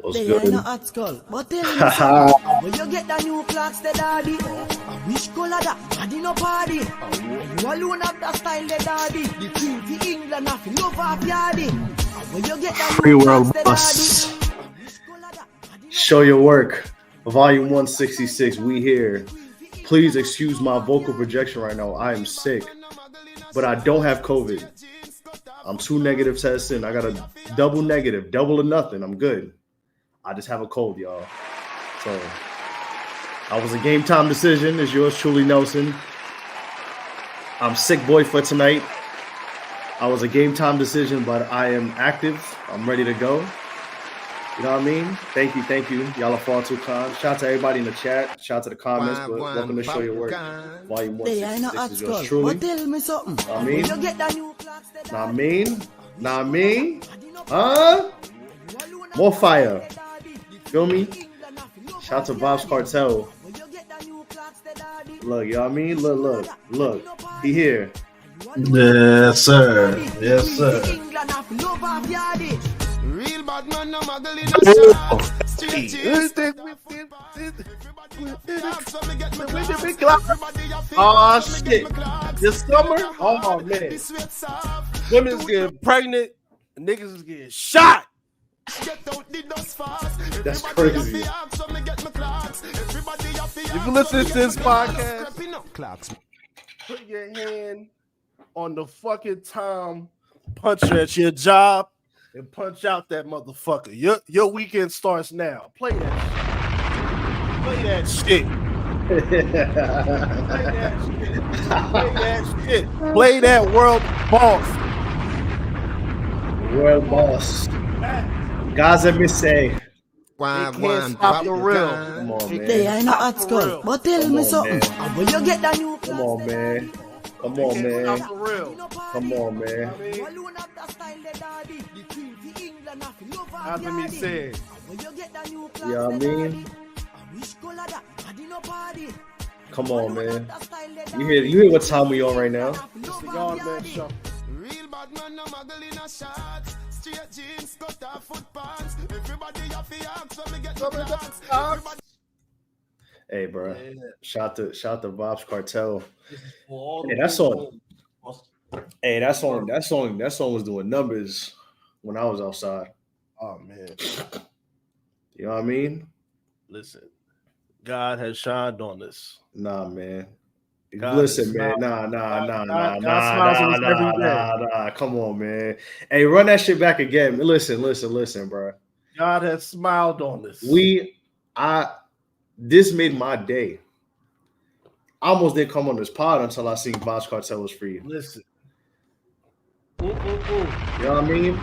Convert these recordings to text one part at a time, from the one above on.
What's good? Hot skull, but tell me something. When you get the new clocks, the daddy. Which color that? Daddy no party. You alone have the style, the daddy. The king to England, have to love off yardy. When you get the Free World Boss. Show Your Work, Volume 166. We here. Please excuse my vocal projection right now. I am sick, but I don't have COVID. I'm 2 negative tests in. I got a double negative, double or nothing. I'm good. I just have a cold, y'all. So I was a game time decision. It's yours truly, Nelson. I'm sick boy for tonight. I was a game time decision, but I am active. I'm ready to go. You know what I mean? Thank you. Y'all are far too kind. Shout out to everybody in the chat. Shout out to the comments. But welcome to Show Your Work. Volume 166 is yours truly. Tell me something. Nah, mean. Huh? More fire. Feel me? Shout out to Vybz Kartel. Look, you know what I mean? Look. He here. Yes, sir. Real bad man, no muggle in a shot. Straight cheese. Oh shit! This summer, oh man, women's getting pregnant, niggas is getting shot. That's crazy. If you listen to this podcast, put your hand on the fucking time puncher at your job and punch out that motherfucker. Your weekend starts now. Play that shit. Play that Worlll Boss. Gaza Missy. Can't stop the real. Come on, man. They ain't not hot skull, but tell me something. When you get the new Come on, man. Come on, man. After me said, you know what I mean? Come on, man. You hear what time we on right now? it's the Yard Man Show. Real bad man, no muggle in a shot. Straight jeans, cut off foot pants. Everybody have to ask, so me get the clocks. Hey, bro. Yeah. Shout to Vybz Kartel. Hey, that song was doing numbers when I was outside. Oh man. You know what I mean? Listen, God has shined on us. Nah, man. God Listen, man. Nah. Come on, man. Hey, run that shit back again. Listen, bro. God has smiled on us. This made my day. I almost didn't come on this pod until I seen Vybz Kartel was free. Listen. You know what I mean?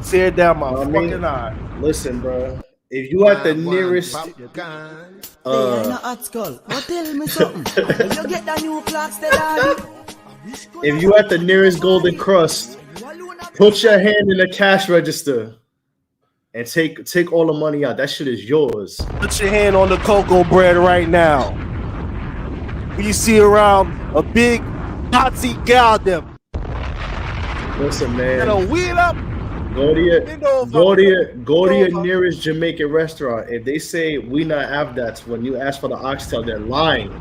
Tear down my fucking eye. Listen, bro. If you at the nearest, if you at the nearest Golden Crust, put your hand in the cash register and take all the money out. That shit is yours. Put your hand on the cocoa bread right now. You see around a big Nazi goddamn. Listen, man. And a wheel up. Go to your nearest Jamaican restaurant. If they say we not have that, when you ask for the oxtail, they're lying.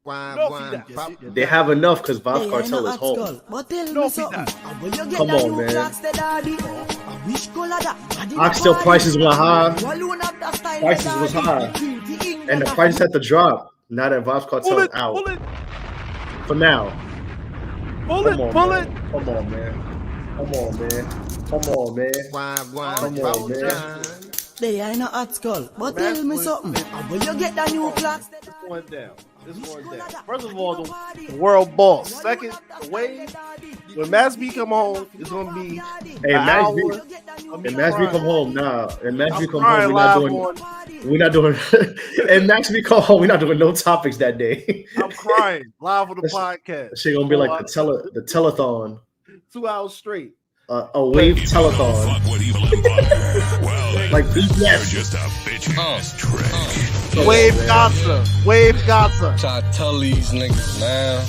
They have enough because Vybz Kartel is home. Come on, man. Oxtail prices went high. Prices was high, and the prices had to drop. Now that Vybz Kartel is out. For now. Pull it. Come on, man. They ain't no hot skull, but tell me something. When you get the new clocks, it's going down. First of all, the Worlll Boss. Second, the Wave. When Max B come home, it's gonna be Hey, Max B. And Max B come home now. And Max B come home. We're not doing. And Max B come home. We're not doing no topics that day. I'm crying live on the podcast. Shit gonna be like the telethon. 2 hours straight. A wave telethon. Like BTS. Just a bitch ass track. Wave Gaza. Wave Gaza. Try to tell these niggas now.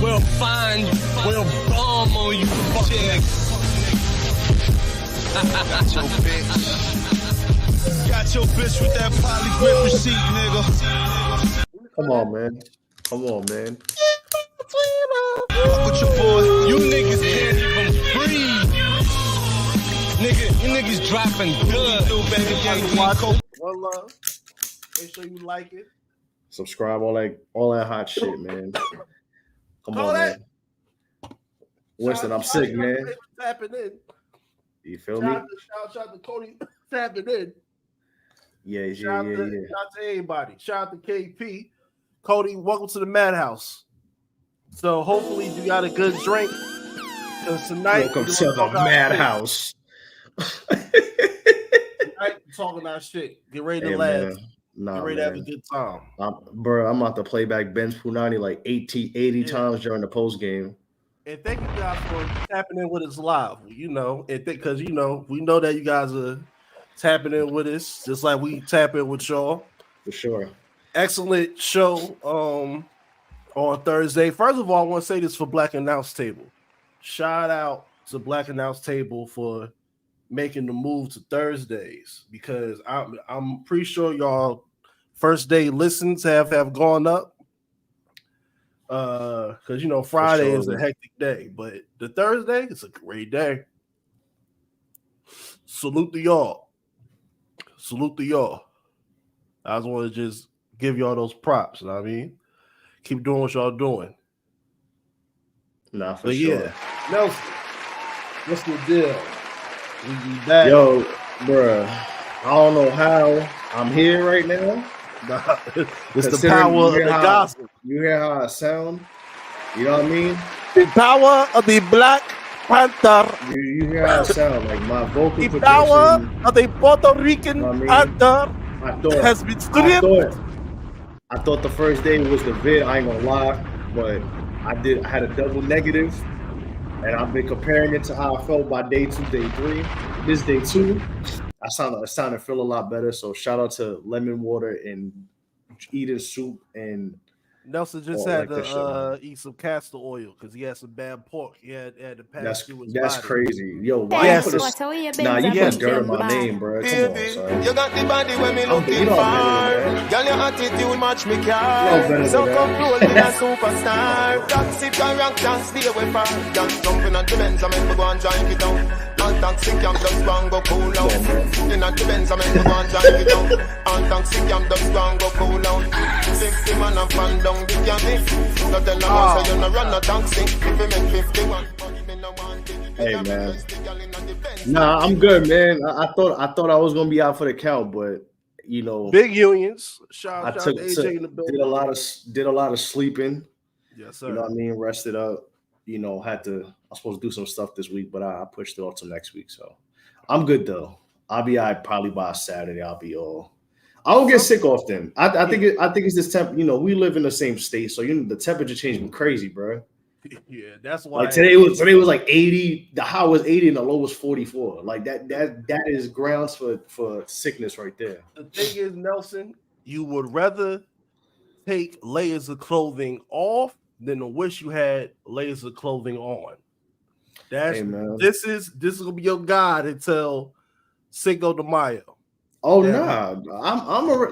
We'll find you. We'll bomb on you, fuck niggas. Got your bitch. Got your bitch with that poly grip receipt, nigga. Come on, man. Come on, man. Fuck with your boy. You niggas can't even breathe. Nigga, you niggas dropping good. Little baby gang One love. Make sure you like it. Subscribe, all that hot shit, man. Come on, man. Winston, I'm sick, man. Tapping in. You feel me? Shout out to Cody tapping in. Yeah. Shout out to everybody. Shout out to KP. Cody, welcome to the Madhouse. So hopefully you got a good drink. Because tonight, welcome to the Madhouse. Tonight, talking our shit. Get ready to laugh. Nah, get ready to have a good time. Bro, I'm about to play back Ben's Punani like 80 times during the post game. And thank you guys for tapping in with us live. You know, and because we know that you guys are tapping in with us, just like we tap in with y'all. For sure. Excellent show on Thursday. First of all, I want to say this for Black Announce Table. Shout out to Black Announce Table for making the move to Thursdays, because I'm pretty sure y'all first day listens have gone up. Because Friday is a hectic day, but the Thursday is a great day. Salute to y'all. I just want to just give y'all those props. You know what I mean? Keep doing what y'all doing. Nah, for sure. Yeah, Nelson, what's the deal? We be back. Yo, bruh, I don't know how I'm here right now. It's the power of the gospel. You hear how I sound? You know what I mean? The power of the Black Panther. You hear how I sound? Like my vocal The power of the Puerto Rican Panther has been stripped. I thought the first day was the vid. I ain't gonna lie, but I had a double negative, and I've been comparing it to how I felt by day 2, day 3. This day 2. I sounded feel a lot better. So shout out to lemon water and eating soup, and Nelson just had to eat some castor oil because he had some bad pork. He had to pass through his That's body. Crazy. Yo, why you put you put dirt on my name, bro. Come on, son. You got the body when me looking for. Girl, your attitude match me car. So come close to a superstar. Toxic character, stay away from. Young jumping at the Benz, I make me go and drive it down. All toxic, I'm just going go cool out. In at the Benz, I make me go and drive it down. All toxic, I'm just going go cool out. 50 man and fan down the candy. So tell them once you no run no taxi. If you make 51, me no want it. Hey man, nah, I'm good, man. I thought I was gonna be out for the count, but big unions. Shout out to AJ in the building. Did a lot of sleeping. Yes, sir. You know what I mean? Rested up. I was supposed to do some stuff this week, but I pushed it off till next week. So I'm good though. I'll be all right probably by Saturday. I'll be all. I don't get sick often. I think it's this temp. We live in the same state, so the temperature change been crazy, bro. Yeah, that's why. Like today was like 80. The high was 80 and the low was 44. Like that is grounds for sickness right there. The thing is, Nelson, you would rather take layers of clothing off than to wish you had layers of clothing on. This is gonna be your guide until Cinco de Mayo. Oh nah,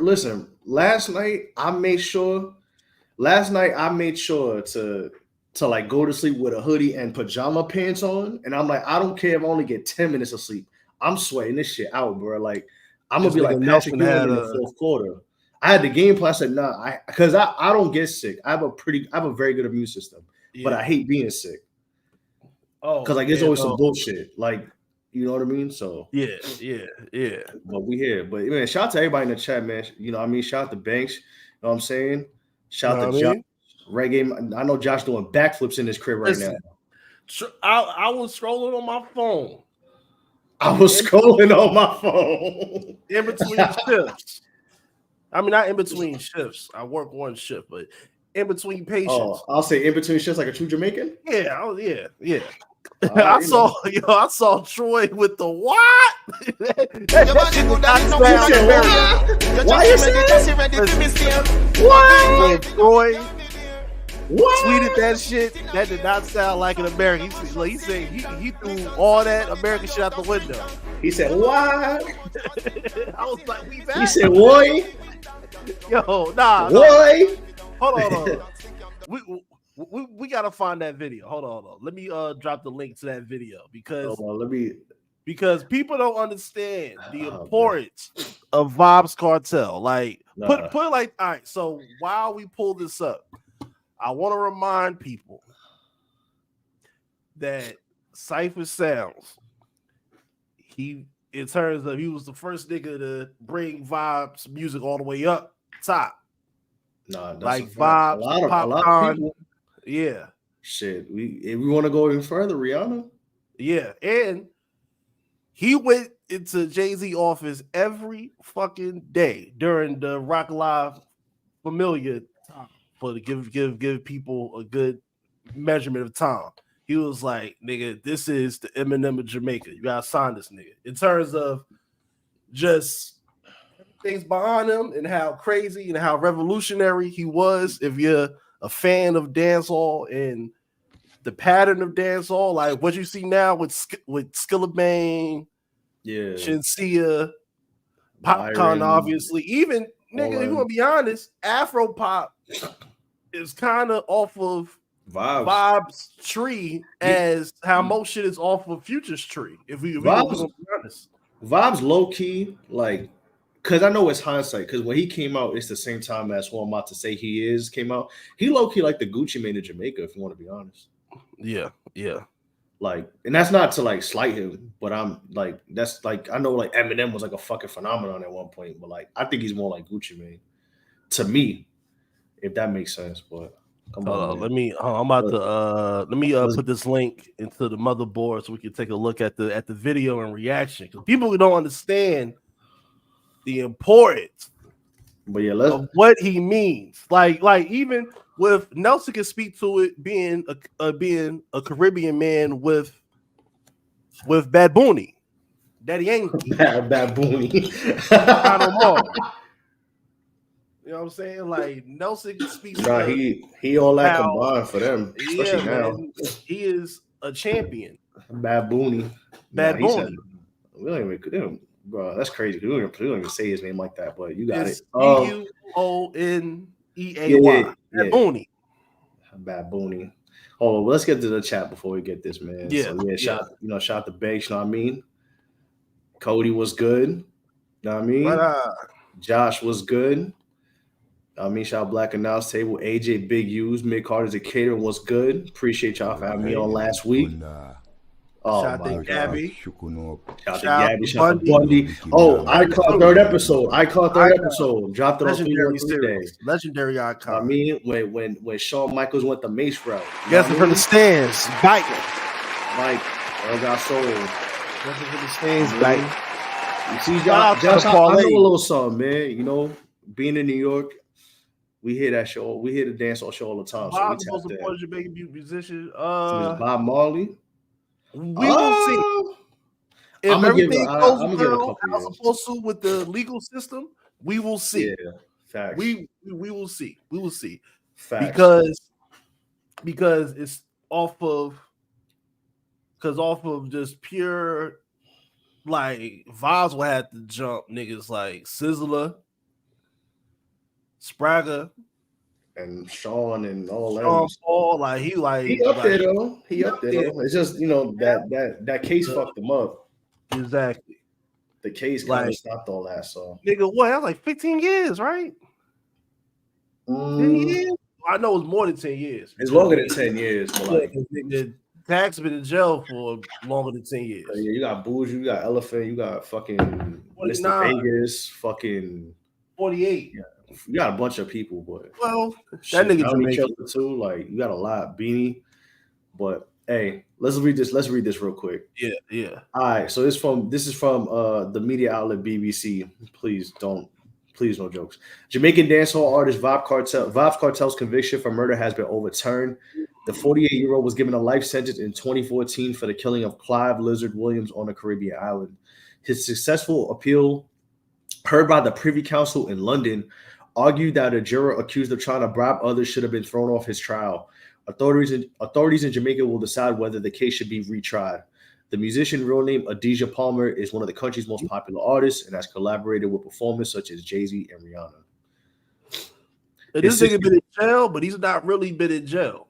listen. Last night I made sure to like go to sleep with a hoodie and pajama pants on, and I'm like, I don't care if I only get 10 minutes of sleep. I'm sweating this shit out, bro. Like I'm gonna be like Patrick Ewing in the fourth quarter. I had the game plan. I said, nah, because I don't get sick. I have a very good immune system, but I hate being sick. Oh, because like there's always some bullshit. Like, you know what I mean? So yeah. But we here. But man, shout out to everybody in the chat, man. Shout out to Banks. You know what I'm saying? Shout out to Josh. Reggae. I know Josh doing backflips in his crib right now. I was scrolling on my phone. In between shifts. I mean, not in between shifts. I work one shift, but in between patients. Oh, I'll say in between shifts like a true Jamaican? Yeah. I saw Troy with the what? Why is that? What? Troy tweeted that shit. That did not sound like an American. He said he threw all that American shit out the window. He said, what? I was like, we back. He said, boy. Yo, nah. Boy. Hold on. We gotta find that video. Hold on. Let me drop the link to that video because people don't understand the importance of Vybz Kartel. Like put it like, all right. So while we pull this up, I want to remind people that Cypher Sounds, in terms of he was the first nigga to bring Vybz music all the way up top. Nah, that's like Vybz, a lot of people. Yeah. Shit, if we want to go even further, Rihanna. Yeah, and he went into Jay-Z office every fucking day during the Rock Live Familia time for to give people a good measurement of time. He was like, nigga, this is the Eminem of Jamaica. You gotta sign this nigga. In terms of just things behind him and how crazy and how revolutionary he was. If you're a fan of dancehall and the pattern of dancehall, like what you see now with Skilla Bang, Shinsia, Popcorn, obviously. Even nigga, you wanna be honest, Afro pop is kind of off of Vybz tree as how most shit is off of Future's tree. If we be honest, Vybz low key, like, because I know it's hindsight. Because when he came out, it's the same time as who I'm about to say he is came out. He low key like the Gucci Mane of Jamaica, if you want to be honest. Yeah. Like, and that's not to like slight him, but I'm like, that's like, I know like Eminem was like a fucking phenomenon at one point, but like I think he's more like Gucci Mane to me, if that makes sense. But come on, let me put this link into the motherboard so we can take a look at the video and reaction, because people who don't understand the importance of what he means. Like even with Nelson can speak to it being a Caribbean man with Bad Booney, Daddy Yankee, Bad Booney. You know what I'm saying? Like Nelson speaks. Nah, he all that combined for them, especially now. Man, he is a champion. Bad Booney. Bad Booney. We don't even, bro. That's crazy. We don't even say his name like that, but you got it's it. Bouneay. Yeah. Booney. Bad Booney. Hold on, let's get to the chat before we get this, man. Shout out to Banks, you know what I mean? Cody was good. You know what I mean? Josh was good. I mean, shout out Black Announce Table, AJ Big U's, Mick Carter's a catering was good. Appreciate y'all for having me on last week. Shout out to Gabby. Shout out to Bundy. Oh, I caught third episode. Dropped it on legendary series. Legendary icon. I mean, when Shawn Michaels went the Mace route. Guessing from the stands, Mike, I got sold. Guessing from the stands, Mike. You see, Josh, I know a little something, man. You know, being in New York, we hear that show. We hear the dancehall show all the time. Bob's most important Jamaican musician. Bob Marley. We will see. If everything goes well, how supposed to with the legal system, we will see. Yeah, facts. We will see. We will see. Facts. Because it's off of just pure like Vybz will have to jump niggas like Sizzler, Spragga, and Shaun and all that. Shaun Paul, he up there though. It's just that case fucked him up. Exactly. The case kind of stopped all that. So nigga, what? That was like 15 years, right? 10 years? I know it's more than 10 years. It's longer than 10 years. But nigga, Tax been in jail for longer than 10 years. Yeah, you got Bougie, you got Elephant, you got fucking Mr. Vegas, fucking 48. Yeah. You got a bunch of people, but well, that nigga Jamaican too. Like you got a lot, Beanie. But hey, let's read this. Let's read this real quick. Yeah. All right. So this is from the media outlet BBC. Please no jokes. Jamaican dancehall artist Vybz Kartel's conviction for murder has been overturned. The 48-year-old was given a life sentence in 2014 for the killing of Clive Lizard Williams on a Caribbean island. His successful appeal, heard by the Privy Council in London, argued that a juror accused of trying to bribe others should have been thrown off his trial. Authorities in Jamaica will decide whether the case should be retried. The musician, real name Adidja Palmer, is one of the country's most popular artists and has collaborated with performers such as Jay-Z and Rihanna. This nigga been in jail, but he's not really been in jail.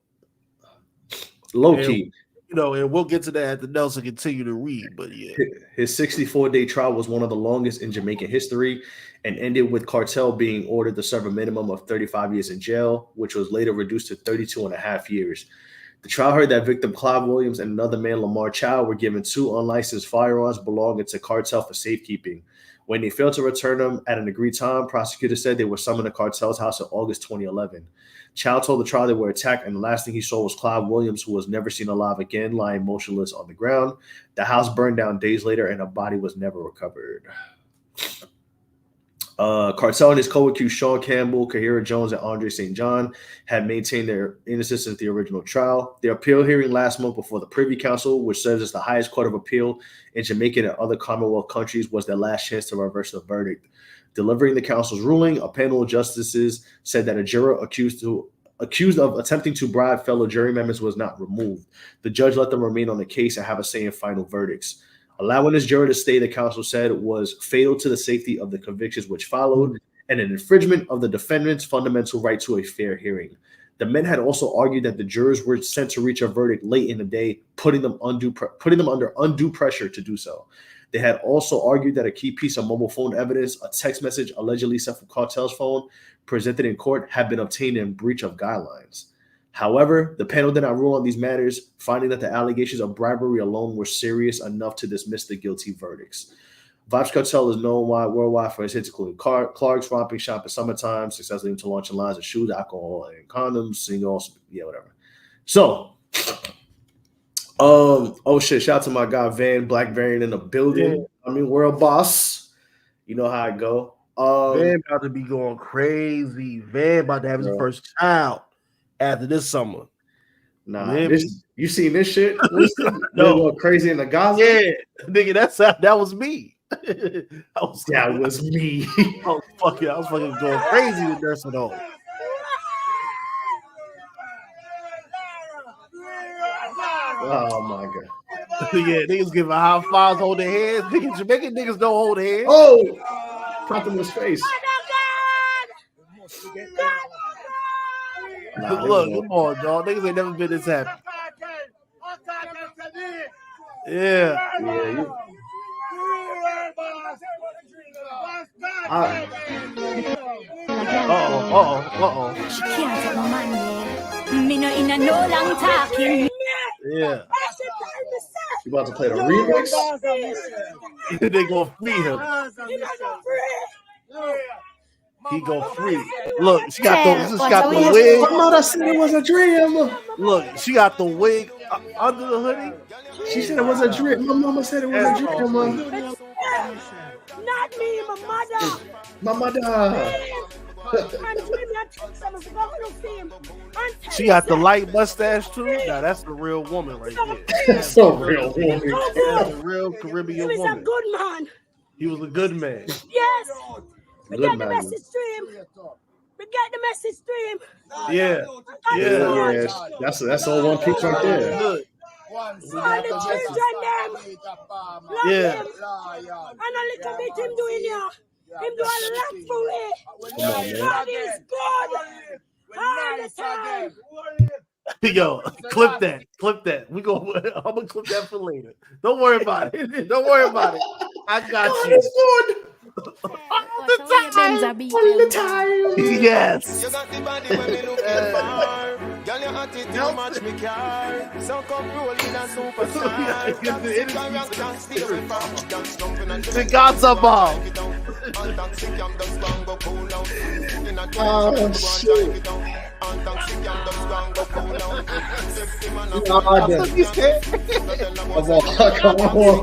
Low key. And we'll get to that at the Nelson continue to read, but yeah. His 64-day trial was one of the longest in Jamaican history and ended with Kartel being ordered to serve a minimum of 35 years in jail, which was later reduced to 32 and a half years. The trial heard that victim Clive Williams and another man, Lamar Chow, were given 2 unlicensed firearms belonging to Kartel for safekeeping. When they failed to return them at an agreed time, prosecutors said they were summoned to Kartel's house in August 2011. Chow told the trial they were attacked, and the last thing he saw was Clive Williams, who was never seen alive again, lying motionless on the ground. The house burned down days later, and a body was never recovered. Kartel and his co-accused Shaun Campbell, Kahira Jones, and Andre St. John had maintained their innocence since the original trial. Their appeal hearing last month before the Privy Council, which serves as the highest court of appeal in Jamaica and other Commonwealth countries, was their last chance to reverse the verdict. Delivering the council's ruling, a panel of justices said that a juror accused of attempting to bribe fellow jury members was not removed. The judge let them remain on the case and have a say in final verdicts. Allowing this juror to stay, the council said, was fatal to the safety of the convictions which followed and an infringement of the defendant's fundamental right to a fair hearing. The men had also argued that the jurors were sent to reach a verdict late in the day, putting them under undue pressure to do so. They had also argued that a key piece of mobile phone evidence, a text message allegedly sent from Kartel's phone, presented in court, had been obtained in breach of guidelines. However, the panel did not rule on these matters, finding that the allegations of bribery alone were serious enough to dismiss the guilty verdicts. Vybz Kartel is known worldwide for his hits including Clark's, Romping Shop in Summertime, successfully into launching lines of shoes, alcohol, and condoms, singles, whatever. So, shout out to my guy Van, Black Variant in the building. Yeah. I mean, Worlll boss. You know how it go. Van about to be going crazy. Van about to have his first child after this summer. Nah, you seen this shit? No, going crazy in the Gaza. Yeah, nigga, that was me. That was me. I was fucking going crazy in the nursing home. Oh my god. Yeah, niggas giving high fives, holding hands. Niggas, Jamaican niggas don't hold hands. Oh, popped him in his face. Look, come on, dog. Niggas ain't never been this happy. Yeah. Uh-oh. She can't take my money. Me no in a no long talking. Yeah. You about to play the remix? They gonna free him. He go free. Look, she got the wig. My mother said it was a dream. Look, she got the wig under the hoodie. She said it was a dream. My mama said it was a dream. Not me, my mother. My mother. She got the light mustache too. Now that's the real woman right there. That's a real woman. That's a real Caribbean woman. He was a good man. He was a good man. Yes. We get the message stream. Yeah. That's all one piece right there. Look. All the children them. Love him. And a little bit him doing here. Him do a lot for it. God is good. All the time. Yo, clip that. I'm gonna clip that for later. Don't worry about it. I got you. All the time. Yes. You got the body when me looking for. Girl, your attitude match me car. So come rolling a superstar. The gods are bomb. Oh shit. Come on.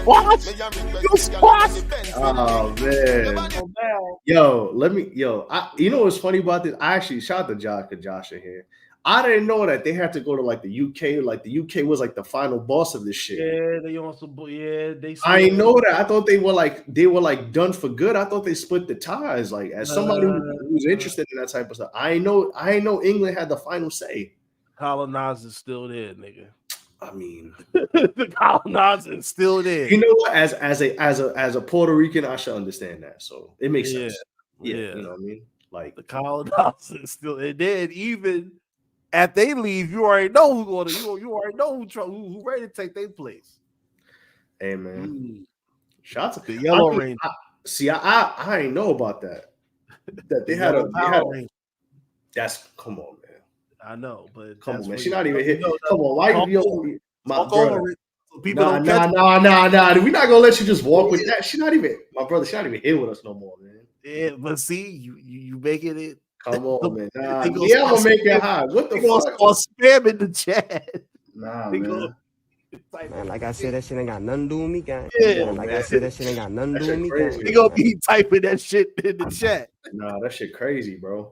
What? You squash? Oh man. You know what's funny about this? I actually shout out to Josh in here. I didn't know that they had to go to like the UK. Like the UK was like the final boss of this shit. Yeah, they also I didn't know that. I thought they were like done for good. I thought they split the ties. Like as somebody who's interested in that type of stuff, I know England had the final say. Colonizer's still there, nigga. I mean, the colonizer's still there. You know what? As a Puerto Rican, I should understand that. So it makes sense. Yeah, you know what I mean. Like the colonizer's still, and then even after they leave, you already know who's going to. You already know who ready to take their place. Hey man, shout out to the Yellow Ranger. I ain't know about that. That they had a. That's come on, man. I know, but come on, man. She's not even hit. Come on, why you my brother? People nah. We're not gonna let you just walk with that. She's not even my brother. She's not even here with us no more, man. Yeah, but see, you making it. Come on, man. Nah, I'm gonna make it high. What the fuck? Or spam in the chat. Nah, man. Man, like I said, that shit ain't got nothing to do with me, gang. Yeah, man, like I said, that shit ain't got nothing to do with me, gang. They gonna be typing that shit in the chat. Nah, that shit crazy, bro.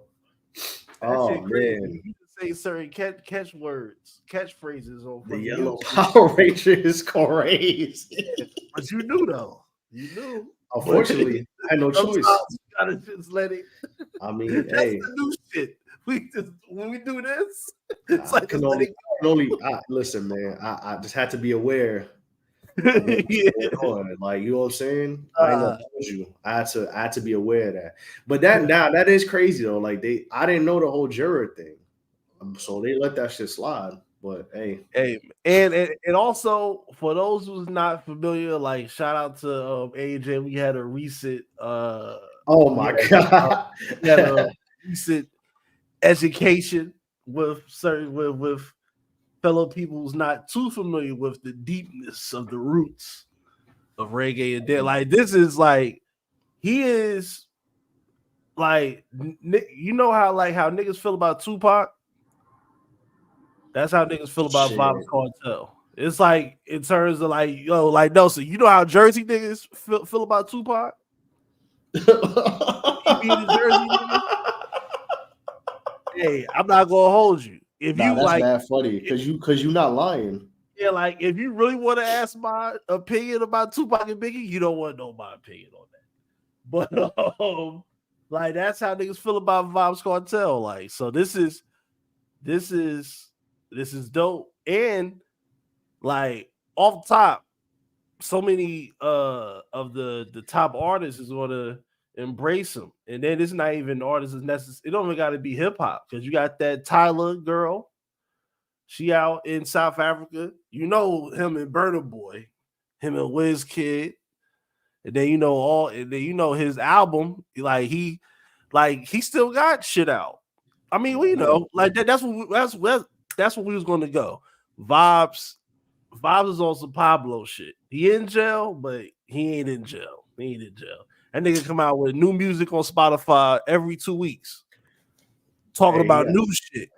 Oh man. You can say certain catchphrases on the Yellow Power Ranger is crazy. But you knew though. You knew. Unfortunately, I had no choice. You gotta just let it. I mean, that's hey, the new shit. When we do this, it's like listen, man. I just had to be aware. Like, you know what I'm saying? I ain't gonna told you. I had to be aware of that. But that is crazy though. Like I didn't know the whole juror thing, so they let that shit slide. But hey, and also for those who's not familiar, like shout out to AJ. We had a recent oh my god, we had a recent education with fellow people who's not too familiar with the deepness of the roots of reggae and dead. Like this is like he is like you know how niggas feel about Tupac. That's how niggas feel about Vybz Kartel. It's like in terms of like like Nelson, you know how Jersey niggas feel about Tupac? Hey, I'm not gonna hold you. If you that's like, mad funny because you're not lying. Yeah, like if you really want to ask my opinion about Tupac and Biggie, you don't want to know my opinion on that. But like that's how niggas feel about Vybz Kartel. Like, so this is dope. And like off top, so many of the top artists is gonna embrace him. And then it's not even artists is necessary. It don't even gotta be hip-hop because you got that Tyler girl. She out in South Africa. You know him and Burna Boy, him and Wizkid. And then you know his album, he still got shit out. I mean, we know, like that's what we was gonna go. Vybz is on some Pablo shit. He in jail, but he ain't in jail. That nigga come out with new music on Spotify every 2 weeks, talking about new shit.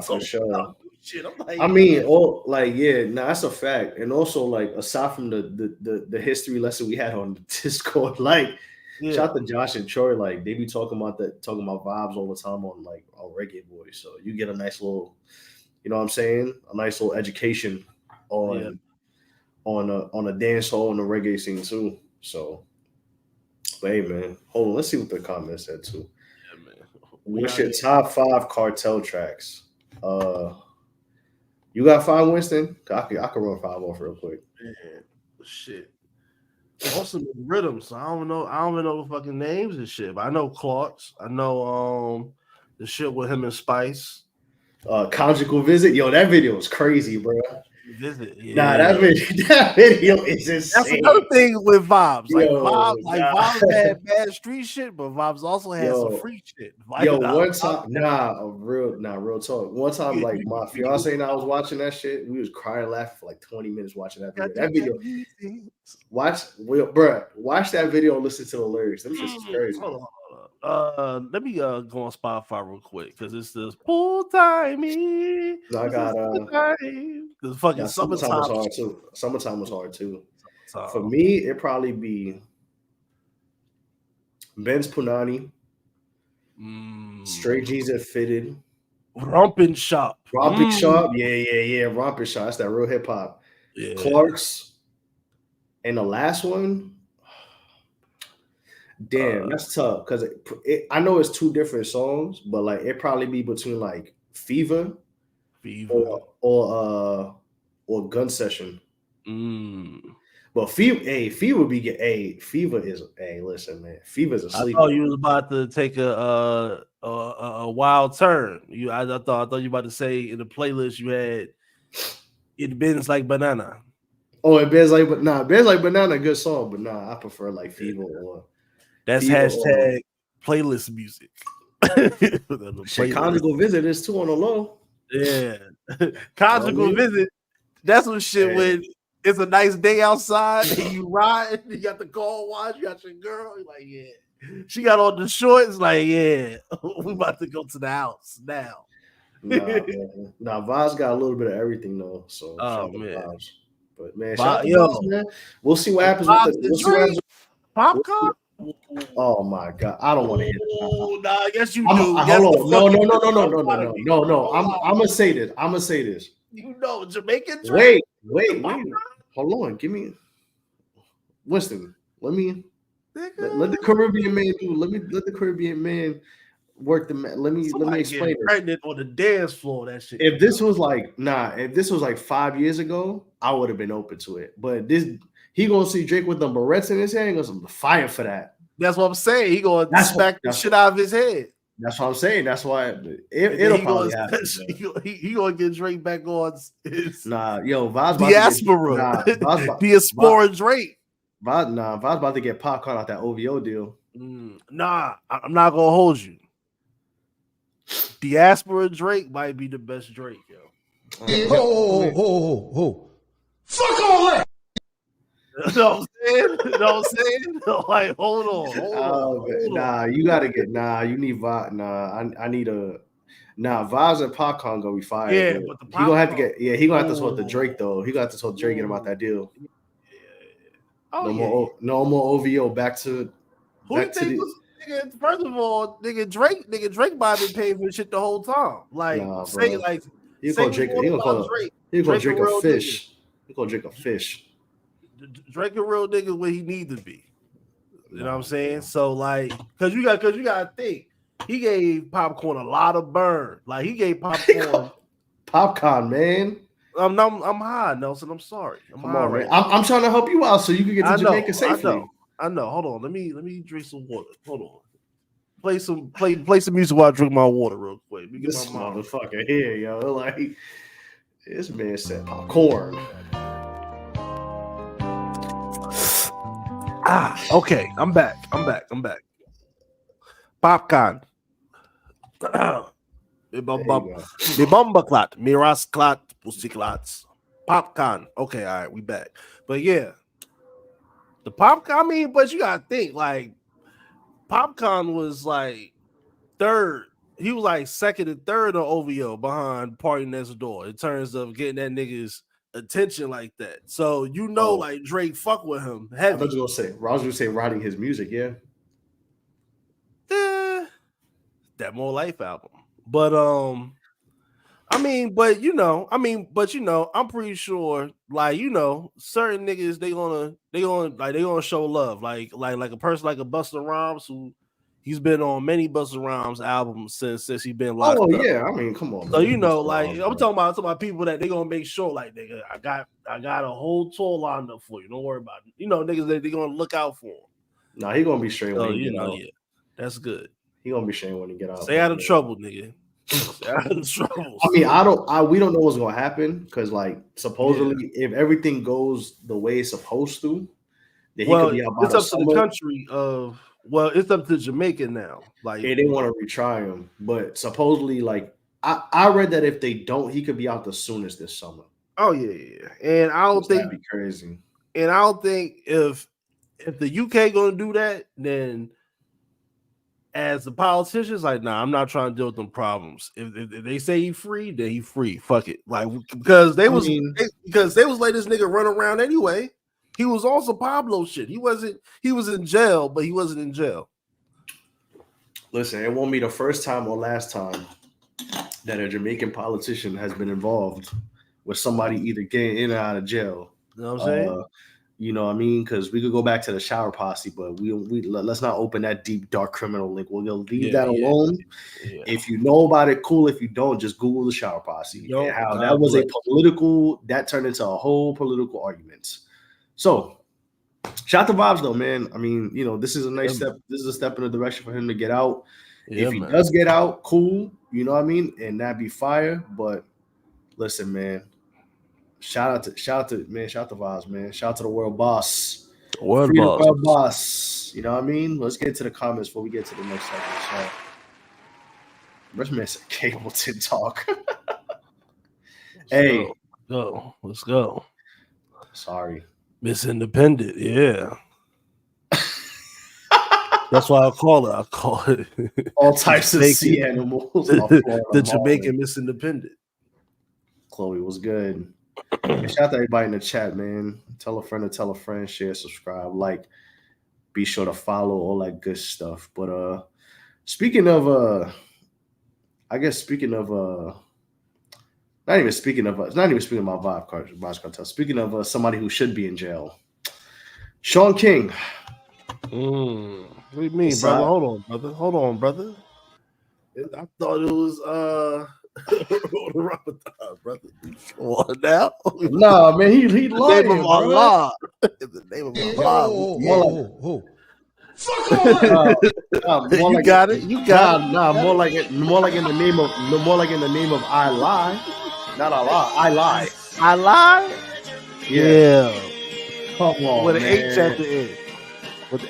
For sure. Shit. I'm like, that's a fact. And also, like, aside from the history lesson we had on Discord, like, shout out to Josh and Troy, like, they be talking about Vybz all the time on Reggae Boys. So you get a nice little, you know what I'm saying, a nice little education on a dance hall and the reggae scene too. So, but hey man, hold on, let's see what the comments said too. Yeah, man. What's your top 5 cartel tracks? You got 5, Winston? I can run 5 off real quick. Man, shit. Also rhythm, so I don't even know the fucking names and shit. But I know Clark's. I know the shit with him and Spice. Conjugal Visit. Yo, that video was crazy, bro. Visit. Yeah. Nah, that video is insane. That's another thing with Vybz. Like Vybz had bad street shit, but Vybz also had some free shit. One time, real talk. One time, like my fiance and I was watching that shit. We was crying, laughing for like 20 minutes watching that video. That video, watch that video and listen to the lyrics. That shit's crazy. Hold on. Let me go on Spotify real quick because it's this full timey. I got the fucking summertime was hard too. Summertime was hard too. For me, it'd probably be Ben's Punani, Straight Jeans and Fitted, Rompin' Shop. Yeah. Rompin' Shop. That's that real hip hop. Yeah. Clark's, and the last one. Damn, that's tough because I know it's two different songs, but like it probably be between like Fever. or Gun Session. But Fever is listen, man. Fever's asleep. I thought you was about to take a wild turn. I thought you were about to say in the playlist you had It Bends Like Banana. Oh, It Bends Like Bends Like Banana, good song, but I prefer like Fever or that's hashtag playlist music. Conjugal Visit is too on the low. Yeah. Conjugal Visit. That's some shit when it's a nice day outside and you ride, you got the car wash, you got your girl, you're like, yeah. She got on the shorts, like, yeah, we about to go to the house now. Vybz got a little bit of everything though. So man. But man, man, we'll see what happens with Popcorn. Oh my god, I don't want to hit it. Nah, yes you do. Hold on. No. I'm gonna say this. You know, Jamaican drink. Wait. Hold on. Give me Winston. Let the Caribbean man do. Let the Caribbean man work the man. Let me explain it. Pregnant on the dance floor, that shit. If this was like 5 years ago, I would have been open to it. But he gonna see Drake with the barrettes in his hand. He's gonna fire for that. That's what I'm saying. He gonna smack the shit out of his head. That's what I'm saying. That's why it'll probably happen. He gonna get Drake back on his Vybz diaspora. Diaspora Drake. Vybz about to get popcorn out that OVO deal. I'm not gonna hold you. Diaspora Drake might be the best Drake, yo. Fuck all that. You know what I'm saying? Like, hold on. You gotta get you need Vybz. I need a Vybz and Popcorn gonna be fire. Yeah, but he gonna have to get he gonna have to sort the Drake though. He got to sort Drake get him out that deal. No more OVO. Back to first of all, nigga Drake might have been paying for shit the whole time. Like he gonna Drake a fish. He gonna Drake a fish. Drake a real nigga where he need to be. You know what I'm saying? So like, cause you gotta think he gave Popcorn a lot of burn. Like he gave Popcorn, man. I'm high, Nelson. I'm sorry. I'm trying to help you out so you can get to Jamaica safely. I know. Hold on. Let me drink some water. Hold on. Play some music while I drink my water real quick. This motherfucker here, yo. Like this man said popcorn. Okay. I'm back. Popcorn. Me bomba clot. Miras clot. Pussy clots. Popcorn. Okay, all right, we back. But yeah. The Popcorn, but you gotta think, like, Popcorn was like third. He was like second and third on OVO behind Party Next Door in terms of getting that nigga's attention like that. So like Drake fuck with him heavy. I thought you were gonna say writing his music, yeah. That More Life album. But I'm pretty sure, like, certain niggas they gonna show love, like a person like a Busta Rhymes who he's been on many Busta Rhymes albums since he's been locked up. Yeah, come on. So I'm talking about people that they gonna make sure, like, nigga, I got a whole tour lined up for you. Don't worry about it. Niggas that they gonna look out for him. Nah, he gonna be straight when he get out. Yeah, that's good. He gonna be straight when he get out. Stay out of trouble, nigga. I mean, we don't know what's gonna happen because, like, supposedly, if everything goes the way it's supposed to, then he could be out by it's up to the country of. Well, it's up to Jamaica now. Like, they didn't want to retry him, but supposedly, like, I read that if they don't, he could be out the soonest this summer. Oh yeah. And I don't think that'd be crazy. And I don't think if the UK gonna do that, then as the politicians, like, nah, I'm not trying to deal with them problems. If they say he free, then he free. Fuck it. Like, because they was letting this nigga run around anyway. He was also Pablo shit. He was in jail, but he wasn't in jail. Listen, it won't be the first time or last time that a Jamaican politician has been involved with somebody either getting in or out of jail. You know what I'm saying? You know what I mean? Because we could go back to the shower posse, but we let's not open that deep, dark criminal link. We'll leave that alone. Yeah. If you know about it, cool. If you don't, just Google the shower posse. And how that was that turned into a whole political argument. So, shout to Vybz though, man. I mean, you know, this is a nice step. This is a step in the direction for him to get out. If he does get out, cool. You know what I mean? And that'd be fire. But listen, man. Shout out to Vybz, man. Shout out to the world boss. World boss. You know what I mean? Let's get to the comments before we get to the next segment. So, Rich man said Cableton talk. Let's go. Sorry. Miss Independent, yeah. That's why I call it. I call it all types of sea animals. The Jamaican Miss Independent. Chloe was good. And shout out to everybody in the chat, man. Tell a friend to tell a friend, share, subscribe, like, be sure to follow, all that good stuff. But speaking of it's not even speaking about Vybz Kartel. Speaking of somebody who should be in jail, Shaun King. What do you mean, brother? Hold on, brother. I thought it was Ramadan, brother. What now? Nah, man, he lying. The name of Allah. The name of Allah. You got it. More like in the name of I lie. Not Allah. I lie. I lie? Yeah. Come on. With an H at the end. At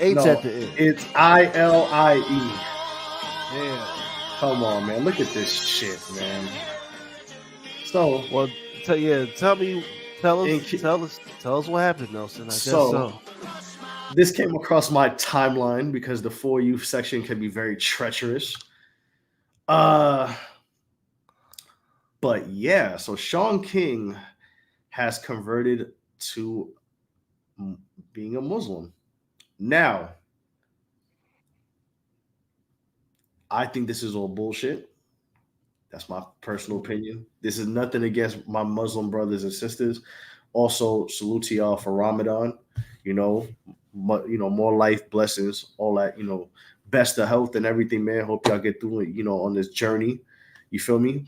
the end. It's ILIE. Yeah. Come on, man. Look at this shit, man. So, well, tell us what happened, Nelson. I guess so. This came across my timeline because the For You section can be very treacherous. But yeah, so Shaun King has converted to being a Muslim. Now, I think this is all bullshit. That's my personal opinion. This is nothing against my Muslim brothers and sisters. Also, salute to y'all for Ramadan. More life, blessings, all that. Best of health and everything, man. Hope y'all get through it. On this journey. You feel me?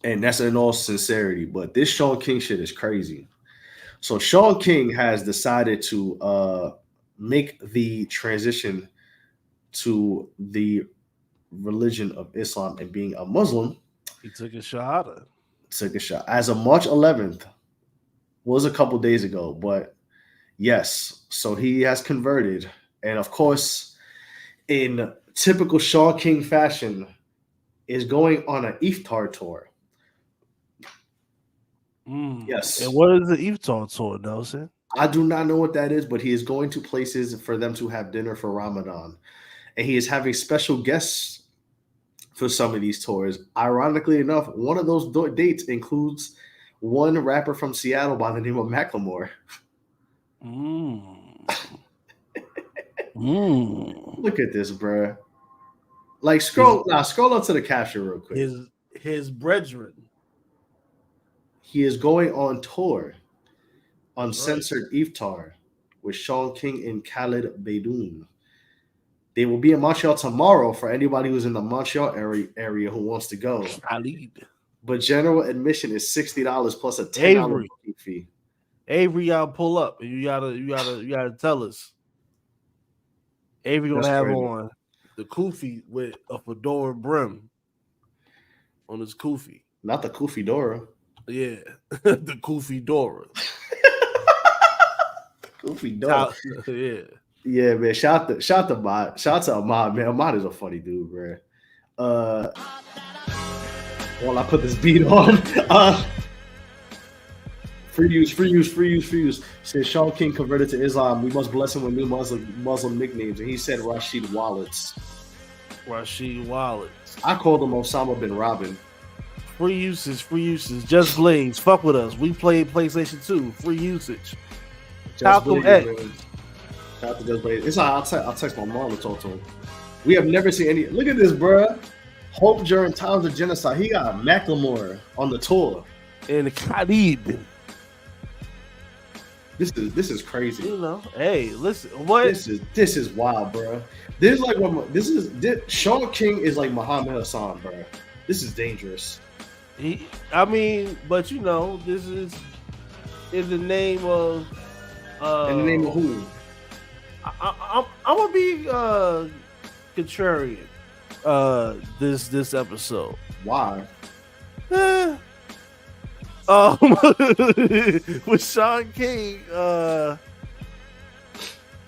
And that's in all sincerity. But this Shaun King shit is crazy. So Shaun King has decided to make the transition to the religion of Islam and being a Muslim. He took a shot. As of March 11th, was a couple days ago, but yes. So he has converted. And of course, in typical Shaun King fashion, is going on an iftar tour. Yes. And what is the iftar tour, Nelson? I do not know what that is, but he is going to places for them to have dinner for Ramadan. And he is having special guests for some of these tours. Ironically enough, one of those dates includes one rapper from Seattle by the name of Macklemore. Look at this, bro. Like, scroll up to the caption real quick. His brethren. He is going on tour, Uncensored Iftar, with Shaun King and Khalid Beydoun. They will be in Montreal tomorrow for anybody who's in the Montreal area who wants to go. But general admission is $60 plus a $10 fee. Avery, y'all pull up. You gotta tell us. Avery gonna have on the kufi with a fedora brim. on his kufi. Not the Kufi Dora. Yeah, the kufi Dora. Kufi Dora. Yeah. Yeah, man. Shout to Ahmad. Shout to Ahmad, man. Ahmad is a funny dude, bro. While I put this beat on, free use. Said Shaun King converted to Islam. We must bless him with new Muslim nicknames, and he said Rashid Wallets. I called him Osama bin Robin. Free usage. Just Blaze. Fuck with us. We played PlayStation 2. Free usage. Malcolm X. Shout out to Just Blaze. It's I'll text my mom to talk to him. We have never seen any. Look at this, bro. Hope during times of genocide. He got Macklemore on the tour. And the Khalid. This is crazy. You know, hey, listen, what? This is wild, bro. This Shaun King is like Muhammad Hassan, bro. This is dangerous. But you know, this is in the name of in the name of who? I'm gonna be contrarian this episode. Why? With Shaun King,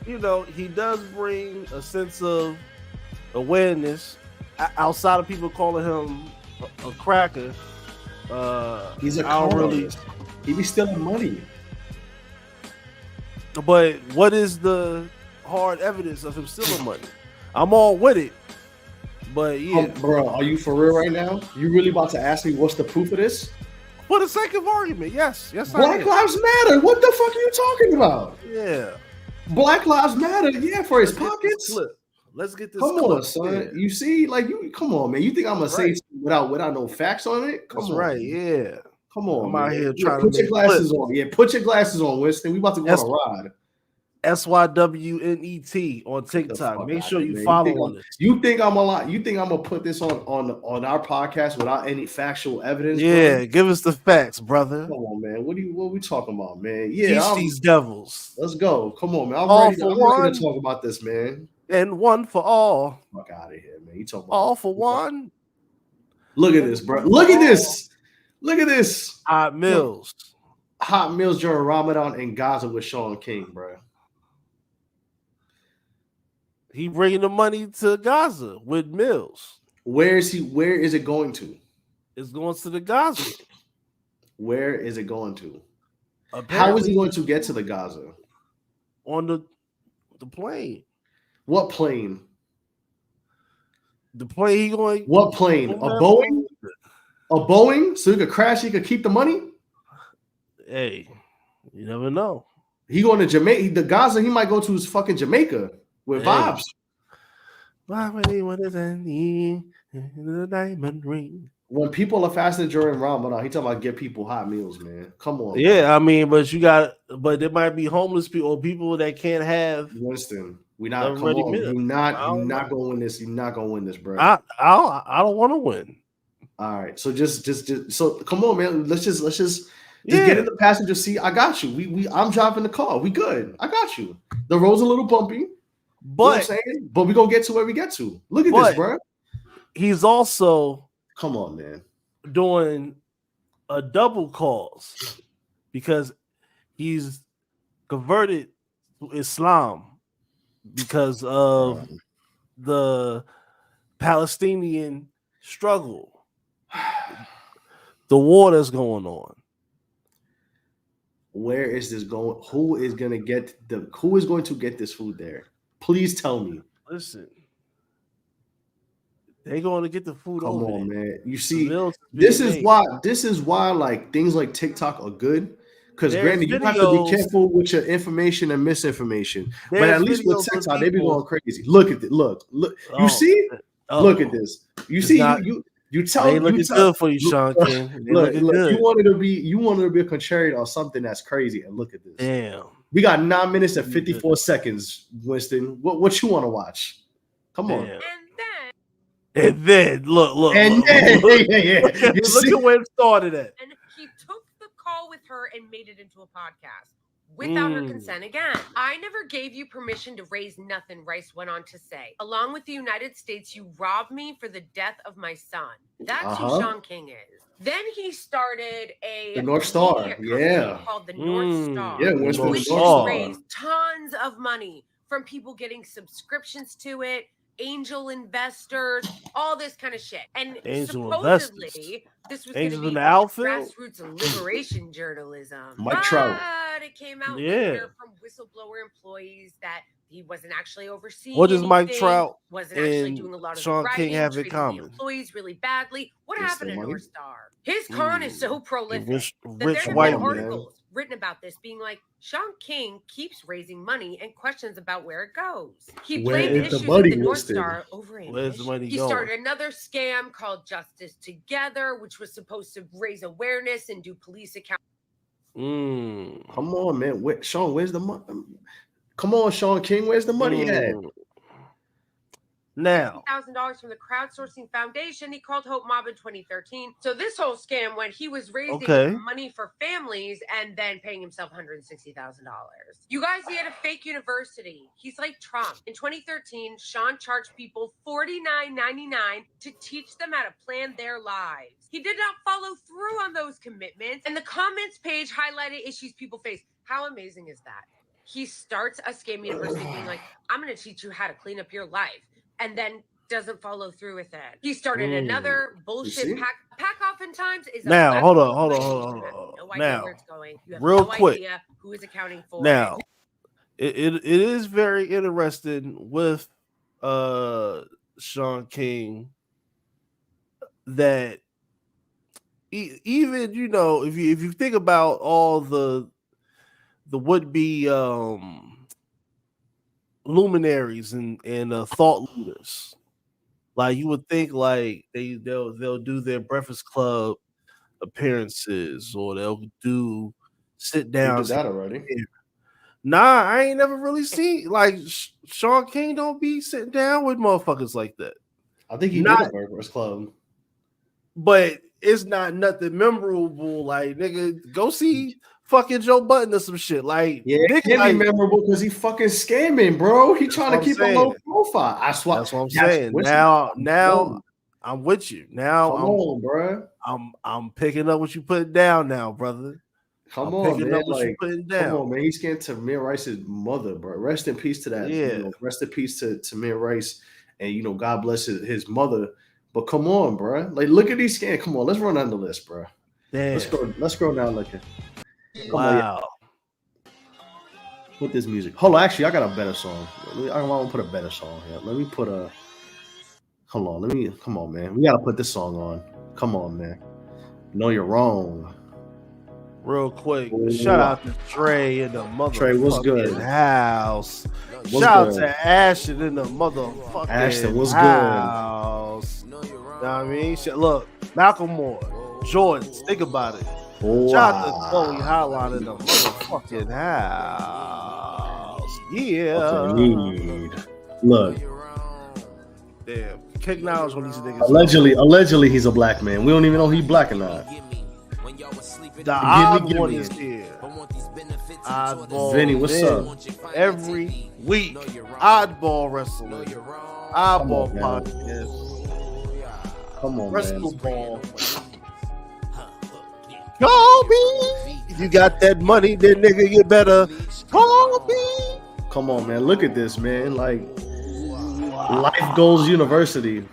you know, he does bring a sense of awareness outside of people calling him a cracker. He's a con. He be stealing money. But what is the hard evidence of him stealing money? I'm all with it. But yeah. Bro, are you for real right now? You really about to ask me what's the proof of this? For the sake of argument, yes. Black Lives Matter. What the fuck are you talking about? Yeah. Black Lives Matter. Yeah, for his pockets. Let's get this. Come on, son. Yeah. You see, like come on, man. You think I'm gonna say without no facts on it? Come on. Right. Yeah. Come on. I'm out here trying to put your glasses flip. on. Yeah, put your glasses on, Winston. We about to go on a ride. SYWNET on TikTok. Make sure you follow us. You think I'm a lot? You think I'm gonna put this on our podcast without any factual evidence? Yeah, bro? give us the facts, brother. Come on, man. What are we talking about, man? Yeah, teach these devils. Let's go. Come on, man. I'm ready to talk about this, man. And one for all. Fuck out of here, man. You talking about all for one? Look at this, bro. Look at this. Look at this. Hot Meals during Ramadan in Gaza with Shaun King, bro. He bringing the money to Gaza with Mills. Where is it going to? It's going to the Gaza. Where is it going to? Apparently, how is he going to get to the Gaza? On the plane. What plane? The plane he going. What plane? A Boeing? A Boeing? So he could crash, he could keep the money? Hey, you never know. He going to Jamaica. The Gaza he might go to is fucking Jamaica with Vybz. The diamond ring. When people are fasting during Ramadan, he talking about get people hot meals, man. Come on. Yeah, man. But there might be homeless people or people that can't have. Winston, you're not gonna win this. You're not gonna win this, bro. I don't want to win. All right, so just so come on, man. Let's just get in the passenger seat. I got you. I'm driving the car. We good. I got you. The road's a little bumpy, but we're gonna get to where we get to. Look at this, bro. He's also come on, man, doing a double cause because he's converted to Islam because of the Palestinian struggle. The war that's going on. Where is this going? Who is going to get this food there? Please tell me. Listen. They're going to get the food Come over on, there. man. You see, this is why like things like TikTok are good. Because granted, you have to be careful with your information and misinformation. But at least with TikTok, they be going crazy. Look at it. Look. You see? Look at this. You see? You tell they looking good for you, Shaun King. Look, you wanted to be a contrarian on something that's crazy, and look at this. Damn. We got 9 minutes and 54 seconds, Winston. What you want to watch? Come on. And then look. Yeah. Look at where it started at. And he took the call with her and made it into a podcast. without her consent again. I never gave you permission to raise nothing, Rice went on to say. Along with the United States, you robbed me for the death of my son. That's who Shaun King is. Then he started the North Star, called the North Star, which raised tons of money from people getting subscriptions to it, angel investors, all this kind of shit. And supposedly, this was going to be grassroots liberation journalism. Mike Trout. But it came out later from whistleblower employees that he wasn't actually overseeing. What does Mike Trout wasn't actually doing a lot of Shaun the writing, King have in treating common? the employees really badly. What happened to North Star? His con is so prolific that there have been articles written about this, being like, Shaun King keeps raising money and questions about where it goes. He blamed issues with the North Star over English. He started another scam called Justice Together, which was supposed to raise awareness and do police account. Come on, man. Shaun, where's the money? Come on, Shaun King, where's the money at? Now, $50,000 from the crowdsourcing foundation he called Hope Mob in 2013. So this whole scam went, he was raising money for families and then paying himself $160,000. You guys, he had a fake university. He's like Trump. In 2013, Shaun charged people $49.99 to teach them how to plan their lives. He did not follow through on those commitments, and the comments page highlighted issues people face. How amazing is that? He starts a scam university being like, I'm going to teach you how to clean up your life, and then doesn't follow through with it. He started another bullshit pack oftentimes is now hold on. No idea where it's going. You have real no quick idea who is accounting for now it is very interesting with Shaun King that even if you think about all the would-be luminaries and thought leaders, like you would think like they'll do their Breakfast Club appearances or they'll do sit down. You did that already? Nah, I ain't never really seen like Shaun King don't be sitting down with motherfuckers like that. I think he did a Breakfast Club, but it's not nothing memorable. Like nigga, go see fucking Joe Budden or some shit. Like it can't be memorable because he fucking scamming, bro. He trying to keep a low profile. I swear. That's what I'm saying. Now I'm with you. Now come on, bro. I'm picking up what you put down now, brother. Come on, man. Come on, man. He's getting to Tamir Rice's mother, bro. Rest in peace to that. Yeah. Rest in peace to Tamir Rice, and God bless his mother. But come on, bro. Like, look at these scams. Come on, let's run down the list, bro. Damn. Let's scroll down looking. Wow. Put this music. Hold on, actually, I got a better song. I want to put a better song here. Let me put a. Hold on, come on, man. We gotta put this song on. Come on, man. No, you're wrong. Real quick, shout out to Trey in the motherfucking house. Shout out to Ashton in the motherfucking Ashton, what's house. Good? You know what I mean? Look, Malcolm Moore, Jordan, think about it. Wow. Shout out to Chloe Highline in the motherfucking house. Yeah. Look. Damn. Kick knowledge on these niggas. Allegedly, he's a black man. We don't even know if he's black or not. The odd one is here. Oddball Vinny, what's up? Every week. Oddball wrestling. Oddball podcast. Come on, WrestleBall. Call me. If you got that money, then nigga, you better call me. Come on, man. Look at this, man. Like, Life Goals University.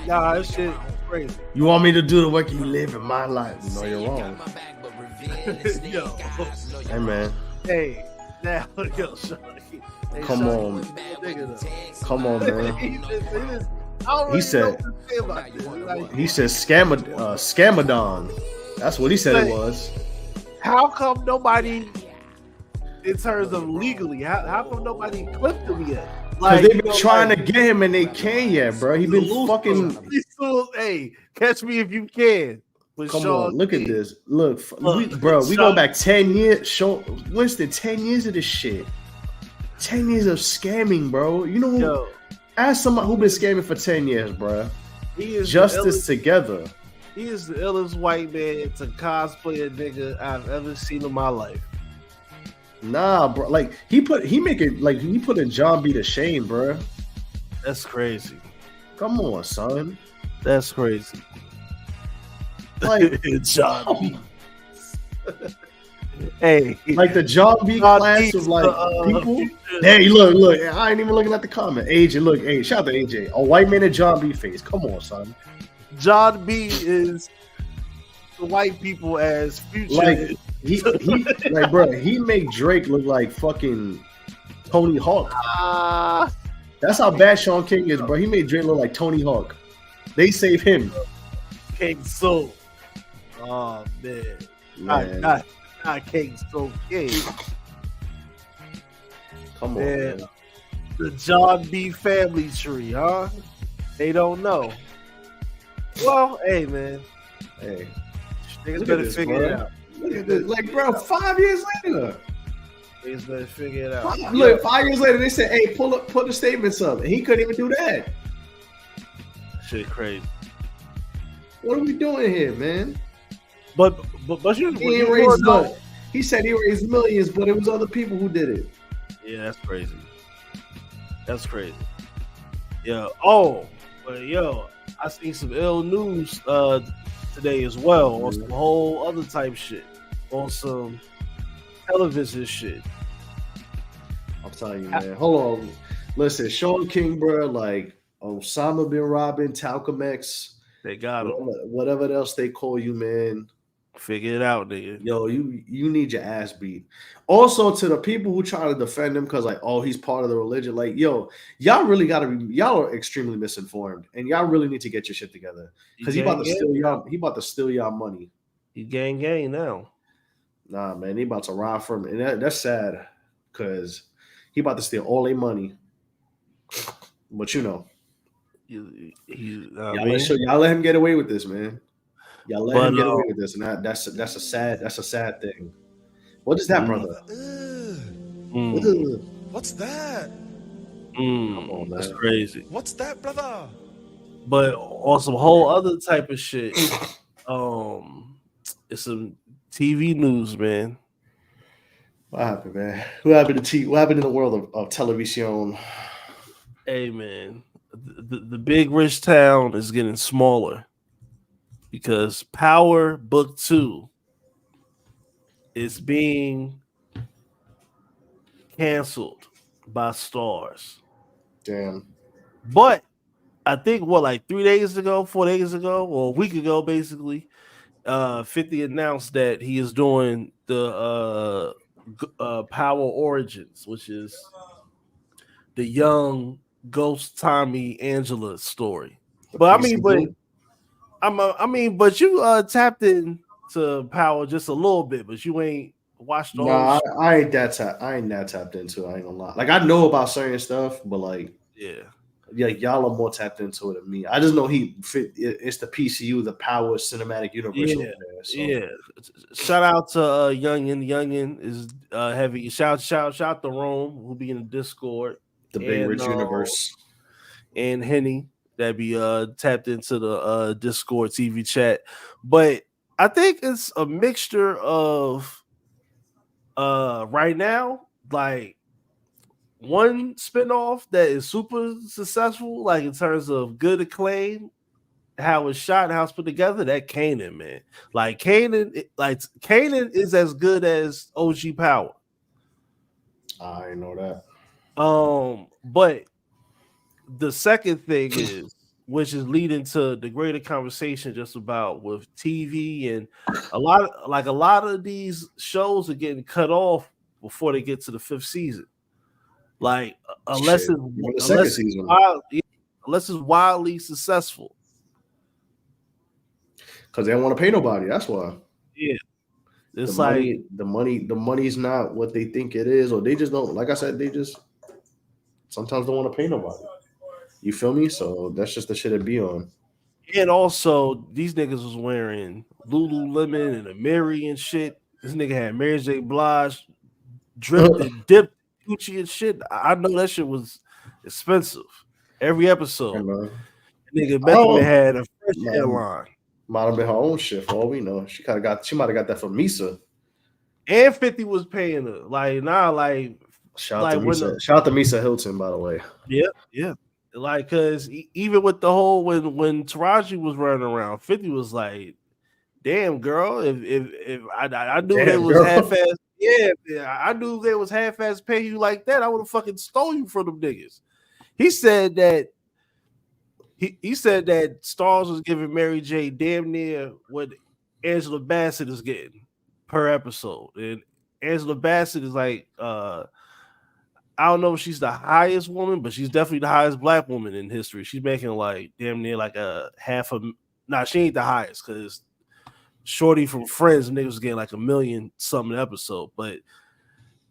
Nah, that shit crazy. You want me to do the work you live in my life? No, you're wrong. Yo. Hey, man. Hey, now, yo, come on. Come on, man. He said Scamadon. That's what he said it was. How come nobody, in terms of legally, how come nobody clipped him yet? Because they've been trying to get him and they can't yet, bro. He been fucking. Hey, catch me if you can. Come on, look at this. Look, we go back 10 years. Winston, 10 years of this shit. 10 years of scamming, bro. You know who? Ask somebody who been scamming for 10 years, bro. Justice Together. He is the illest white man to cosplay a nigga I've ever seen in my life. Nah, bro. Like he put in John B to shame, bro. That's crazy. Come on, son. That's crazy. Like John B. Hey, like the John B class of like people. Hey, look. I ain't even looking at the comment. AJ, look, hey, shout out to AJ. A white man in John B face. Come on, son. John B is the white people as Future. Like he like, bro, he make Drake look like fucking Tony Hawk. That's how bad Shaun King is, bro. He made Drake look like Tony Hawk. They save him. King Soul. Oh man. Not King Soul King. Come on, man. The John B family tree, huh? They don't know. Well, hey man. Hey. Niggas better figure it out. Look at this. Like, bro, 5 years later. Niggas better figure it out. Look, 5 years later, they said, hey, put the statements up. And he couldn't even do that. Shit crazy. What are we doing here, man? But he said he raised millions, but it was other people who did it. Yeah, that's crazy. That's crazy. Yeah. Oh, but yo, I seen some ill news today as well on some whole other type shit, on some television shit. I'm telling you, man. Hold on. Listen, Shaun King, bro, like Osama bin Laden, Talcum X. They got him. Whatever else they call you, man. Figure it out, nigga. Yo, you need your ass beat. Also, to the people who try to defend him because, like, oh, he's part of the religion. Like, yo, y'all really gotta be. Y'all are extremely misinformed, and y'all really need to get your shit together because he about to steal y'all. He about to steal y'all money. He gang now. Nah, man, he about to rob from, and that's sad because he about to steal all their money. But you know, y'all let him get away with this, man. Y'all let him get away with this, and that's a sad thing. What is that, brother? What's that? Come on, man. That's crazy. What's that, brother? But on some whole other type of shit, it's some TV news, man. What happened, man? What happened in the world of television? Hey, man, the big rich town is getting smaller. Because Power Book 2 is being canceled by Stars. Damn. But I think, 4 days ago, or a week ago, basically, 50 announced that he is doing the Power Origins, which is the young Ghost Tommy Angela story. But you tapped into Power just a little bit, but you ain't watched the whole shit. I ain't that tapped into it. I ain't gonna lie. Like, I know about certain stuff, but like, yeah, y'all are more tapped into it than me. I just know it's the PCU, the Power Cinematic Universe. Yeah, over there, so. Yeah. Shout out to Youngin. Youngin is heavy. Shout to Rome, who'll be in the Discord. The Big Rich Universe. And Henny. That be tapped into the Discord TV chat. But I think it's a mixture of right now, like one spinoff that is super successful, like in terms of good acclaim, how it's shot and how it's put together. That Kanan, man. Like Kanan is as good as OG Power. I know that. But the second thing is, which is leading to the greater conversation just about with TV, and a lot of these shows are getting cut off before they get to the 5th season. Like unless it's wildly successful. Because they don't want to pay nobody. That's why. Yeah. It's the money's not what they think it is, or they just don't, like I said, they just sometimes don't want to pay nobody. You feel me? So that's just the shit it be on. And also, these niggas was wearing Lululemon and Amiri and shit. This nigga had Mary J. Blige dripped and dipped Gucci and shit. I know that shit was expensive. Every episode. Nigga Beckham had a fresh hairline. Might have been her own shit for all we know. She might have got that from Misa. And 50 was paying her. Shout out to Misa Hilton, by the way. Yeah. Like, cause even with the whole when Taraji was running around, 50 was like, damn girl, if I knew they was half-ass, I knew they was half-ass paying you like that, I would have fucking stole you from them niggas. He said that he said that Stars was giving Mary J damn near what Angela Bassett is getting per episode. And Angela Bassett is like I don't know if she's the highest woman, but she's definitely the highest black woman in history. She's making like damn near like a half a. Nah, she ain't the highest because Shorty from Friends niggas was getting like $1 million something episode. But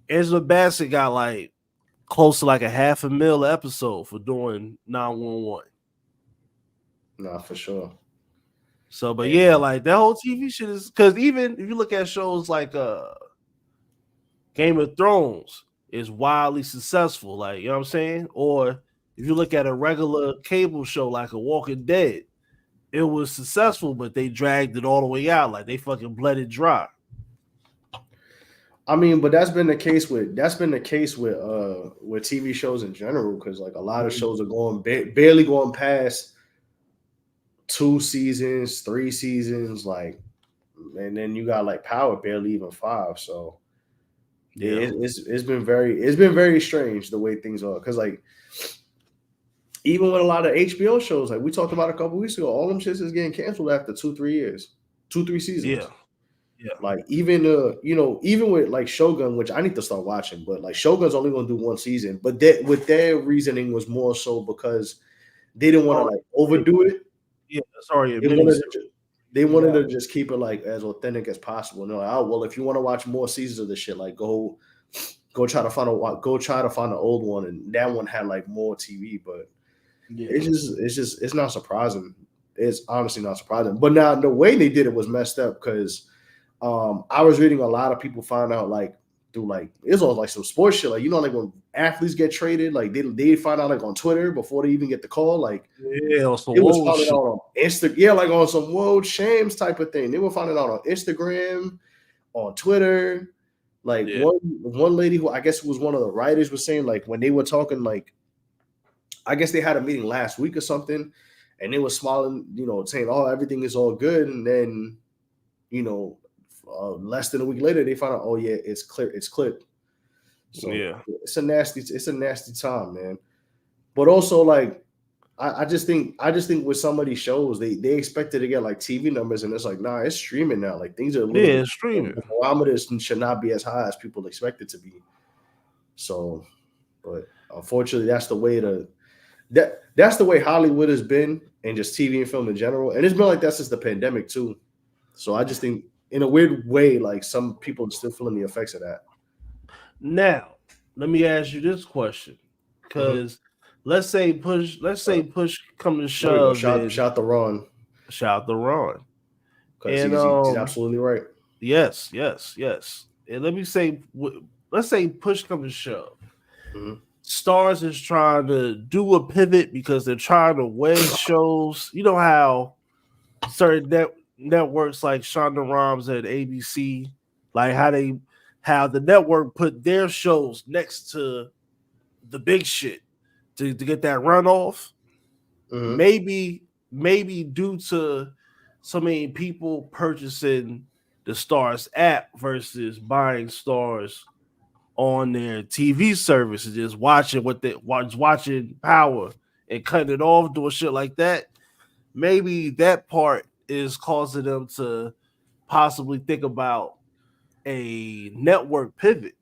Angela Bassett got like close to like a $500,000 episode for doing 911. Nah, for sure. So, but yeah, like that whole TV shit is because even if you look at shows like Game of Thrones. Is wildly successful, like, you know what I'm saying? Or if you look at a regular cable show like a Walking Dead, it was successful, but they dragged it all the way out, like they fucking bled it dry. I mean, but that's been the case with TV shows in general, because like a lot of shows are going barely going past 2 seasons, 3 seasons, like, and then you got like Power barely even 5, so. Yeah, it's been very strange the way things are, because like even with a lot of HBO shows, like we talked about a couple weeks ago, all them shits is getting canceled after 2-3 seasons. Yeah. Like even even with like Shogun, which I need to start watching, but like Shogun's only going to do 1 season, but with their reasoning was more so because they didn't want to like overdo it. Yeah, sorry, They wanted to just keep it like as authentic as possible. And they're like, oh well, if you want to watch more seasons of this shit, like go try to find an old one, and that one had like more TV. But it's not surprising. It's honestly not surprising. But now the way they did it was messed up, because I was reading a lot of people find out like through like it's all like some sports shit, like like when athletes get traded, like they find out like on Twitter before they even get the call, like it was finding out on Instagram, like on some world shames type of thing. They were finding out on Instagram, on Twitter. Like one lady who I guess was one of the writers was saying like when they were talking, like I guess they had a meeting last week or something, and they were smiling, saying, "Oh, everything is all good," and then less than a week later, they found out, oh yeah, it's clipped. So it's a nasty time, man. But also, like, I just think with some of these shows, they expected to get like TV numbers, and it's like, nah, it's streaming now. Like things are it's streaming. The parameters should not be as high as people expect it to be. So, but unfortunately, that's the way Hollywood has been, and just TV and film in general, and it's been like that since the pandemic too. So I just think, in a weird way, like some people are still feeling the effects of that. Now, let me ask you this question, because let's say push come to shove. Shout the Ron. And he's absolutely right. Yes. And let's say push come to shove. Mm-hmm. Stars is trying to do a pivot because they're trying to wed shows. You know how certain networks like Shonda Rhimes at ABC, like how the network put their shows next to the big shit to get that runoff. Mm-hmm. Maybe due to so many people purchasing the Stars app versus buying Stars on their TV service and just watching watching Power and cutting it off, doing shit like that. Maybe that part is causing them to possibly think about a network pivot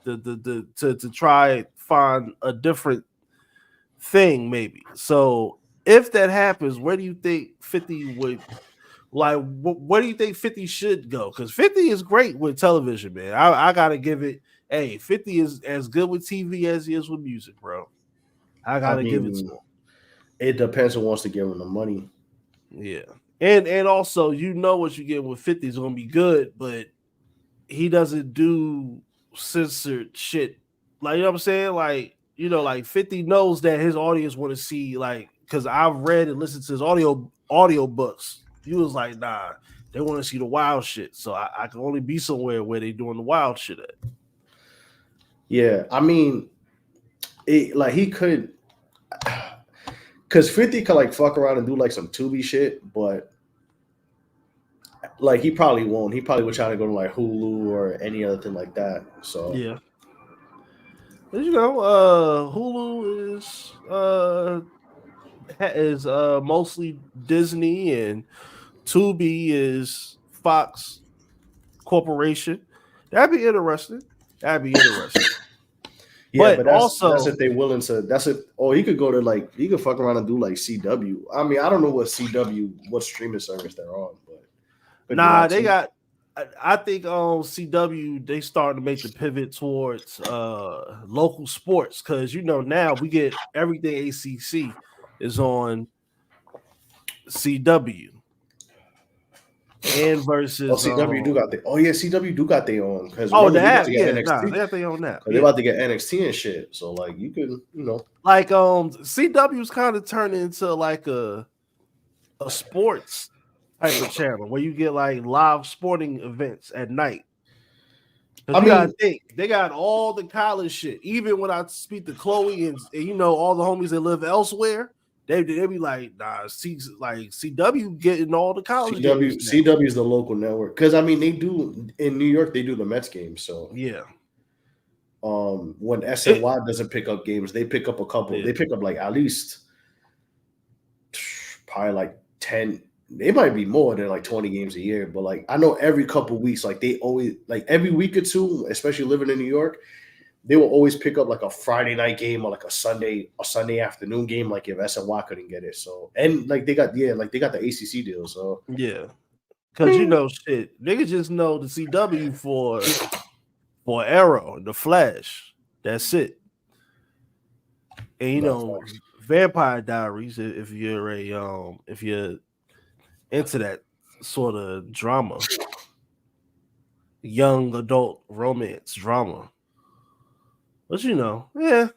to try find a different thing, maybe. So if that happens, where do you think 50 would like? Where do you think 50 should go? Because 50 is great with television, man. I gotta give it. Hey, 50 is as good with TV as he is with music, bro. I gotta give it to him. It depends who wants to give him the money. Yeah. And also, what you get with 50 is going to be good, but he doesn't do censored shit. Like, you know what I'm saying? Like, like 50 knows that his audience want to see, like, because I've read and listened to his audio books You was like, nah, they want to see the wild shit. So I can only be somewhere where they doing the wild shit at. Yeah, I mean, he could, because 50 could like fuck around and do like some Tubi shit, but like he probably won't. He probably would try to go to like Hulu or any other thing like that. So yeah. But, Hulu is mostly Disney, and Tubi is Fox Corporation. That'd be interesting. Yeah, but that's if they willing to. That's it. Oh, he could go to he could fuck around and do like CW. I mean, I don't know what streaming service they're on, but nah, they got. I think on CW they starting to make the pivot towards local sports, because now we get everything ACC is on CW. And versus CW do got their CW do got their own, because they have their own now. They're about to get NXT and shit. So like you can CW's kind of turned into like a sports type of channel where you get like live sporting events at night. Gotta think they got all the college shit. Even when I speak to Chloe and all the homies that live elsewhere, they be like, nah, CW getting all the college. CW is the local network, because they do in New York, they do the Mets games. So yeah. When SNY doesn't pick up games, they pick up a couple. Yeah. They pick up like at least probably like 10. They might be more than like 20 games a year, but like I know every couple weeks, like they always like every week or two, especially living in New York, they will always pick up like a Friday night game or like a Sunday afternoon game, like if SNY couldn't get it. So and like they got the ACC deal. So yeah, because shit, niggas just know the CW for Arrow, the Flash. That's it. And Vampire Diaries, if you're into that sort of drama, young adult romance drama. But it's a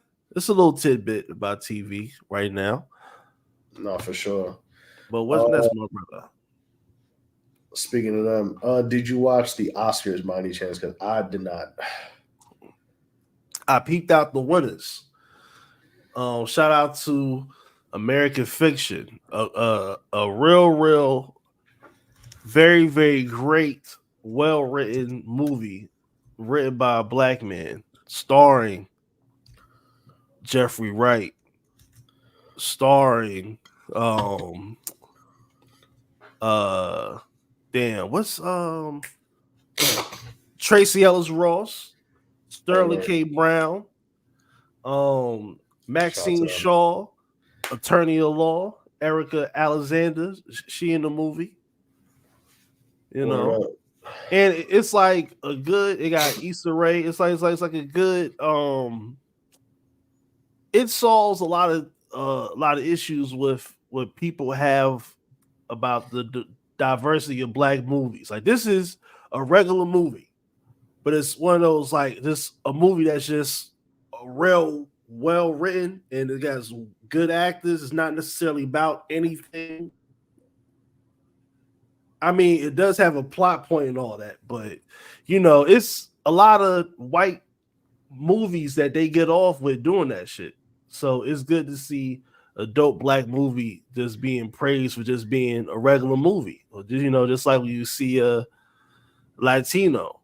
little tidbit about TV right now. No, for sure. But what's next, my brother? Speaking of them, did you watch the Oscars by any chance? Because I did not. I peeked out the winners. Shout out to American Fiction, a real, very, very great, well-written movie written by a black man, starring Jeffrey Wright, starring Tracy Ellis Ross, Sterling K. Brown, Maxine Shaw, attorney at law, Erica Alexander, she in the movie. And it's like it got Issa Rae. It's like a good it solves a lot of issues with what people have about the diversity of black movies. Like, this is a regular movie, but it's one of those a movie that's just real well written, and it has good actors. It's not necessarily about anything. It does have a plot point and all that, but it's a lot of white movies that they get off with doing that shit. So it's good to see a dope black movie just being praised for just being a regular movie. Or just like when you see a Latino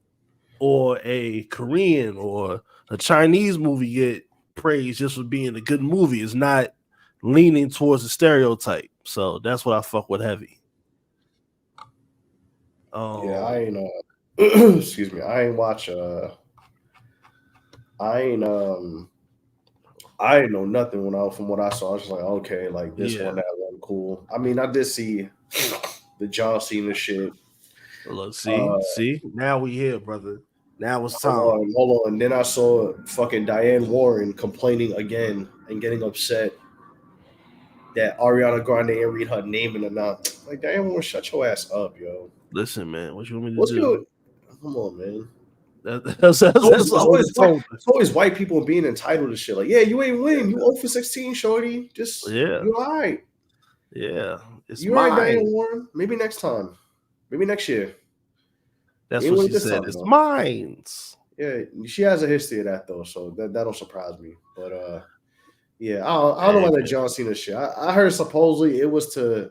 or a Korean or a Chinese movie get praised just for being a good movie. It's not leaning towards a stereotype. So that's what I fuck with heavy. Yeah, I ain't excuse me. I ain't watch I ain't know nothing from what I saw. I was just like, okay, like this one, that one, cool. I did see the John Cena shit. Look, see, now we here, brother. Now it's time. Hold on. Then I saw fucking Diane Warren complaining again and getting upset that Ariana Grande ain't read her name in the mouth. Like, Diane Warren, shut your ass up, yo. Listen, man, what you want me to do? Good? Come on, man. That's always white people being entitled to shit. Like, yeah, you ain't win. You 0 for 16, shorty. Just you're all right. Yeah, it's you right, Diane Warren. Maybe next time. Maybe next year. That's what she said. It's mine. Yeah, she has a history of that though, so that don't surprise me. But yeah, I don't know about that John Cena shit. I heard supposedly it was to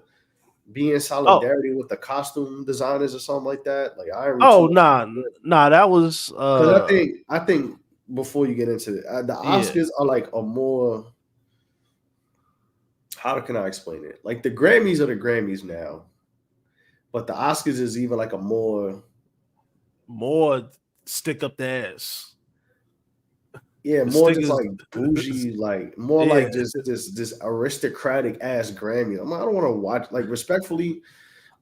be in solidarity with the costume designers or something like that. Like nah, that was because I think before you get into it, the Oscars are like a more. How can I explain it? Like the Grammys are the Grammys now, but the Oscars is even like a more stick up the ass. Yeah, more just like bougie, like more like just this aristocratic ass Grammy. I don't want to watch. Like respectfully,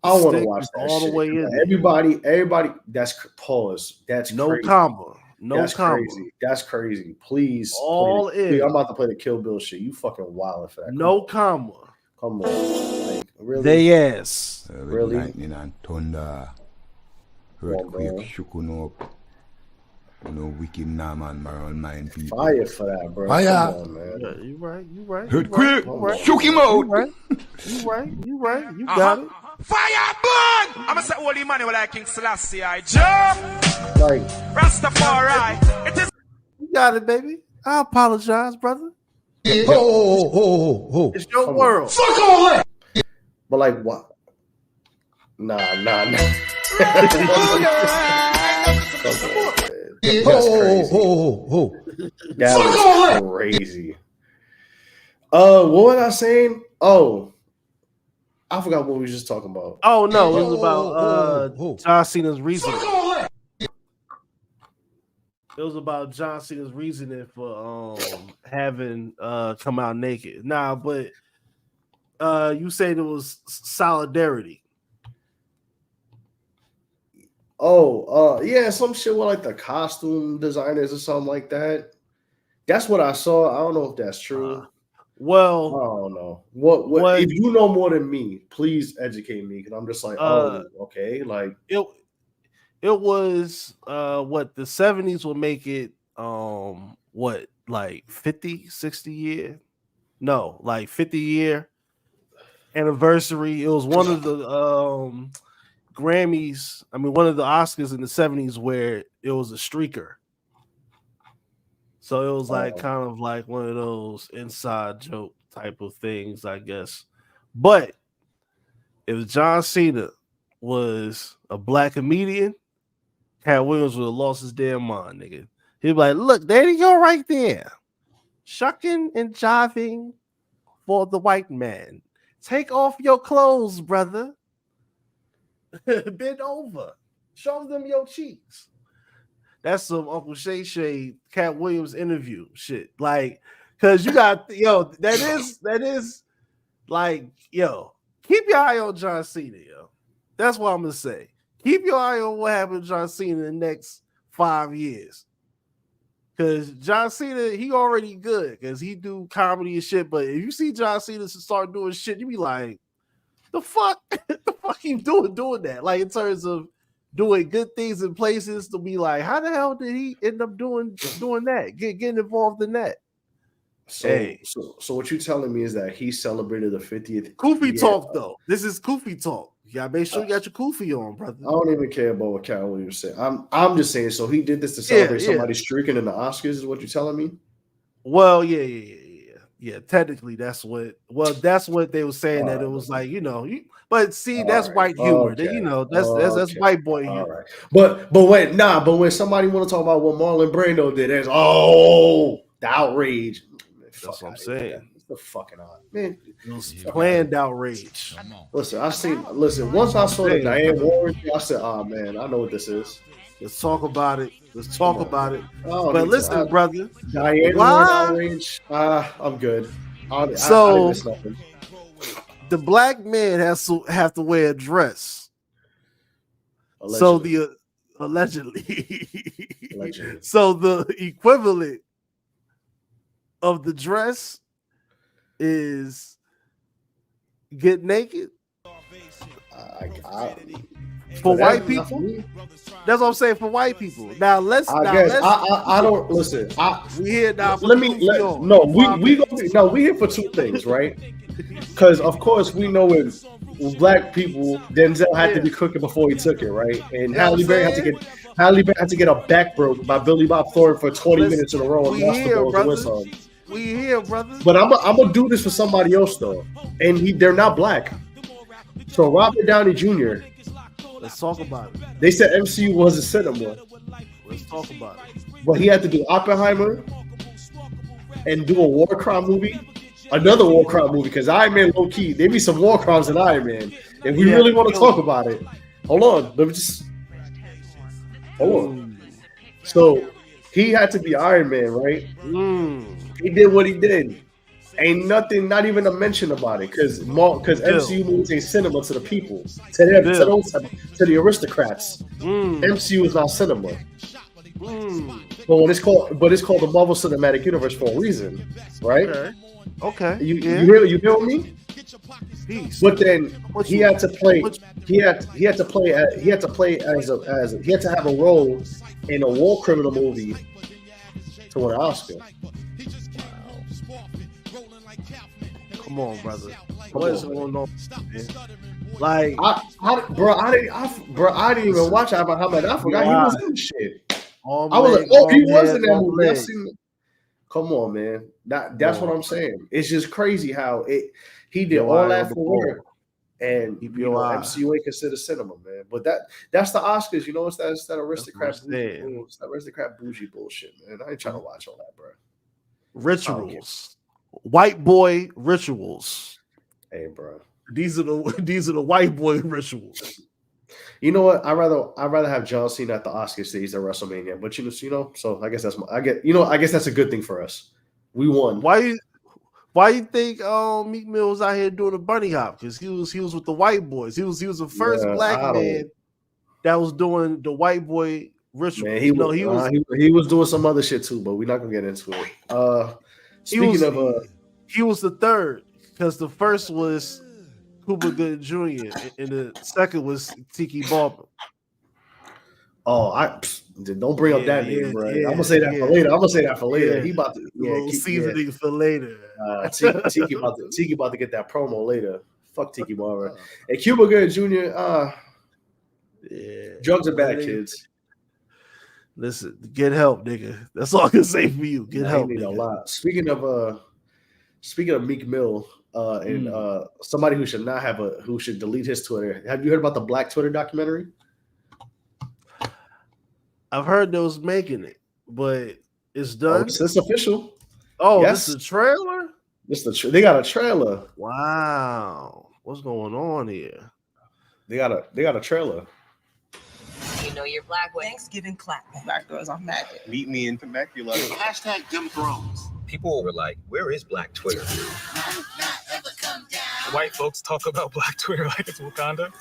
I don't want to watch that all shit. The way in. Everybody. That's pause. That's no crazy. comma. No that's comma. Crazy. That's crazy. Please, all in. I'm about to play the Kill Bill shit. You fucking wild for that. No comma. Come on. Like, really? They ass. Really? Lightning and thunder. Earthquake shooking up. You know, wicked nah man around 9 people. Fire for that, bro. Fire. Come on, man. Yeah, you right. Earthquake. Shook him out. You right. You got it. Fire burn! I'm gonna say all the money like King Selassie. I jump. Like Rastafari. It is. You got it, baby. I apologize, brother. Oh. It's your world. Fuck all that. But like what? Nah. That's crazy. That was crazy. What was I saying? Oh, I forgot what we were just talking about. Oh no, it was about John Cena's reasoning. It was about John Cena's reasoning for having come out naked. Nah, but you said it was solidarity. Yeah, some shit with like the costume designers or something like that. That's what I saw. I don't know if that's true. Well, I don't know. What if you know more than me, please educate me, because I'm just like, okay. Like it was what the 70s will make it like 50, 60 year? No, like 50 year anniversary. It was one of the Grammys, one of the Oscars in the 70s where it was a streaker. So it was like kind of like one of those inside joke type of things, I guess. But if John Cena was a black comedian, Cat Williams would have lost his damn mind, nigga. He'd be like, look, there you go right there. Shucking and jiving for the white man. Take off your clothes, brother. Bend over. Show them your cheeks. That's some Uncle Shay Cat Williams interview shit. Like, cause you got that is like, keep your eye on John Cena, That's what I'm gonna say. Keep your eye on what happened to John Cena in the next 5 years. Cause John Cena, he already good because he do comedy and shit. But if you see John Cena start doing shit, you be like, the fuck he doing that? Like in terms of doing good things in places, to be like, how the hell did he end up doing that? Getting involved in that? So what you're telling me is that he celebrated the 50th. Koofy talk though. This is Koofy talk. You gotta make sure you got your Koofy on, brother. I don't even care about what Cat Williams said. I'm just saying. So he did this to celebrate somebody streaking in the Oscars. Is what you're telling me? Well, yeah. Technically, that's what they were saying. That it was like, but see, that's white humor. Okay. That's white boy humor. All right. But when somebody want to talk about what Marlon Brando did, there's the outrage. That's what I'm saying. It's the fucking odd man. It was planned outrage. Listen, once I saw the Diane Warren, I said, oh man, I know what this is. Let's talk about it. But listen, brother, Diane Warren outrage. I'm good. So the black man have to wear a dress. Allegedly. Allegedly. So the equivalent of the dress is get naked. For white people, that's what I'm saying. For white people, now I don't listen. We here now. We here for two things, right? Because of course we know with black people, Denzel had to be cooking before he took it, right? And Halle Berry had to get a back broke by Billy Bob Thornton for 20 minutes in a row and lost the ball to win something. We here, brother. But I'm gonna do this for somebody else though, and they're not black. So Robert Downey Jr. Let's talk about it. They said MCU was a cinema. Let's talk about it. But he had to do Oppenheimer and do a war crime movie, another war crime movie. Because Iron Man, low key, there be some war crimes in Iron Man. If we really want to talk about it, hold on. Let me just hold on. So he had to be Iron Man, right? He did what he did. Ain't nothing, not even a mention about it, because MCU movies ain't cinema to the people, to the aristocrats. MCU is not cinema. But it's called the Marvel Cinematic Universe for a reason, right? Okay. You hear me? Peace. But then he had to have a role in a war criminal movie to win an Oscar. Come on, brother. What is going on, man? Like, I didn't even watch Muhammad. I forgot he was in shit. I was like, he was in that movie. Come on, man. That's what I'm saying. It's just crazy how he did all that for work, and MCU ain't considered cinema, man. But that's the Oscars, you know. It's that aristocrat bougie bullshit, man. I ain't trying to watch all that, bro. Rituals. White boy rituals. Hey, bro. These are the white boy rituals. You know what? I'd rather have John Cena at the Oscar stage than WrestleMania. But you know, so I guess I guess that's a good thing for us. We won. Why you think Meek Mill was out here doing a bunny hop? Because he was with the white boys. He was the first black man that was doing the white boy ritual. Man, he was doing some other shit too, but we're not gonna get into it. He was the third, because the first was Cuba Gooding Jr. and the second was Tiki Barber. Oh, don't bring up that name, bro. I'm gonna say that for later. He about to seasoning for later. Tiki about to get that promo later. Fuck Tiki Barber. And Cuba Gooding Jr. Drugs are bad, kids. Listen, get help, nigga. That's all I can say for you. Get help. A lot. Speaking of Meek Mill, and somebody who should delete his Twitter. Have you heard about the Black Twitter documentary? I've heard they was making it, but it's done. It's official. Oh, yes. This is a trailer? They got a trailer. Wow. What's going on here? They got a trailer. You know you're black with Thanksgiving clap. Black girls are magic. Meet me in Temecula. Hashtag Dem Thrones. People were like, where is Black Twitter? White folks talk about Black Twitter like it's Wakanda.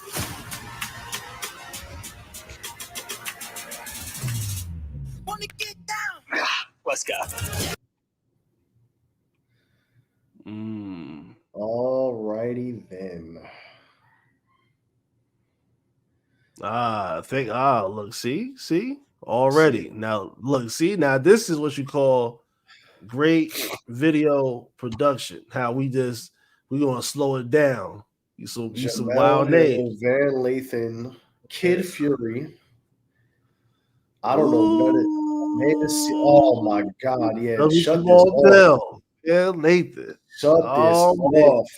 Wanna get down? Let's go. Alrighty then. Look, see already. Now look, now this is what you call great video production. How we're gonna slow it down. You some wild names. Van Lathan, Kid Fury. I don't know none of oh my god, yeah. Shut this off. Yeah, Lathan. Shut this off.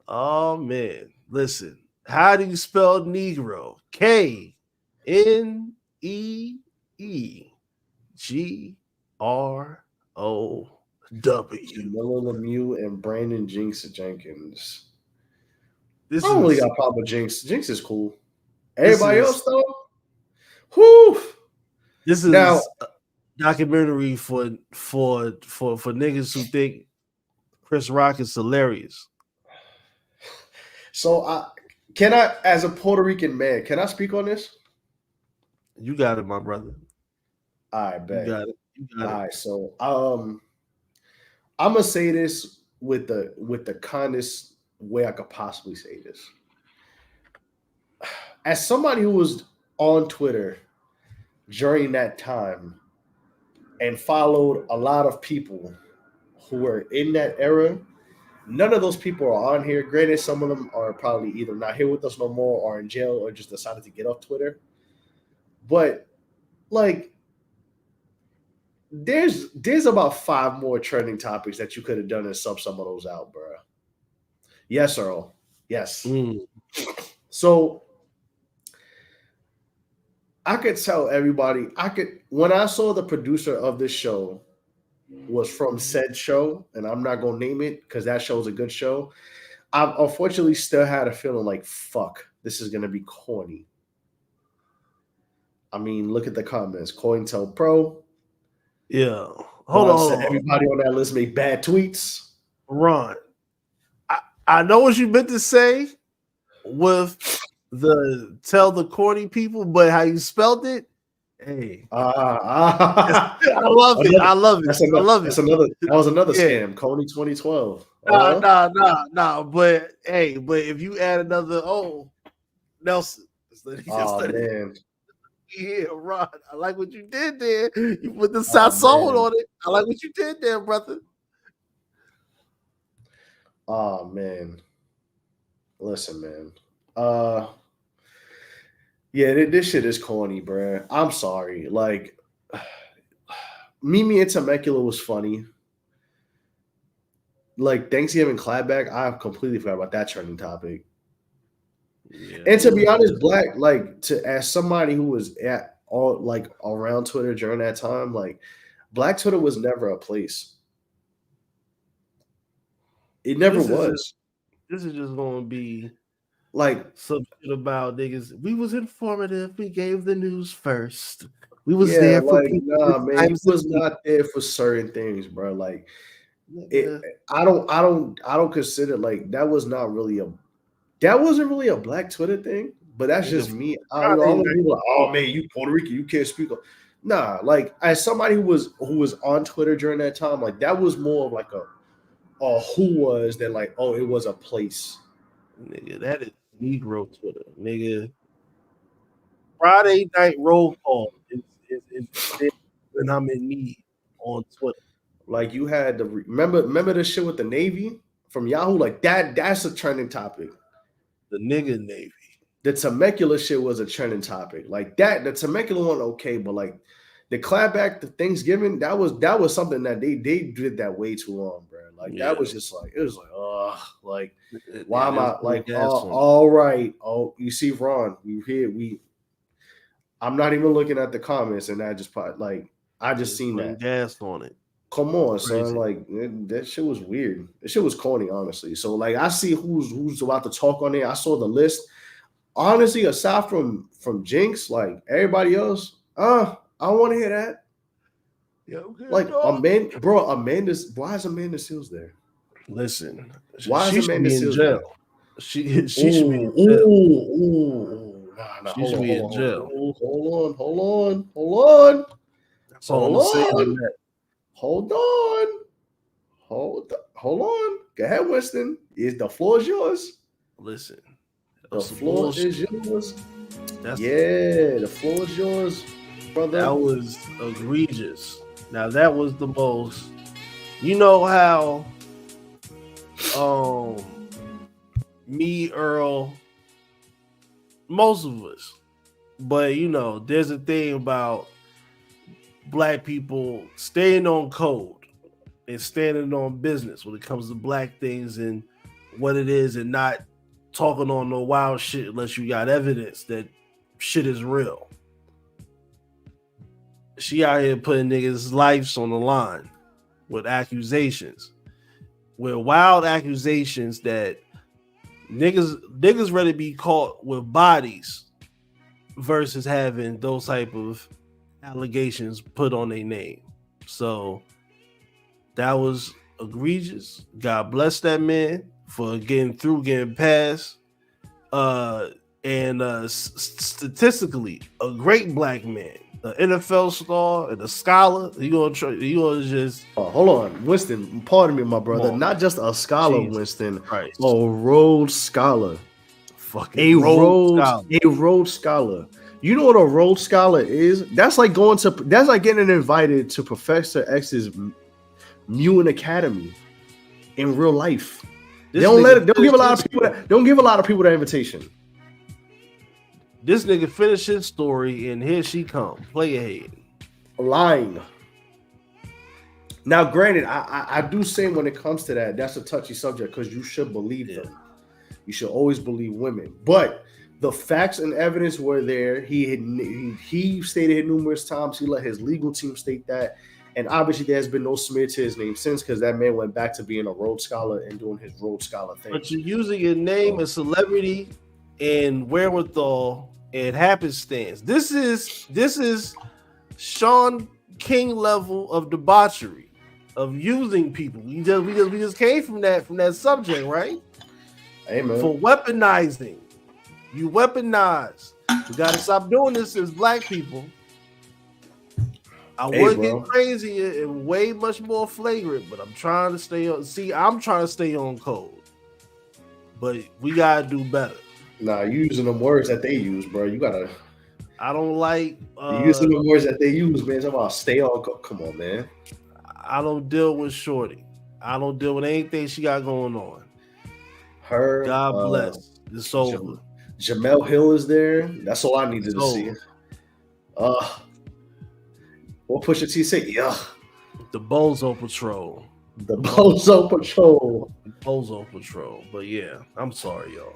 Oh man. Listen. How do you spell Negro? K-N-E-E-G-R-O-W. Miller Lemieux and Brandon Jinx Jenkins. I don't really got a problem with Jinx. Jinx is cool. Everybody else though? Whew. This is now a documentary for niggas who think Chris Rock is hilarious. So can I, as a Puerto Rican man, can I speak on this? You got it, my brother. I bet. You got it. All right, so I'm gonna say this with the kindest way I could possibly say this. As somebody who was on Twitter during that time and followed a lot of people who were in that era, none of those people are on here. Granted, some of them are probably either not here with us no more or in jail or just decided to get off Twitter. But like, there's about 5 more trending topics that you could have done and sub some of those out, bro. Yes, Earl. Yes. So I could tell everybody. When I saw the producer of this show was from said show, and I'm not gonna name it because that show's a good show. I unfortunately still had a feeling like, fuck, this is gonna be corny. I mean, look at the comments. COINTELPRO. Yeah. Hold on. Everybody on that list made bad tweets. Ron, I know what you meant to say with the tell the corny people, but how you spelled it, hey. I love it. I love it. I love it. That was another scam. Coney 2012. Nah. But hey, if you add another Nelson. Man. Yeah, Ron. I like what you did there. You put the sazon on it. I like what you did there, brother. Oh man. Listen, man. Yeah, this shit is corny, bro. I'm sorry. Like, Mimi and Temecula was funny. Like, Thanksgiving clapback, I completely forgot about that trending topic. Yeah. And to be honest, Black, like, as somebody who was around Twitter during that time, like, Black Twitter was never a place. It never was. This is just going to be like some shit about niggas. We was informative. We gave the news first. We was there for people. Nah, man, he was not there for certain things, bro. Like, I don't consider like that wasn't really a Black Twitter thing. But that's just me. I don't want to be like, oh man, you Puerto Rican, you can't speak. Nah, like as somebody who was on Twitter during that time, like that was more of like a who was than like, oh, it was a place. Nigga, that is Negro Twitter, nigga. Friday night roll call is when I'm in need on Twitter. Like you had the remember the shit with the Navy from Yahoo, like that's a trending topic. The nigga Navy. The Temecula shit was a trending topic. Like that, the Temecula one, okay, but like the clapback, the Thanksgiving, that was something that they did that way too long, bro. Like that was just like, it was like, like why am I like, all right. Oh, you see, Ron, I'm not even looking at the comments, and that just like I just seen that gas on it. Come on, son. Like that shit was weird. That shit was corny, honestly. So like I see who's about to talk on there. I saw the list. Honestly, aside from Jinx, like everybody else, I want to hear that. Yeah, okay, like Amanda's. Why is Amanda Seals there? Listen, why is Amanda Seals there? She should be in jail. Nah, she should be in jail. Hold on. That's all I'm saying. Hold on. Go ahead, Winston. The floor is yours. Listen. The floor is yours. The floor is yours, brother. That was egregious. Now that was the most. You know how, me, Earl, most of us, but you know, there's a thing about Black people staying on code and standing on business when it comes to Black things and what it is, and not talking on no wild shit unless you got evidence that shit is real. She out here putting niggas' lives on the line with accusations, with wild accusations that niggas ready to be caught with bodies versus having those type of allegations put on their name. So that was egregious. God bless that man for getting past, and statistically a great Black man, an NFL star and a scholar. You gonna just hold on, Winston. Pardon me, my brother. Not just a scholar, Jesus Winston. Christ. A Rhodes Scholar. Fucking Rhodes Scholar. You know what a Rhodes Scholar is? That's like getting invited to Professor X's Muin Academy in real life. Don't give a lot of people that invitation. This nigga finished his story, and here she come. Play ahead. Lying. Now, granted, I do say when it comes to that, that's a touchy subject because you should believe them. You should always believe women. But the facts and evidence were there. He stated it numerous times. He let his legal team state that. And obviously, there's been no smear to his name since because that man went back to being a Rhodes Scholar and doing his Rhodes Scholar thing. But you're using your name as celebrity and wherewithal and happenstance. This is Shaun King level of debauchery, of using people. We just came from that subject, right? Amen. For weaponizing. You weaponize. We gotta stop doing this as black people. I would get crazier and way much more flagrant, but I'm trying to stay on. I'm trying to stay on code. But we gotta do better. Nah, you using them words that they use, bro. You gotta. I don't like using the words that they use, man. It's about stay on code. Come on, man. I don't deal with Shorty. I don't deal with anything she got going on. Her. God bless. It's over. Jamel Hill is there. That's all I needed to see. What Pusha T say? Yeah. The Bozo Patrol. The Bozo Patrol. Bozo Patrol. But yeah, I'm sorry, y'all.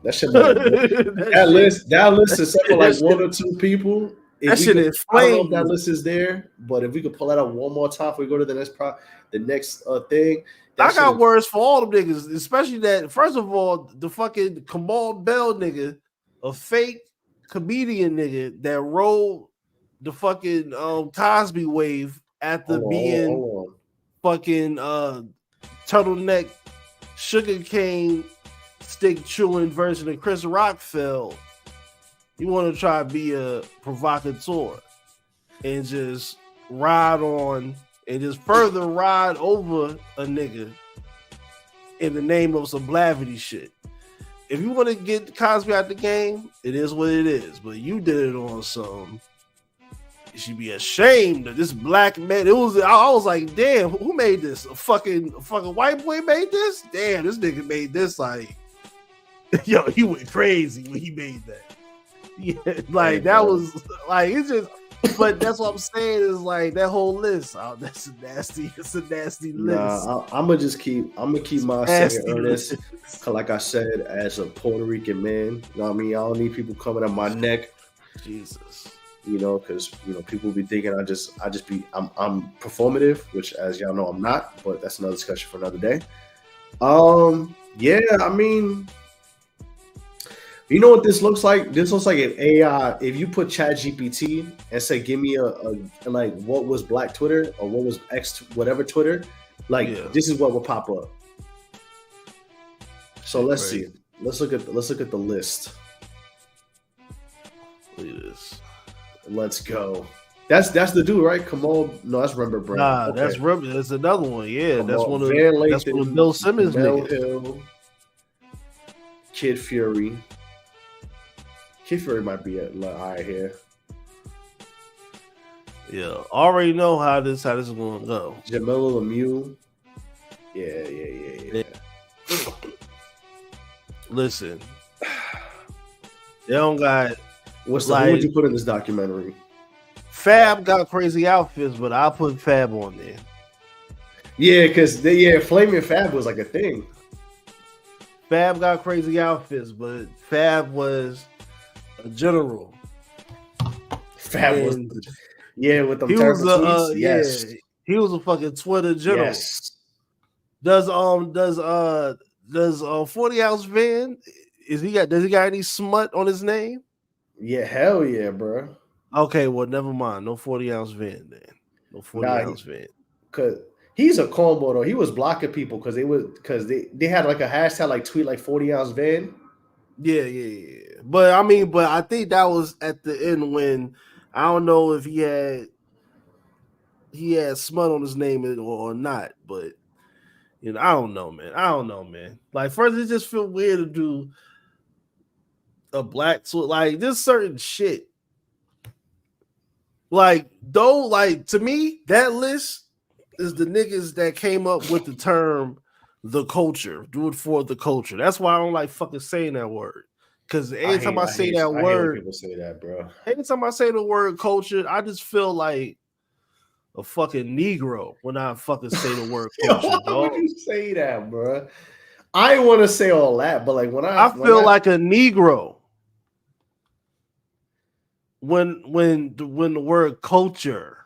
That shit. that list is something like one or two people. That shit is I don't know if that list is there, but if we could pull that up one more time before we go to the next thing. I got words for all them niggas, especially that. First of all, the fucking Kamal Bell nigga, a fake comedian nigga that rode the fucking Cosby wave after being fucking turtleneck sugarcane stick chewing version of Chris Rock fell. You want to try to be a provocateur and just ride on and just further ride over a nigga in the name of some blavity shit. If you want to get Cosby out the game, it is what it is. But you did it on some. You should be ashamed of this black man. I was like, damn, who made this? A fucking white boy made this? Damn, this nigga made this like, yo, he went crazy when he made that. Yeah, like that was like it's just. But that's what I'm saying is like that whole list. Oh, it's a nasty list. Nah, I'm gonna keep my second earnest. Like I said, as a Puerto Rican man, you know what I mean? I don't need people coming up my neck. Jesus. You know, because people be thinking I'm performative, which as y'all know I'm not, but that's another discussion for another day. Yeah, I mean, you know what this looks like? This looks like an AI. If you put ChatGPT and say, give me a like what was Black Twitter or what was X whatever Twitter, this is what will pop up. So let's see. Let's look at the list. Look at this. Let's go. That's the dude, right? Kamal. No, that's Remember Brown. Nah, okay. that's Remember. That's another one. Yeah, Kamal, that's one of Bill Simmons. Hill, Kid Fury. Kid Fury might be a little high here. Yeah, already know how this is going to go. Jamila Lemieux. Yeah. Listen, they don't got. What would you put in this documentary? Fab got crazy outfits, but I'll put Fab on there. Yeah, because Flaming Fab was like a thing. Fab got crazy outfits, but Fab was a general. Fab was, with them terrible tweets. Yes, he was a fucking Twitter general. Yes. Does 40 Ounce Van? Does he got any smut on his name? Yeah, hell yeah, bro. Okay, well, never mind. No 40 Ounce Van then. No 40 Ounce Van. Cause he's a combo though. He was blocking people because they had like a hashtag like tweet like 40 Ounce Van. Yeah. But I think that was at the end when I don't know if he had smut on his name or not, but you know, I don't know, man. Like first, it just feel weird to do a black like this certain shit. Like to me, that list is the niggas that came up with the term the culture. Do it for the culture. That's why I don't like fucking saying that word. Because anytime I say that word, I hate when people say that, bro. Anytime I say the word culture, I just feel like a fucking Negro when I fucking say the word culture. Why would you say that, bro? I didn't want to say all that, but like when I feel like a Negro when the word culture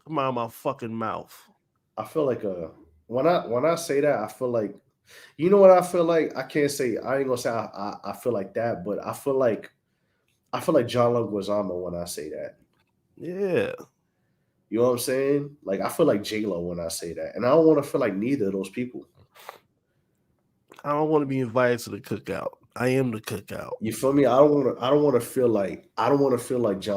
come out of my fucking mouth. I feel like when I say that, I feel like, you know what I feel like? I can't say, I ain't gonna say I feel like that, but I feel like John Leguizamo when I say that. Yeah. You know what I'm saying? Like I feel like J-Lo when I say that. And I don't want to feel like neither of those people. I don't want to be invited to the cookout. I am the cookout. You feel me? I don't want to feel like John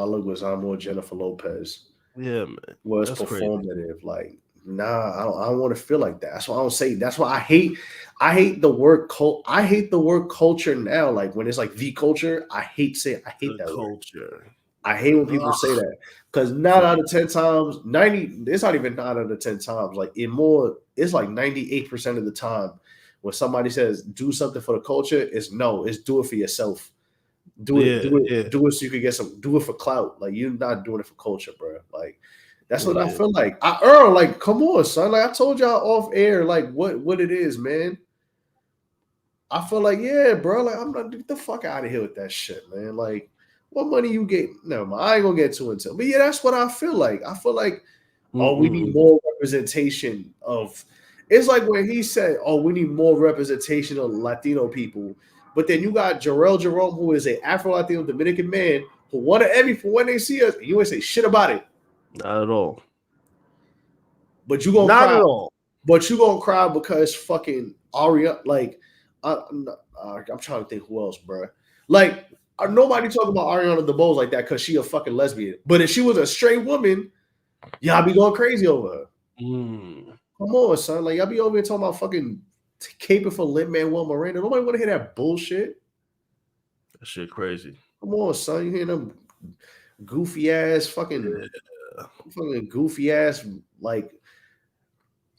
Leguizamo or Jennifer Lopez. Yeah, man. Was performative. Crazy. Like, nah, I don't want to feel like that. That's why I don't say. That's why I hate the word cult. I hate the word culture now. Like when it's like the culture, I hate that culture. Word. I hate when people say that because 9 out of 10 times, 90. It's not even 9 out of 10 times. Like it's like 98% of the time when somebody says do something for the culture, it's do it for yourself. Do it so you can get some. Do it for clout. Like you're not doing it for culture, bro. Like that's what I feel like. Like come on, son. Like I told y'all off air, like what it is, man. I feel like bro. Like I'm not get the fuck out of here with that shit, man. Like what money you get? Never mind. I ain't gonna get too into it. But that's what I feel like. I feel like we need more representation of. It's like when he said, we need more representation of Latino people. But then you got Jarrell Jerome, who is an Afro-Latino Dominican man who won an Emmy for when they see us. You ain't say shit about it. Not at all. But you gonna cry. Not at all. But you gonna cry because fucking Aria. Like, I'm trying to think who else, bro. Like, nobody talking about Ariana DeBose like that because she a fucking lesbian. But if she was a straight woman, y'all be going crazy over her. Come on, son. Like, y'all be over here talking about fucking caping for Lin-Manuel Miranda. Nobody want to hear that bullshit. That shit crazy. Come on, son. You hear them goofy ass fucking goofy ass like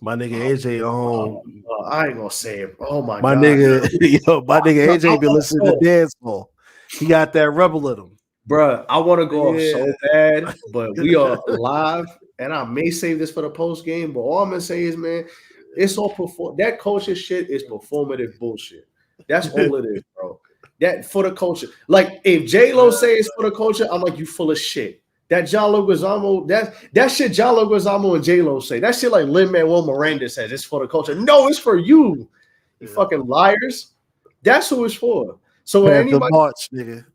my nigga AJ on. I ain't gonna say it. Oh my god, my nigga AJ be listening to dance hall. He got that rebel in him, bruh. I want to go off so bad, but we are live, and I may save this for the post game. But all I'm gonna say is, man, it's all that culture shit is performative bullshit. That's all it is, bro. That for the culture. Like if J-Lo says for the culture, I'm like, you full of shit. That John Leguizamo, that shit John Leguizamo and J-Lo say. That shit like Lin-Manuel Miranda says it's for the culture. No, it's for you. You fucking liars. That's who it's for. So when anybody March, nigga.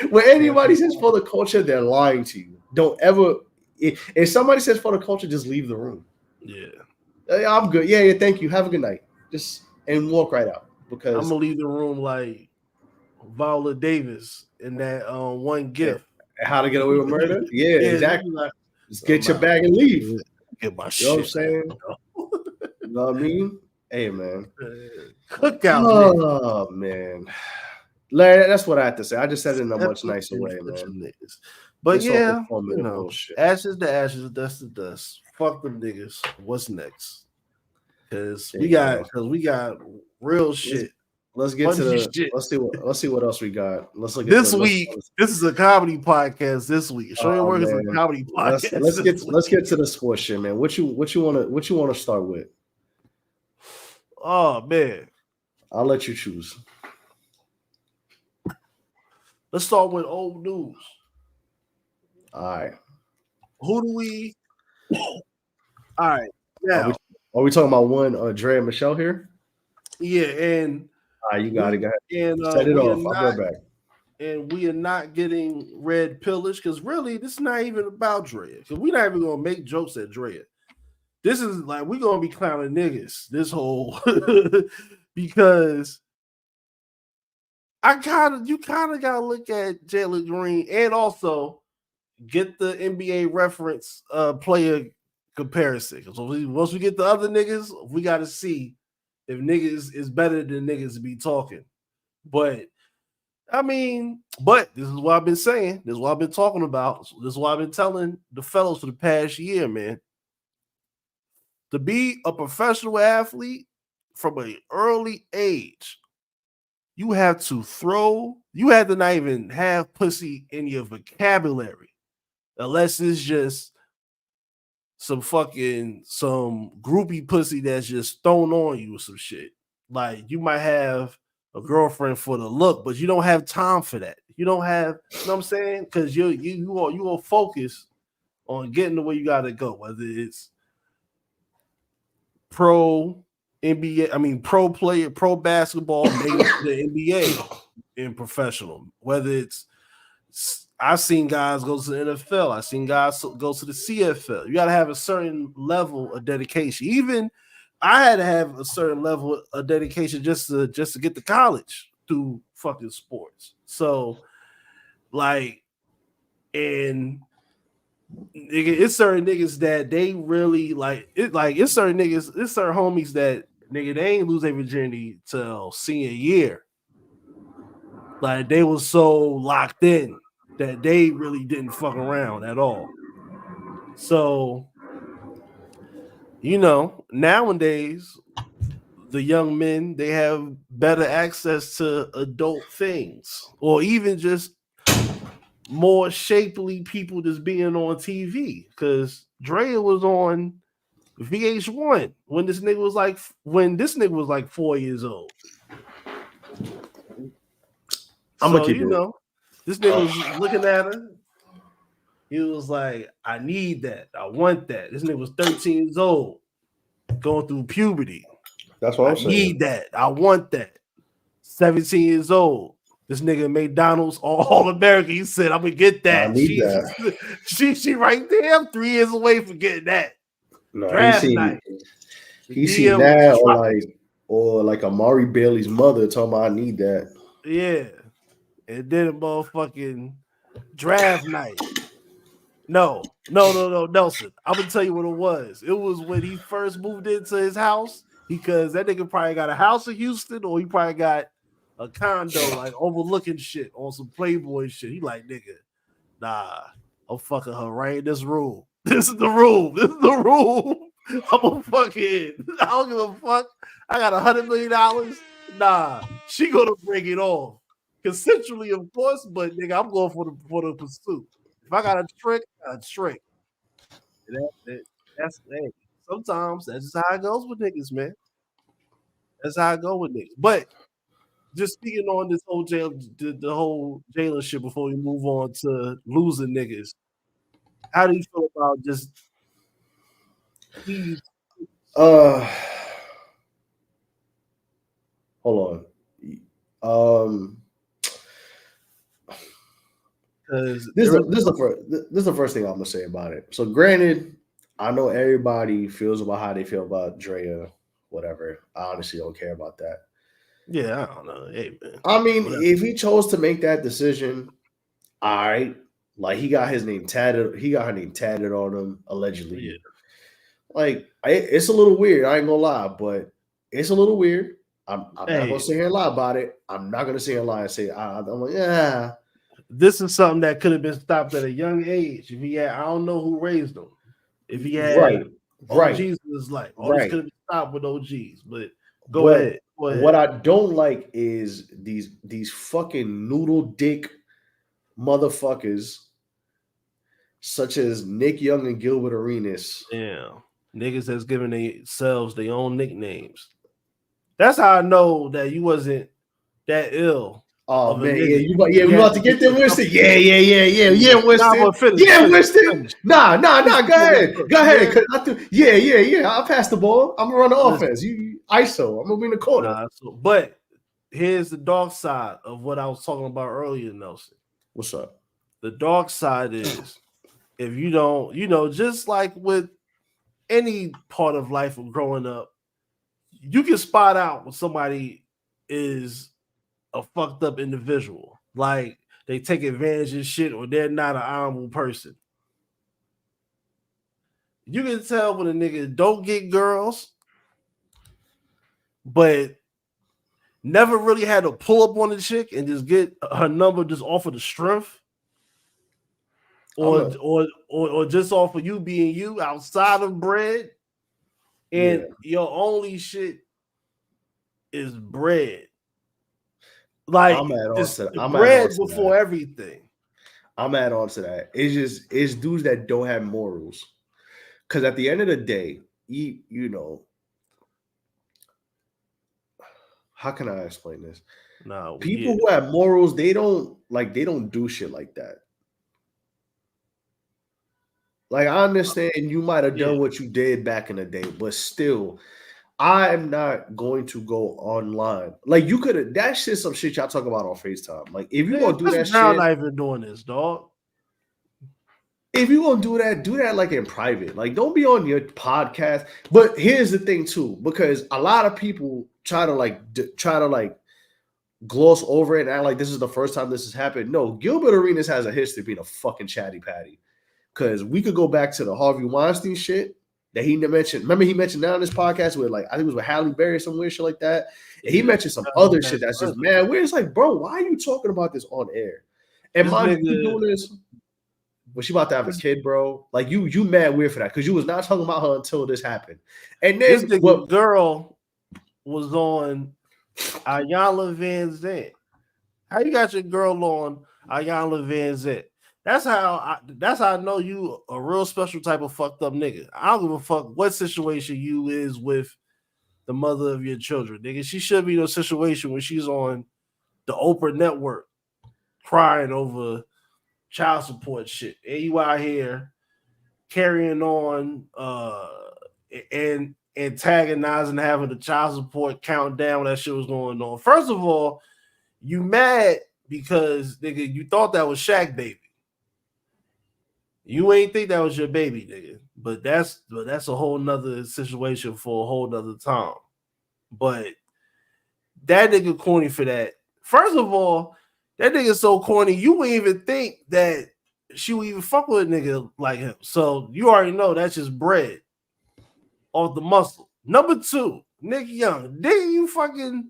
when anybody says for the culture, they're lying to you. Don't ever if somebody says for the culture, just leave the room. Yeah. I'm good. Yeah, thank you. Have a good night. Just and walk right out. Because I'm gonna leave the room like Viola Davis in that one gift. How to Get Away with Murder? Yeah, exactly. Like, just get your bag and leave. Get my shit. You know what I'm saying? You know what I mean? Hey, man. Cookout. Oh, man. Larry, that's what I have to say. I just said it in a much nicer way, man. But ashes to ashes, dust to dust. Fuck them niggas. What's next? Because we got real shit. Let's get to the shit. Let's see what else we got. Let's look at this week. This is a comedy podcast. This week, Show Your Work is a comedy podcast. Let's get to the sports shit, man. What you want to start with? Oh man, I'll let you choose. Let's start with old news. All right. Who do we? All right. Now, are we talking about one Draya and Michelle here? Yeah, and you got it. Go ahead. And set it off. I'll go back. And we are not getting red pillage because really, this is not even about Draya. Because we're not even gonna make jokes at Draya. This is like we're gonna be clowning niggas this whole because you kind of gotta look at Jalen Green and also get the NBA reference player comparison. So once we get the other niggas, we got to see if niggas is better than niggas to be talking. But I mean, this is what I've been saying. This is what I've been talking about. This is what I've been telling the fellows for the past year, man. to be a professional athlete from an early age, you have to not even have pussy in your vocabulary unless it's just some groupie pussy that's just thrown on you or some shit. Like you might have a girlfriend for the look, but you don't have time for that. You don't have, you know what I'm saying? Because you will focus on getting the way you gotta go, whether it's pro NBA, pro player, pro basketball, maybe the NBA in professional. Whether it's, I've seen guys go to the NFL, I've seen guys go to the CFL. You gotta have a certain level of dedication. Even I had to have a certain level of dedication just to get to college through fucking sports. So, like, and it's certain niggas that they really like it. Like, it's certain homies that nigga they ain't lose their virginity till senior year. Like, they was so locked in that they really didn't fuck around at all. So, nowadays, the young men, they have better access to adult things, or even just more shapely people just being on TV. Because Draya was on VH1 when this nigga was like 4 years old. I'm gonna keep it. This nigga was looking at her. He was like, I need that. I want that. This nigga was 13 years old, going through puberty. That's what I'm saying. I need that. I want that. 17 years old. This nigga McDonald's all American. He said, I'm gonna get that. I need that. She right there. I'm 3 years away from getting that. No, Draft night. He seen that or like Amari Bailey's mother talking about I need that. Yeah. And then a motherfucking draft night. No, Nelson. I'm gonna tell you what it was. It was when he first moved into his house, because that nigga probably got a house in Houston, or he probably got a condo like overlooking shit on some Playboy shit. He like, nigga, nah, I'm fucking her right in this room. This is the room. I'm gonna fucking, I don't give a fuck. I got $100 million. Nah, she gonna bring it on. Consensually, of course, but nigga, I'm going for the pursuit. If I got a trick, I got a trick. That's hey, sometimes that's just how it goes with niggas, man. That's how I go with niggas. But just speaking on this whole the whole Jalen shit before we move on to losing niggas, how do you feel about just these? Hold on. This is the first thing I'm gonna say about it. So, granted, I know everybody feels about how they feel about Draya, whatever. I honestly don't care about that. Yeah, I don't know. Hey, man. I mean, if he chose to make that decision, all right. Like, he got his name tatted. He got her name tatted on him, allegedly. Yeah. Like, it's a little weird. I ain't gonna lie, but it's a little weird. I'm not gonna sit here and lie about it. I'm not gonna sit here and lie and say I'm like, yeah. This is something that could have been stopped at a young age. If he had, I don't know who raised him. If he had OGs in his life, all this could have been stopped with OGs. But go ahead. What I don't like is these fucking noodle dick motherfuckers, such as Nick Young and Gilbert Arenas. Yeah, niggas that's giving themselves their own nicknames. That's how I know that you wasn't that ill. Oh man, we about to get there, Winston. Yeah, Winston. Winston. Nah. Go ahead. I'll pass the ball. I'm gonna run the offense. You ISO. I'm gonna be in the corner. But here's the dark side of what I was talking about earlier, Nelson. What's up? The dark side is if you don't, just like with any part of life of growing up, you can spot out when somebody is a fucked up individual, like they take advantage of shit, or they're not an honorable person. You can tell when a nigga don't get girls, but never really had to pull up on a chick and just get her number just off of the strength, or just off of you being you outside of bread. and your only shit is bread. Like I'm bread before everything. I'm add on to that. It's dudes that don't have morals. Because at the end of the day, you know, how can I explain this? No, people who have morals, they don't do shit like that. Like, I understand you might have done what you did back in the day, but still, I'm not going to go online. Like, you could have, that shit, some shit y'all talk about on FaceTime. Like, if you gonna do that shit, I'm not even doing this, dog. If you gonna do that like in private. Like, don't be on your podcast. But here's the thing too, because a lot of people try to gloss over it and act like this is the first time this has happened. No, Gilbert Arenas has a history of being a fucking chatty patty. Because we could go back to the Harvey Weinstein shit that he mentioned. Remember, he mentioned that on this podcast with, like, I think it was with Halle Berry or some weird shit like that. And he mentioned some other shit that's just mad weird. It's like, bro, why are you talking about this on air? And my doing this, was she about to have a kid, bro? Like, you mad weird for that because you was not talking about her until this happened. And then this girl was on Ayanna Van Zandt. How you got your girl on Ayanna Van Zandt? That's how I know you a real special type of fucked up nigga. I don't give a fuck what situation you is with the mother of your children, nigga. She should be in a situation where she's on the Oprah network crying over child support shit. And you out here carrying on and antagonizing, having the child support countdown when that shit was going on. First of all, you mad because, nigga, you thought that was Shaq baby. You ain't think that was your baby, nigga. But that's a whole nother situation for a whole nother time. But that nigga corny for that. First of all, that nigga so corny, you wouldn't even think that she would even fuck with a nigga like him. So you already know that's just bread off the muscle. Number two, Nick Young. Nigga, you fucking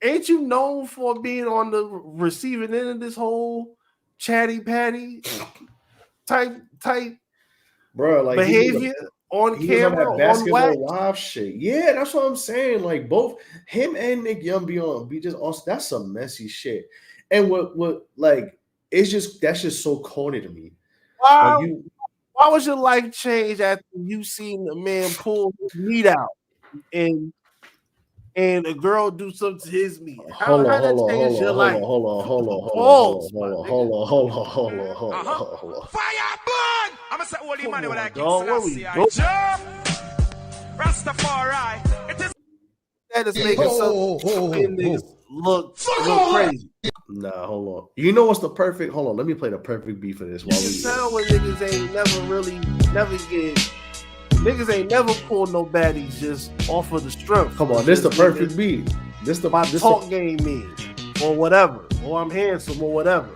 ain't you known for being on the receiving end of this whole chatty patty type bro, like behavior on camera, on basketball wives shit. Yeah, that's what I'm saying. Like, both him and Nick Young be just also, that's some messy shit. And what like, it's just, that's just so corny to me. Why was your life change after you seen a man pull his meat out and a girl do something to his meat? Hold on. Fire burn! I'm gonna say all the money when I keep Rastafari. It is that is making some look crazy. Nah, hold on. You know what's the perfect? Hold on, let me play the perfect beat for this. You can tell when niggas ain't never pulled no baddies just off of the strength. Come on, this the perfect beat. This talk game mean or whatever, or I'm handsome or whatever.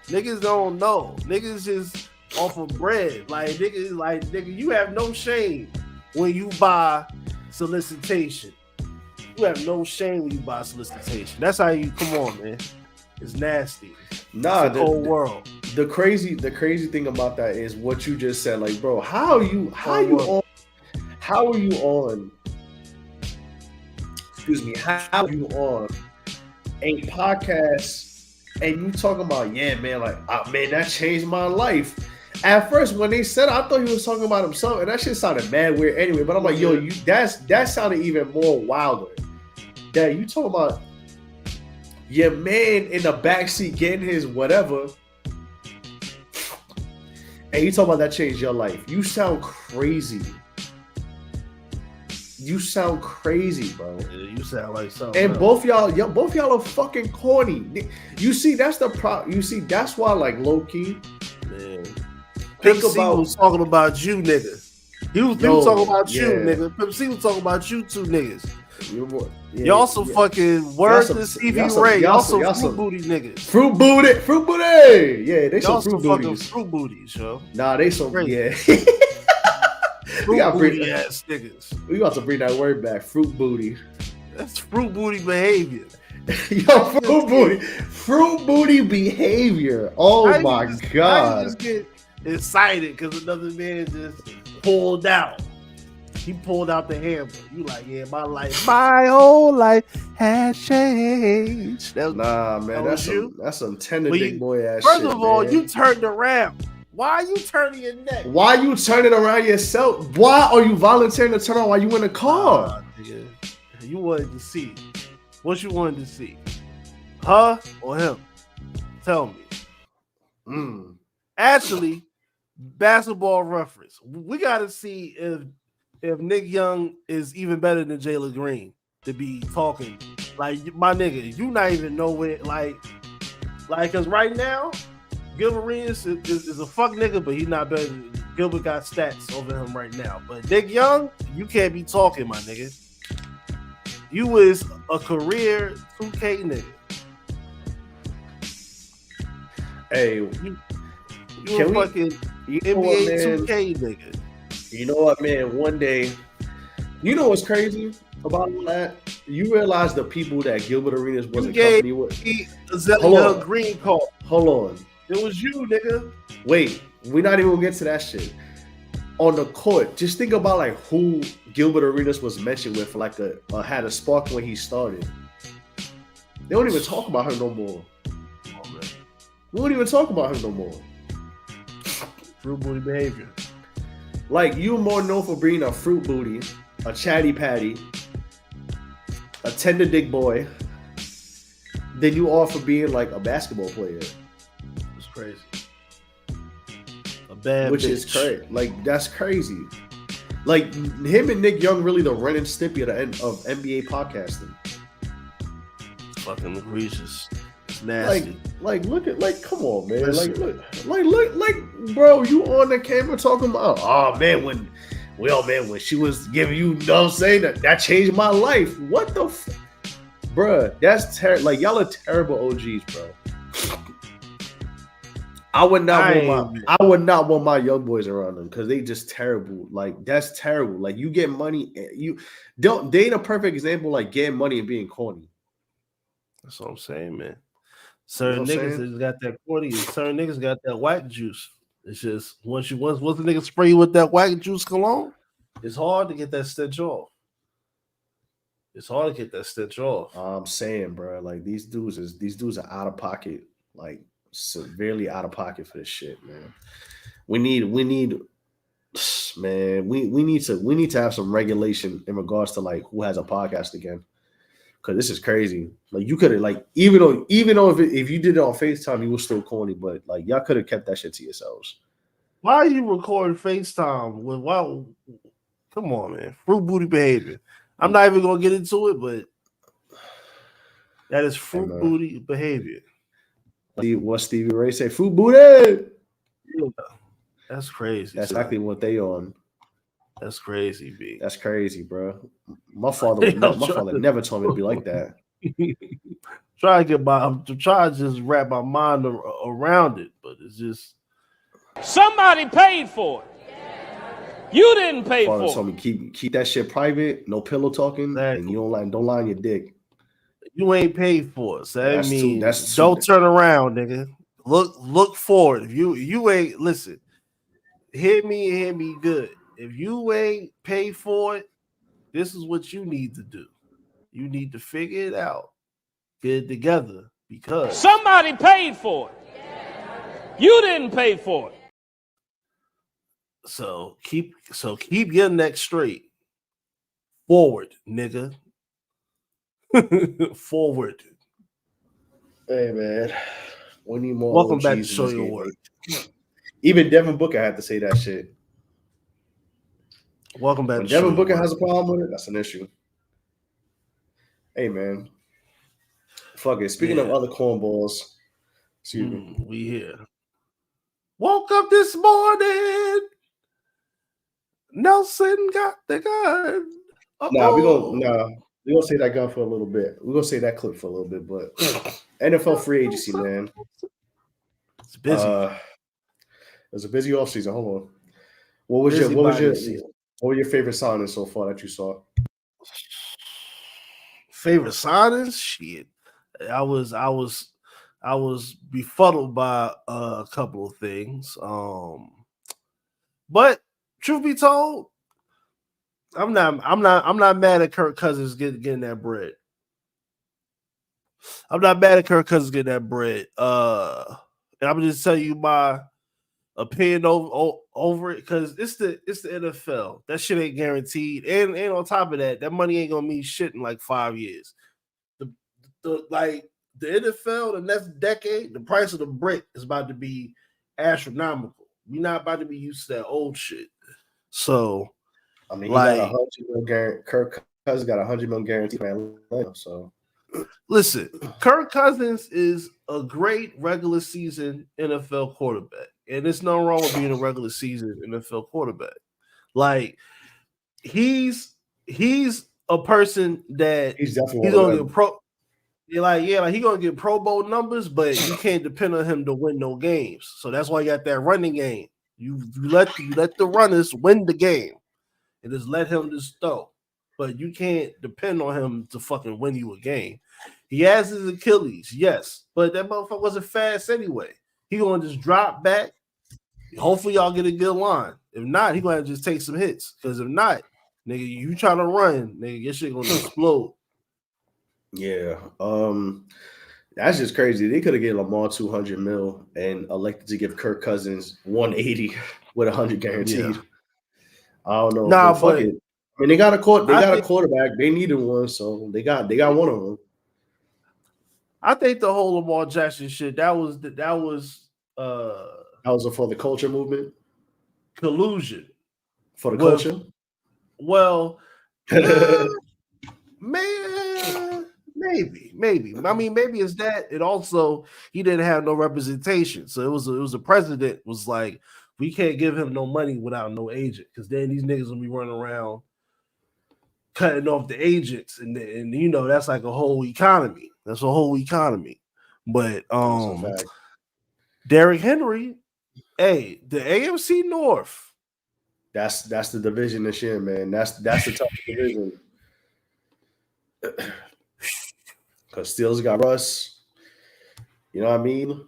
Niggas don't know. Niggas just off of bread. Like nigga, you have no shame when you buy solicitation. You have no shame when you buy solicitation. That's how you come on, man. It's nasty. Nah, the whole world. The crazy thing about that is what you just said. Like, bro, how are you on a podcast and you talking about, yeah, man, like, man, that changed my life. At first, when they said it, I thought he was talking about himself, and that shit sounded mad weird anyway. But I'm like, yo, that sounded even more wilder. That you talking about your man in the backseat getting his whatever, and you talking about that changed your life. You sound crazy. You sound crazy, bro. Yeah, you sound like something. And both y'all are fucking corny. You see, that's the problem. You see, that's why, like, low key. Man. Pimp C was talking about you, nigga. He was talking about you, nigga. Pimp C was talking about you two niggas. Y'all some fucking worse than Stevie Ray. Y'all some fruit booty niggas. Fruit booty. Yeah, they some fruit booties. Fruit booties, yo. Nah, they some yeah. We got booty ass niggas. We about to bring that word back. Fruit booty. That's fruit booty behavior. Yo, fruit booty behavior. Oh my god. I just get excited because another man just pulled out. He pulled out the hammer. You like, yeah, my whole life has changed. Nah, man, that's some tender dick boy ass shit. First of all, you turned around. Why are you turning your neck? Why are you turning around yourself? Why are you volunteering to turn around while you in the car? You wanted to see. What you wanted to see? Her or him? Tell me. Actually, basketball reference. We got to see if Nick Young is even better than Jalen Green to be talking. Like, my nigga, you not even know it. Like, because right now, Gilbert Arenas is a fuck nigga, but he's not better. Gilbert got stats over him right now. But Nick Young, you can't be talking, my nigga. You is a career 2K nigga. Hey, you a fucking NBA 2K nigga. You know what, man? One day, you know what's crazy about all that? You realize the people that Gilbert Arenas was in company with. Hold on. Green card. Hold on. It was you, nigga. Wait, we're not even gonna get to that shit. On the court, just think about like who Gilbert Arenas was mentioned with, like had a spark when he started. They don't even talk about her no more. We don't even talk about him no more. Fruit booty behavior. Like, you're more known for being a fruit booty, a chatty patty, a tender dick boy, than you are for being like a basketball player. It's crazy. A bad Which bitch. is crazy. Like, that's crazy. Like, him and Nick Young really the Ren and Stimpy of NBA podcasting. Fucking egregious. Nasty. Like, look at, like, come on, man. Like, bro, you on the camera talking about, oh man, when she was giving you know what I'm saying, that changed my life. What the bruh, that's terrible. Like, y'all are terrible OGs, bro. I would not want my young boys around them because they just terrible. Like, that's terrible. Like, you get money, they ain't a perfect example, like getting money and being corny. That's what I'm saying, man. Certain niggas just got that corny, and certain niggas got that white juice. It's just once the nigga spray you with that white juice cologne, it's hard to get that stench off. I'm saying, bro, like these dudes are out of pocket, like severely out of pocket for this shit, man. We need to have some regulation in regards to like who has a podcast again. Cause this is crazy. Like, you could have, like, even though if you did it on FaceTime, you was still corny, but like y'all could have kept that shit to yourselves. Why are you recording FaceTime? Come on, man. Fruit booty behavior. I'm not even gonna get into it, but that is fruit booty behavior. What Stevie Ray say? Fruit booty. Yeah, that's crazy. That's exactly what they on. That's crazy, B. That's crazy, bro. My father never told me to be like that. I'm trying to just wrap my mind around it, but it's just somebody paid for it. You didn't pay for it. Told me keep that shit private, no pillow talking, and you don't lie on your dick. You ain't paid for it. So that means don't turn around, nigga. Look forward. If you ain't listen, hear me good. If you ain't paid for it, this is what you need to do. You need to figure it out. Get it together because somebody paid for it. You didn't pay for it. So keep your neck straight. Forward, nigga. Forward. Hey, man. We need more. Welcome back to Show Your Work. Even Devin Booker had to say that shit. Welcome back. When Devin Booker has a problem with it, that's an issue. Hey, man. Fuck it. Speaking of other cornballs, excuse me. We here. Woke up this morning. Nelson got the gun. We're gonna say that gun for a little bit. We're gonna say that clip for a little bit, but NFL free agency, man. It's busy. It was a busy offseason. Hold on. What were your favorite signings so far that you saw? Favorite signings? Shit. I was befuddled by a couple of things. But truth be told, I'm not mad at Kirk Cousins getting that bread. I'm not mad at Kirk Cousins getting that bread. And I'm just tell you my opinion over it because it's the NFL. That shit ain't guaranteed, and on top of that, that money ain't gonna mean shit in like 5 years. The NFL, the next decade, the price of the brick is about to be astronomical. We're not about to be used to that old shit. So, I mean, he got $100 million. Kirk Cousins got $100 million guaranteed for Atlanta. So, listen, Kirk Cousins is a great regular season NFL quarterback, and there's no wrong with being a regular season NFL quarterback. Like, he's a person that he's definitely gonna get pro. He gonna get Pro Bowl numbers, but you can't depend on him to win no games. So that's why you got that running game. You let the runners win the game, and just let him just throw. But you can't depend on him to fucking win you a game. He has his Achilles, yes, but that motherfucker wasn't fast anyway. He gonna just drop back. Hopefully, y'all get a good line. If not, he gonna just take some hits. Because if not, nigga, you trying to run, nigga, your shit gonna explode. Yeah, that's just crazy. They could have given Lamar $200 million and elected to give Kirk Cousins $180 with $100 guaranteed. Yeah. I don't know. Nah, but fuck it. I mean, they got a quarterback. They needed one, so they got one of them. I think the whole Lamar Jackson shit that was for the culture movement. Collusion for the culture. Well, man, maybe. I mean, maybe it's that. It also he didn't have no representation, so it was a president was like, we can't give him no money without no agent, because then these niggas will be running around cutting off the agents, and you know that's like a whole economy. That's a whole economy. But Derrick Henry, hey, the AFC North. That's the division this year, man. That's the toughest division. Because Steelers got Russ. You know what I mean?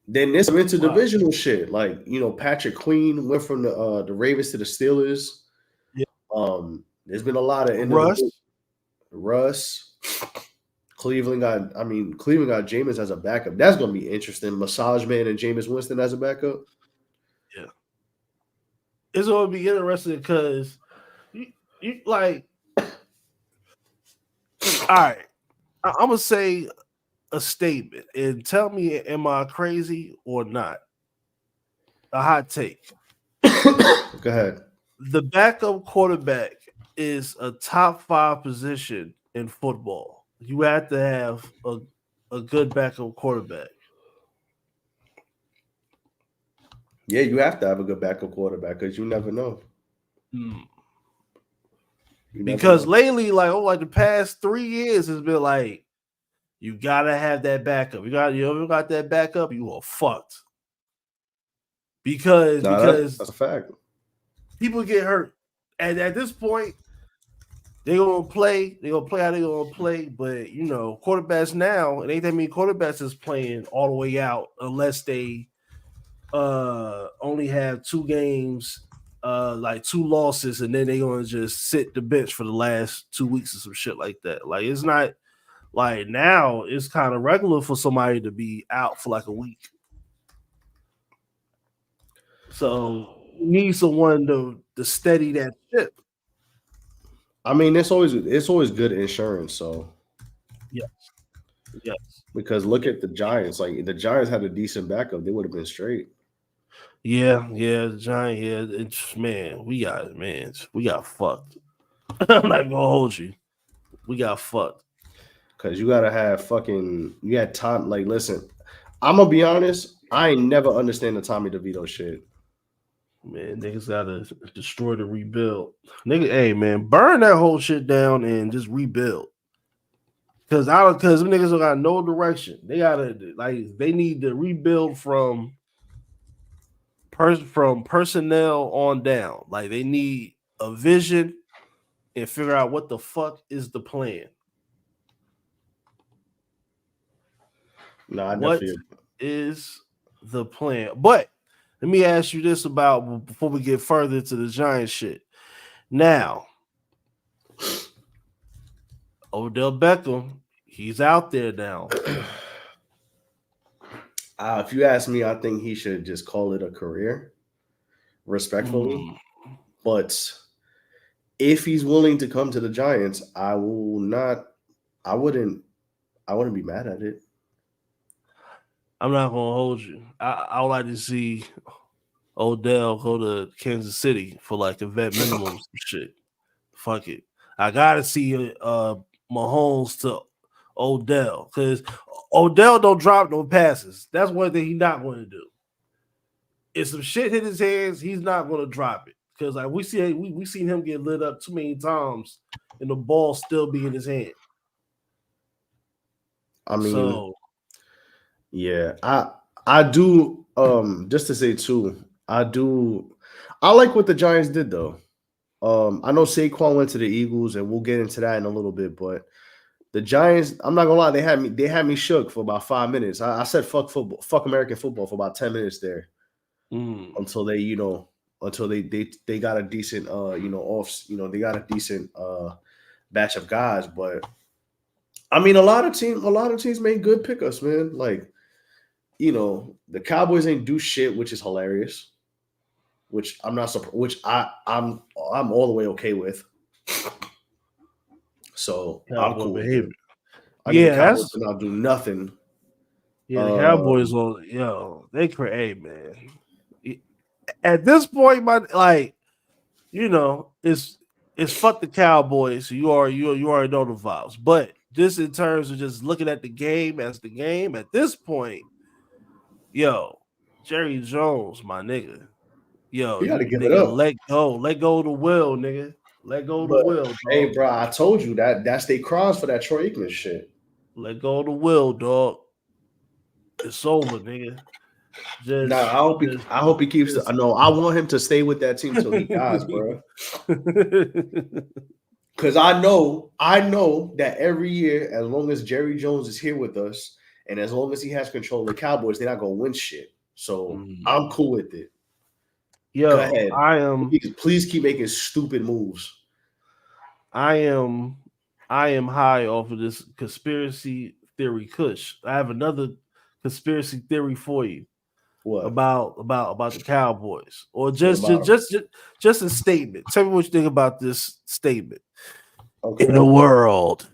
Then there's some interdivisional shit. Like, you know, Patrick Queen went from the Ravens to the Steelers. Yeah. There's been a lot of Russ. Cleveland got Jameis as a backup. That's gonna be interesting. Massage Man and Jameis Winston as a backup. Yeah. It's gonna be interesting because you like all right. I'm gonna say a statement and tell me, am I crazy or not? A hot take. Go ahead. The backup quarterback is a top 5 position in football. You have to have a good backup quarterback. Yeah, you have to have a good backup quarterback because you never know. Because lately, like the past 3 years, has been like, you gotta have that backup. You ever got that backup, you are fucked. Because that's a fact. People get hurt, and at this point, they're gonna play. They're gonna play how they're gonna play. But you know, quarterbacks now, it ain't that many quarterbacks is playing all the way out unless they only have 2 games, like 2 losses, and then they're gonna just sit the bench for the last 2 weeks or some shit like that. Like, it's not like now. It's kind of regular for somebody to be out for like a week. So you need someone to steady that ship. I mean, it's always good insurance. So yes. Because look at the Giants. Like, the Giants had a decent backup, they would have been straight. Yeah, the Giants. Yeah, we got fucked. I'm not gonna hold you. We got fucked. Because you gotta have you had time. Like, listen, I'm gonna be honest. I ain't never understand the Tommy DeVito shit. Man, niggas gotta destroy the rebuild. Nigga, hey man, burn that whole shit down and just rebuild. Because them niggas don't got no direction. They they need to rebuild from personnel on down. Like, they need a vision and figure out what the fuck is the plan. What is the plan? But let me ask you this before we get further into the Giants shit. Now, Odell Beckham, he's out there now. If you ask me, I think he should just call it a career, respectfully. But if he's willing to come to the Giants, I wouldn't be mad at it. I'm not gonna hold you. I would like to see Odell go to Kansas City for like a vet minimum shit. Fuck it. I gotta see Mahomes to Odell because Odell don't drop no passes. That's one thing he's not going to do. If some shit hit his hands, he's not going to drop it because like we seen him get lit up too many times and the ball still be in his hand. I mean, yeah, I do. Just to say too, I like what the Giants did though. I know Saquon went to the Eagles, and we'll get into that in a little bit. But the Giants, I'm not gonna lie, they had me shook for about 5 minutes. I said fuck football, fuck American football for about 10 minutes there, until they, they got a decent, they got a decent batch of guys. But I mean, a lot of teams made good pickups, man. Like, the Cowboys ain't do shit, which is hilarious. Which I'm not surprised. Which I'm all the way okay with. So I'm cool with it. The Cowboys did not do nothing. Yeah, the Cowboys they create, man. At this point, it's fuck the Cowboys. So you already know the vibes. But just in terms of just looking at the game as the game at this point, Jerry Jones, my nigga. You gotta give it up. Let go of the will, nigga. Let go of the will. Dog. Hey, bro, I told you that's they cross for that Troy Aikman shit. Let go of the will, dog. It's over, nigga. I hope he keeps. No, I want him to stay with that team till he dies, bro. Because I know that every year, as long as Jerry Jones is here with us, and as long as he has control of the Cowboys, they're not gonna win shit. So I'm cool with it. Go ahead. Please keep making stupid moves. I am high off of this conspiracy theory kush. I have another conspiracy theory for you. What about the Cowboys? Or just a statement. Tell me what you think about this statement. Okay. In a world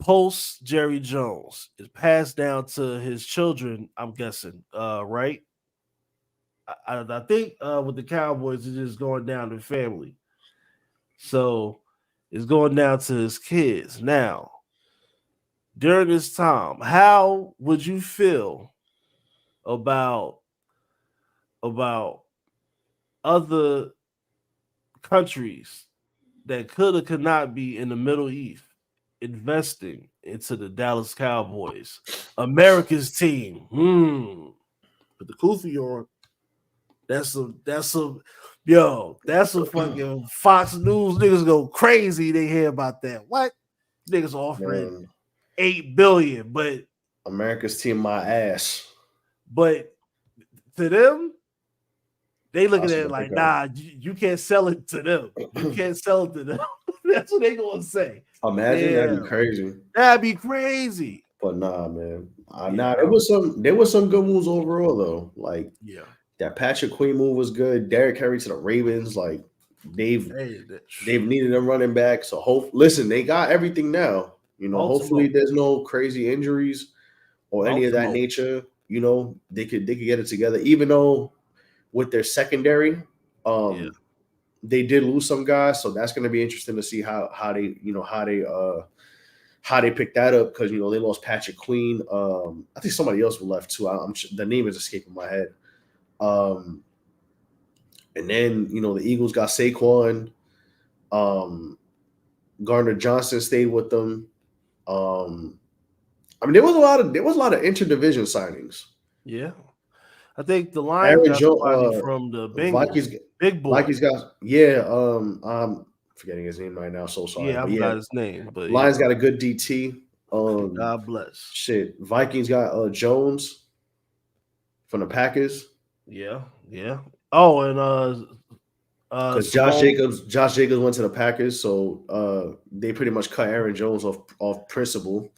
post Jerry Jones is passed down to his children, I'm guessing, right? I think with the Cowboys, it's just going down to family. So it's going down to his kids. Now, during this time, how would you feel about other countries that could or could not be in the Middle East investing into the Dallas Cowboys, America's team? Put the kufi on. That's some fucking Fox News niggas go crazy. They hear about that. What niggas offering $8 billion, but America's team my ass. But to them, they looking at it like, nah, you can't sell it to them. You can't sell it to them. That's what they gonna say. Imagine that'd be crazy. That'd be crazy. But nah, man. There was some good moves overall though. Like that Patrick Queen move was good. Derrick Henry to the Ravens, like they've needed a running back. So listen, they got everything now. Hopefully there's no crazy injuries or any of that nature. They could get it together. Even though with their secondary, they did lose some guys, so that's going to be interesting to see how they pick that up because they lost Patrick Queen. I think somebody else was left too. The name is escaping my head. And then the Eagles got Saquon. Gardner Johnson stayed with them. There was a lot of interdivision signings. Yeah, I think the Lions got somebody from the Bengals. Big boy. Vikings got I'm forgetting his name right now. So sorry. Yeah, I forgot his name. But Lions got a good DT. God bless. Shit, Vikings got Jones from the Packers. Yeah. Oh, and Because Josh Jacobs went to the Packers, so they pretty much cut Aaron Jones off principle.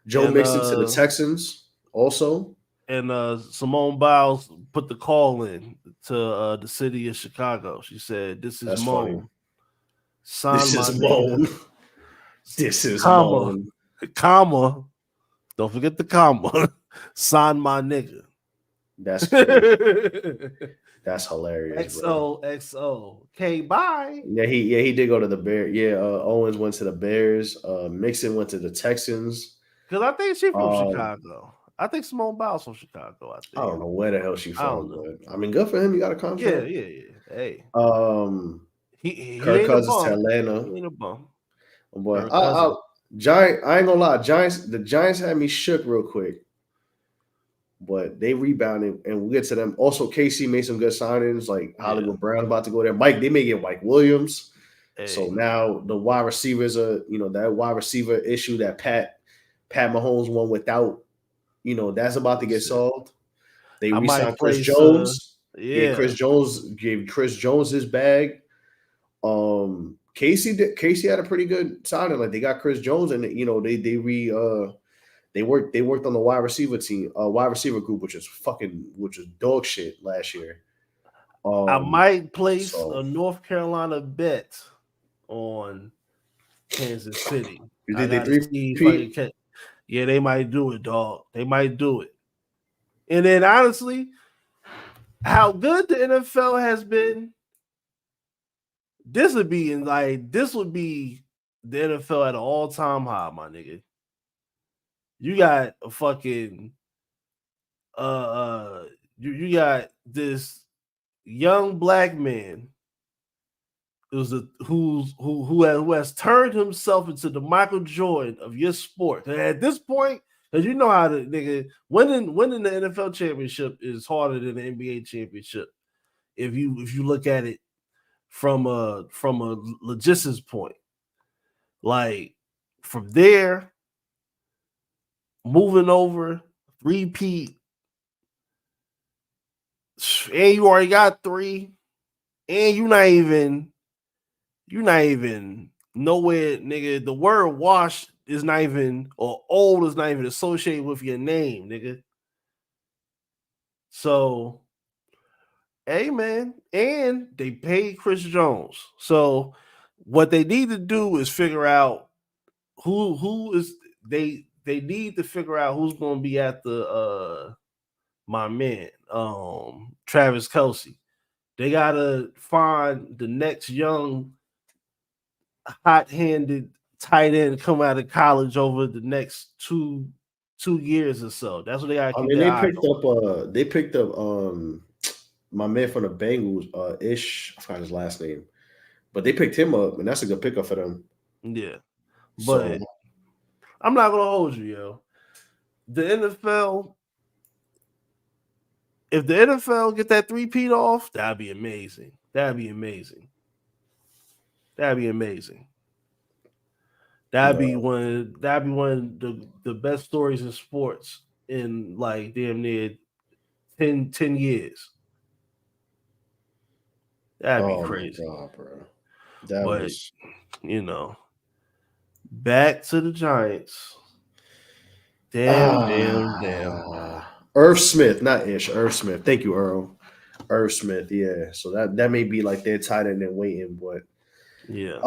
Joe Mixon to the Texans also. And Simone Biles put the call in to the city of Chicago. She said, "This is Moan. This is Moan. This is Moan. Comma. Don't forget the comma. Sign my nigga." That's crazy. That's hilarious. XOXO. Okay, bye. Yeah, he did go to the Bears. Yeah, Owens went to the Bears. Mixon went to the Texans. Because I think she's from Chicago. I think Simone Biles from Chicago. I don't know where the hell she's from, but I mean, good for him. He got a contract. Yeah. Hey. He Kirk Cousins to Atlanta. He ain't a bum. Boy, I ain't gonna lie. The Giants had me shook real quick, but they rebounded, and we'll get to them. Also, KC made some good signings, like Hollywood Brown's about to go there. They may get Mike Williams. Hey. So now the wide receivers are, that wide receiver issue that Pat Mahomes won without. That's about to get solved. They re-signed Chris Jones. Gave Chris Jones his bag. Casey had a pretty good signing. Like they got Chris Jones, and they worked on the wide receiver group, which is dog shit last year. I might place a North Carolina bet on Kansas City. You think they 3? Yeah, they might do it, dog. They might do it. And then honestly, how good the NFL has been, this would be the NFL at an all-time high, my nigga. You got a fucking you got this young black man who has turned himself into the Michael Jordan of your sport. And at this point, because you know how the nigga winning the NFL championship is harder than the NBA championship. If you look at it from a logistics point, like from there, moving over, repeat, and you already got 3, and you're not even nowhere, nigga. The word wash is not even, or old is not even associated with your name, nigga. So, hey, man. And they paid Chris Jones. So, what they need to do is figure out who is, they need to figure out who's going to be at the, my man, Travis Kelce. They got to find the next young, hot-handed tight end come out of college over the next two years or so. That's what they got. They picked up my man from the Bengals, Ish. I forgot his last name, but they picked him up, and that's a good pickup for them. Yeah, but I'm not gonna hold you, yo. The NFL, if the NFL get that 3-peat off, that'd be amazing. That'd be amazing. That'd be one of the best stories in sports in like damn near 10 years. That'd be crazy. God, bro. Back to the Giants. Damn. Irv Smith, not Ish. Irv Smith. Thank you, Earl. Irv Smith, yeah. So that may be like their tight end and waiting, but yeah.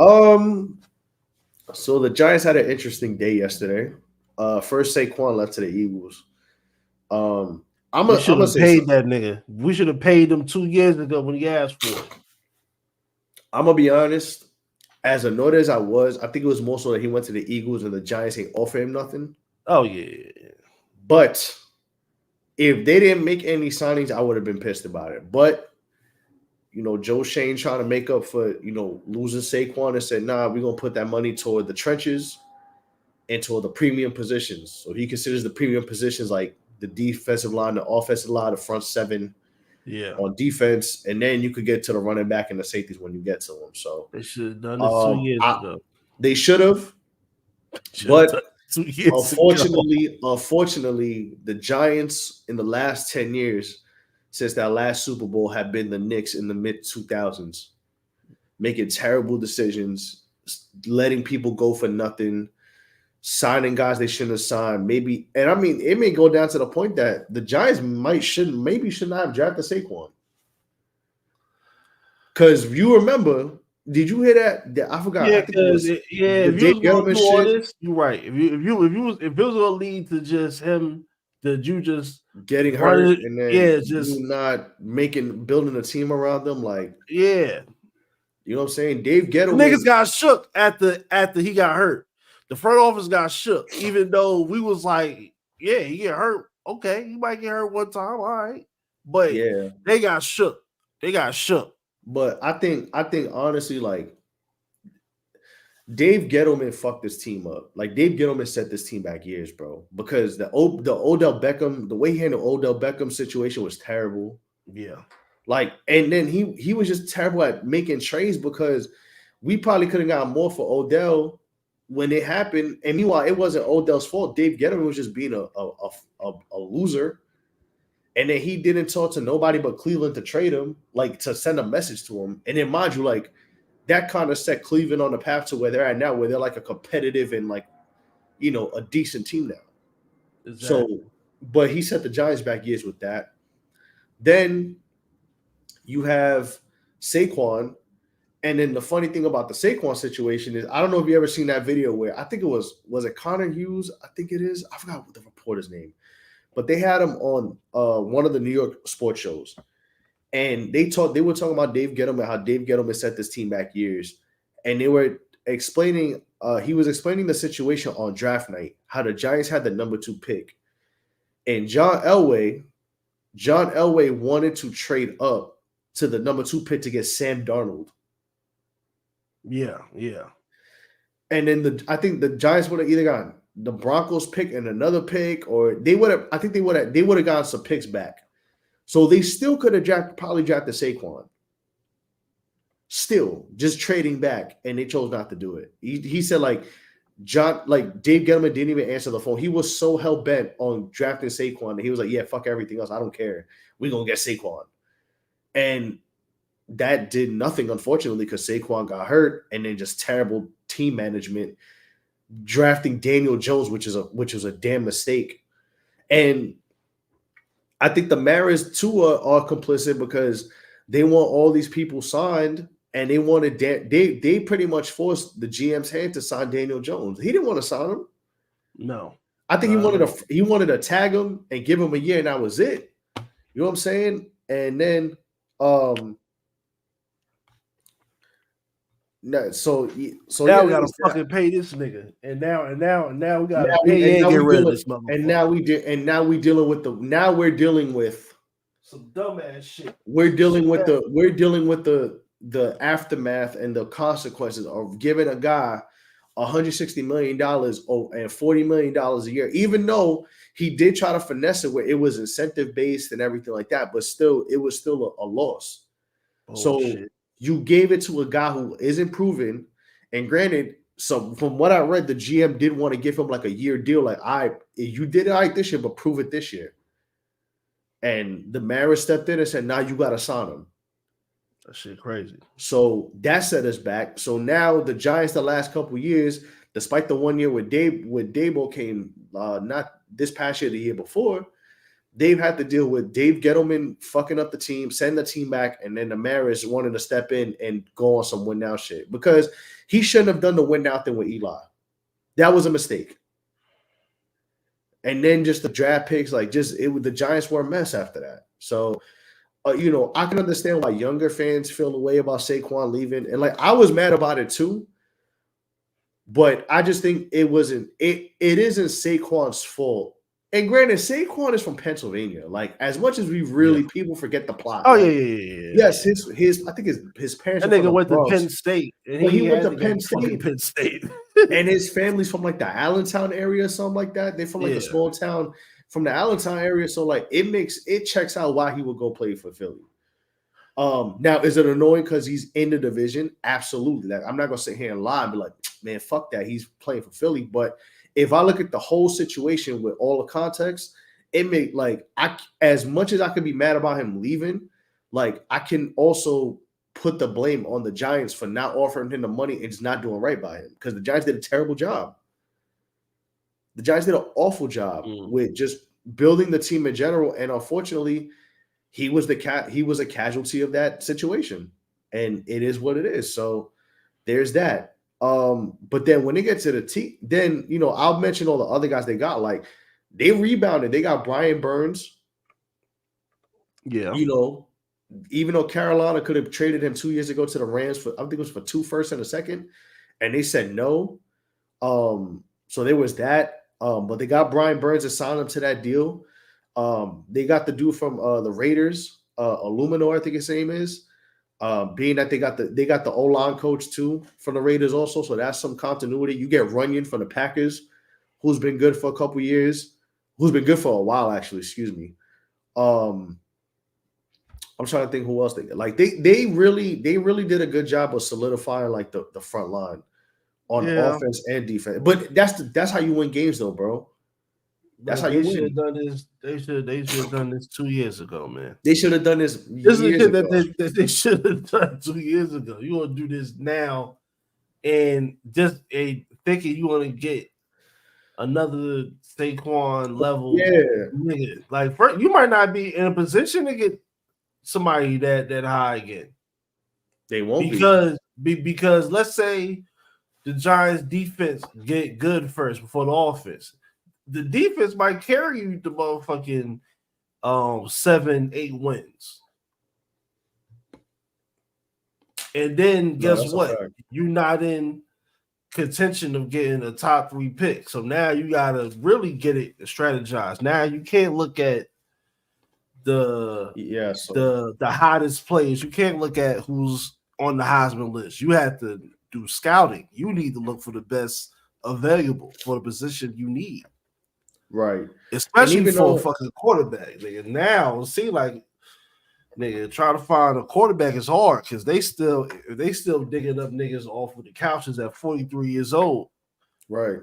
So the Giants had an interesting day yesterday. First, Saquon left to the Eagles. We should have paid that nigga. We should have paid him 2 years ago when he asked for it. I'm gonna be honest. As annoyed as I was, I think it was more so that he went to the Eagles and the Giants ain't offer him nothing. Oh yeah. But if they didn't make any signings, I would have been pissed about it. But Joe Shane trying to make up for, losing Saquon and said, nah, we're going to put that money toward the trenches and toward the premium positions. So he considers the premium positions like the defensive line, the offensive line, the front seven on defense. And then you could get to the running back and the safeties when you get to them. So they should have done this 2 years ago. They should have. But unfortunately, the Giants in the last 10 years, since that last Super Bowl, have been the Knicks in the mid-2000s. making terrible decisions, letting people go for nothing, signing guys they shouldn't have signed. Maybe, and I mean, it may go down to the point that the Giants should not have drafted Saquon. Because you remember, did you hear that? I forgot. Yeah, I think it was, if you was going through all this, you're right. If it was going to lead to just him, that you just getting hurt and then just not building a team around them, like you know what I'm saying? Dave Gettleman niggas got shook after he got hurt. The front office got shook, even though we was like, yeah, he get hurt. Okay, he might get hurt one time, all right. But they got shook. But I think honestly, like Dave Gettleman fucked this team up. Like Dave Gettleman set this team back years, bro. Because the Odell Beckham, the way he handled Odell Beckham situation was terrible. Yeah. Like, and then he was just terrible at making trades because we probably could have gotten more for Odell when it happened. And meanwhile, it wasn't Odell's fault. Dave Gettleman was just being a loser. And then he didn't talk to nobody but Cleveland to trade him, like to send a message to him. And then mind you, like that kind of set Cleveland on the path to where they're at now, where they're like a competitive and like, you know, a decent team now. Exactly. So, but he set the Giants back years with that. Then you have Saquon. And then the funny thing about the Saquon situation is, I don't know if you ever seen that video where I think it was it Connor Hughes? I think it is. I forgot what the reporter's name. But they had him on one of the New York sports shows. And they were talking about Dave Gettleman, how Dave Gettleman set this team back years. And they were explaining, he was explaining the situation on draft night, how the Giants had the number 2 pick. And John Elway wanted to trade up to the number 2 pick to get Sam Darnold. Yeah. And then I think the Giants would have either gotten the Broncos pick and another pick, or they would have gotten some picks back. So they still could have probably drafted Saquon. Still, just trading back, and they chose not to do it. He said Dave Gettleman didn't even answer the phone. He was so hell bent on drafting Saquon that he was like, yeah, fuck everything else. I don't care. We're gonna get Saquon. And that did nothing, unfortunately, because Saquon got hurt, and then just terrible team management. Drafting Daniel Jones, which was a damn mistake. And I think the Maras too are complicit because they want all these people signed, and they wanted they pretty much forced the GM's hand to sign Daniel Jones. He didn't want to sign him. No. I think he wanted to tag him and give him a year, and that was it. You know what I'm saying? And then so now we gotta fucking pay this nigga, and now we gotta pay and get rid of this motherfucker. And we're dealing with some dumbass shit. We're dealing with the aftermath and the consequences of giving a guy $160 million and $40 million a year, even though he did try to finesse it where it was incentive based and everything like that, but still it was still a loss. So you gave it to a guy who isn't proven. And granted, so from what I read, the GM did want to give him like a year deal. Like, you did it right this year, but prove it this year. And the Maras stepped in and said, now you got to sign him. That shit crazy. So that set us back. So now the Giants, the last couple of years, despite the 1 year with Dabo came, not this past year, the year before, they've had to deal with Dave Gettleman fucking up the team, send the team back, and then the Maras wanted to step in and go on some win now shit because he shouldn't have done the win now thing with Eli. That was a mistake. And then just the draft picks, the Giants were a mess after that. So, I can understand why younger fans feel the way about Saquon leaving, and I was mad about it too. But I just think it isn't Saquon's fault. And granted, Saquon is from Pennsylvania. Like, as much as people forget the plot. Oh, yeah. Yes, I think his parents. That nigga went to Penn State. And he went to Penn State. And his family's from the Allentown area or something like that. They're from a small town from the Allentown area. So it checks out why he would go play for Philly. Now, is it annoying because he's in the division? Absolutely. I'm not gonna sit here and lie and be like, man, fuck that. He's playing for Philly. But if I look at the whole situation with all the context, it made as much as I could be mad about him leaving, I can also put the blame on the Giants for not offering him the money and just not doing right by him, because the Giants did a terrible job. The Giants did an awful job with just building the team in general, and unfortunately, he was a casualty of that situation, and it is what it is. So there's that. But then when they get to the team, then I'll mention all the other guys they got. Like, they rebounded. They got Brian Burns. Yeah. Even though Carolina could have traded him 2 years ago to the Rams for, I think it was for 2 firsts and a second, and they said no. So there was that. But they got Brian Burns and signed him to that deal. They got the dude from the Raiders, Illuminor, I think his name is. Being that they got the O-line coach too from the Raiders also, so that's some continuity. You get Runyon from the Packers, who's been good for a couple years, who's been good for a while actually. Excuse me. I'm trying to think who else they did. Like they really did a good job of solidifying like the front line on offense and defense. But that's how you win games though, bro. That's how you win. They should have done this 2 years ago, man. They should have done this. This is that they should have done 2 years ago. You want to do this now, and just thinking you want to get another Saquon level, nigga. Like, first, you might not be in a position to get somebody that high again. They won't because let's say the Giants defense get good first before the offense. The defense might carry you to motherfucking 7-8 wins. And then guess what? You're not in contention of getting a top 3 pick. So now you gotta really get it strategized. Now you can't look at the hottest players. You can't look at who's on the Heisman list. You have to do scouting. You need to look for the best available for the position you need. Right. Especially for a fucking quarterback. Nigga. Now it seems like trying to find a quarterback is hard because they still digging up niggas off of the couches at 43 years old. Right.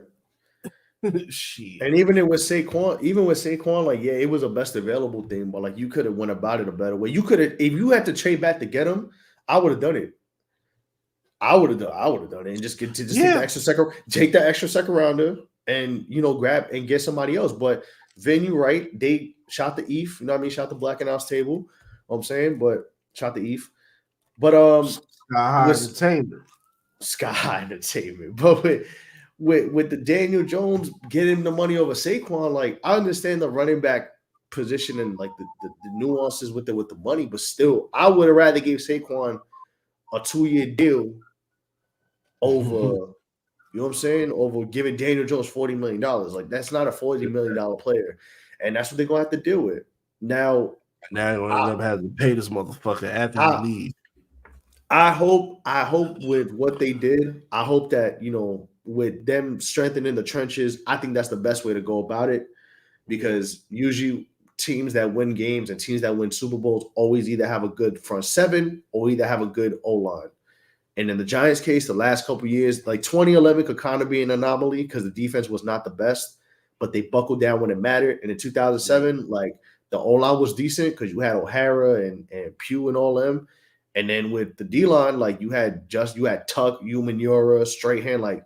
Shit. And even with Saquon, like, yeah, it was a best available thing, but like you could have went about it a better way. You could have, if you had to trade back to get him, I would have done it. I would have done it and just take the extra second rounder and grab and get somebody else. But Vin, you right, they shot the ETH, shot the Black and House table. You know what I'm saying, but shot the ETH. But Sky High Entertainment. But with the Daniel Jones getting the money over Saquon, like I understand the running back position and like the nuances with the money, but still, I would have rather gave Saquon a 2-year deal over, you know what I'm saying, over giving Daniel Jones $40 million. Like that's not a $40 million player, and that's what they're gonna have to deal with. Now you're gonna end up having to pay this motherfucker after you leave. I hope with what they did, I hope that with them strengthening the trenches, I think that's the best way to go about it, because usually teams that win games and teams that win Super Bowls always either have a good front seven or either have a good O-line. And in the Giants case, the last couple of years, like 2011 could kind of be an anomaly because the defense was not the best, but they buckled down when it mattered. And in 2007, like the O-line was decent because you had O'Hara and Pugh and all them. And then with the D-line, like you had Tuck, Umanura, Strahan, like,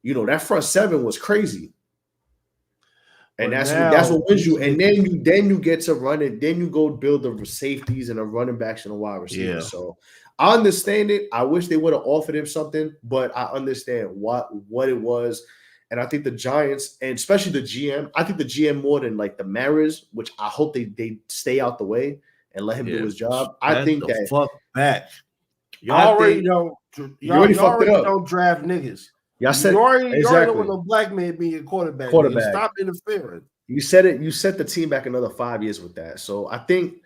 that front seven was crazy. And that's what wins you. And then you get to run it. Then you go build the safeties and the running backs and the wide receivers. Yeah. So I understand it. I wish they would have offered him something, but I understand what it was. And I think the Giants, and especially the GM, I think the GM more than like the Maras, which I hope they stay out the way and let him do his job. I think that fuck back. Y'all already don't draft niggas. Y'all said you already know when a black man being a quarterback. Stop interfering. You said it. You set the team back another 5 years with that. So I think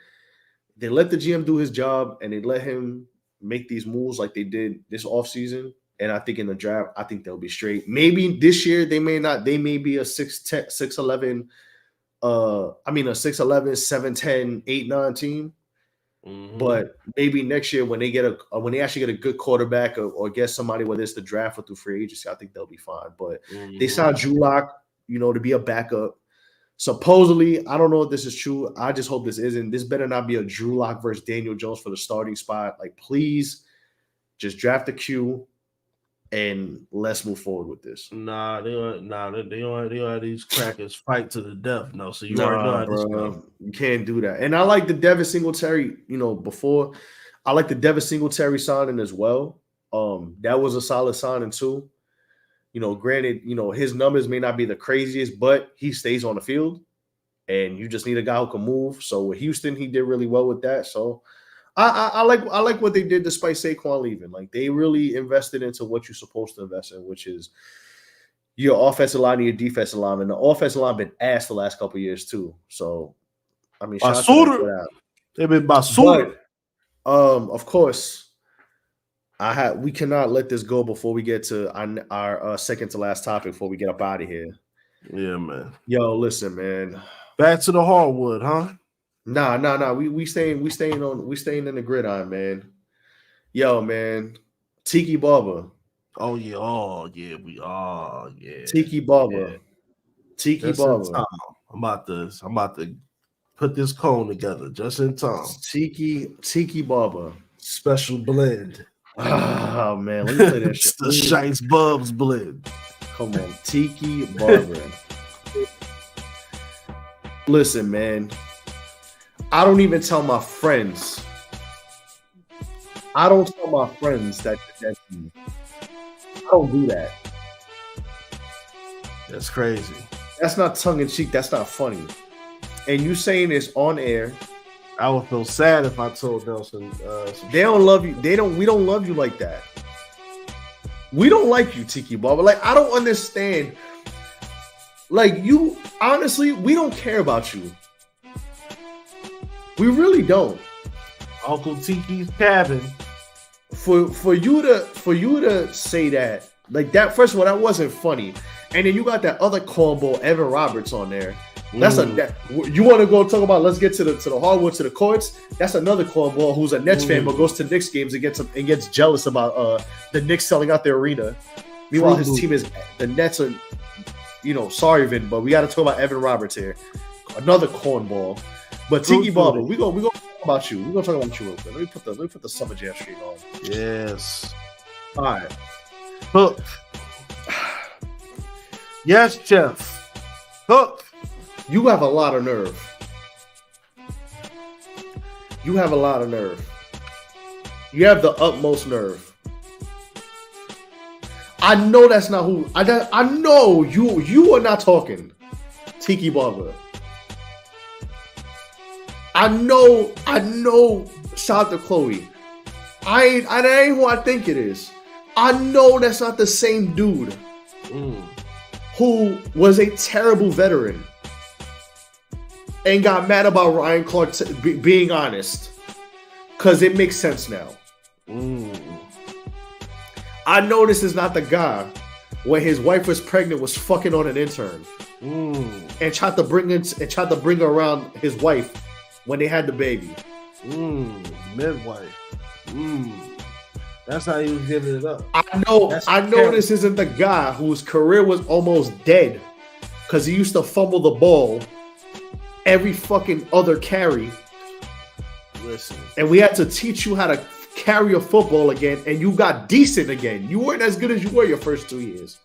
they let the GM do his job and they let him make these moves like they did this offseason. And I think in the draft, I think they'll be straight. Maybe this year they may not. They may be a 6'11", 7'10", 8'9" team. Mm-hmm. But maybe next year when they actually get a good quarterback or get somebody, whether it's the draft or through free agency, I think they'll be fine. But they signed Drew Lock, to be a backup. Supposedly, I don't know if this is true. I just hope this isn't. This better not be a Drew Lock versus Daniel Jones for the starting spot. Like, please, Just draft the Q, and let's move forward with this. Nah, they don't have these crackers fight to the death. No, so you already know how this goes. You can't do that. And I like the Devin Singletary, before. I like the Devin Singletary signing as well. That was a solid signing too. Granted, his numbers may not be the craziest, but he stays on the field. And you just need a guy who can move. So with Houston, he did really well with that. So I like what they did despite Saquon leaving. Like, they really invested into what you're supposed to invest in, which is your offensive line and your defensive line. And the offensive line been ass the last couple of years too. So I mean, shout out to them for that. They've been basura. Of course, we cannot let this go before we get to our second to last topic before we get up out of here. Yeah, man. Yo, listen, man. Back to the hardwood, huh? Nah. We staying in the gridiron, man. Yo, man. Tiki Barber. Oh yeah, we are. Yeah. Tiki Barber. Yeah. Tiki Barber. I'm about to put this cone together just in time. Tiki Barber. Special blend. Oh man, let me play that shit. The Shice Bubs blend. Come on, Tiki Barber. Listen, man. I don't even tell my friends. I don't tell my friends that that's me. I don't do that. That's crazy. That's not tongue in cheek. That's not funny. And you saying this on air. I would feel sad if I told Nelson. They don't love you. We don't love you like that. We don't like you, Tiki Barber. Like, I don't understand. Like, you, honestly, we don't care about you. We really don't. Uncle Tiki's cabin. For you to say that, like that, first of all, that wasn't funny. And then you got that other cornball, Evan Roberts, on there. That's you want to go talk about? Let's get to the hardwood, to the courts. That's another cornball who's a Nets fan but goes to Knicks games and gets jealous about the Knicks selling out their arena. Meanwhile, his team is the Nets are. Sorry, Vin, but we got to talk about Evan Roberts here. Another cornball. But Tiki Barber, we gonna talk about you. We're gonna talk about you real quick. Let me put the Summer Jam streak on. Yes. All right. Hook. Yes, Jeff. Hook. You have a lot of nerve. You have a lot of nerve. You have the utmost nerve. I know that's not who. I know you are not talking, Tiki Barber. I know. Shout out to Chloe. That ain't who I think it is. I know that's not the same dude who was a terrible veteran and got mad about Ryan Clark being honest, because it makes sense now. I know this is not the guy when his wife was pregnant was fucking on an intern and tried to bring her around his wife when they had the baby. Midwife. That's how he was giving it up. I know this isn't the guy whose career was almost dead because he used to fumble the ball every fucking other carry. Listen. And we had to teach you how to carry a football again, and you got decent again. You weren't as good as you were your first 2 years.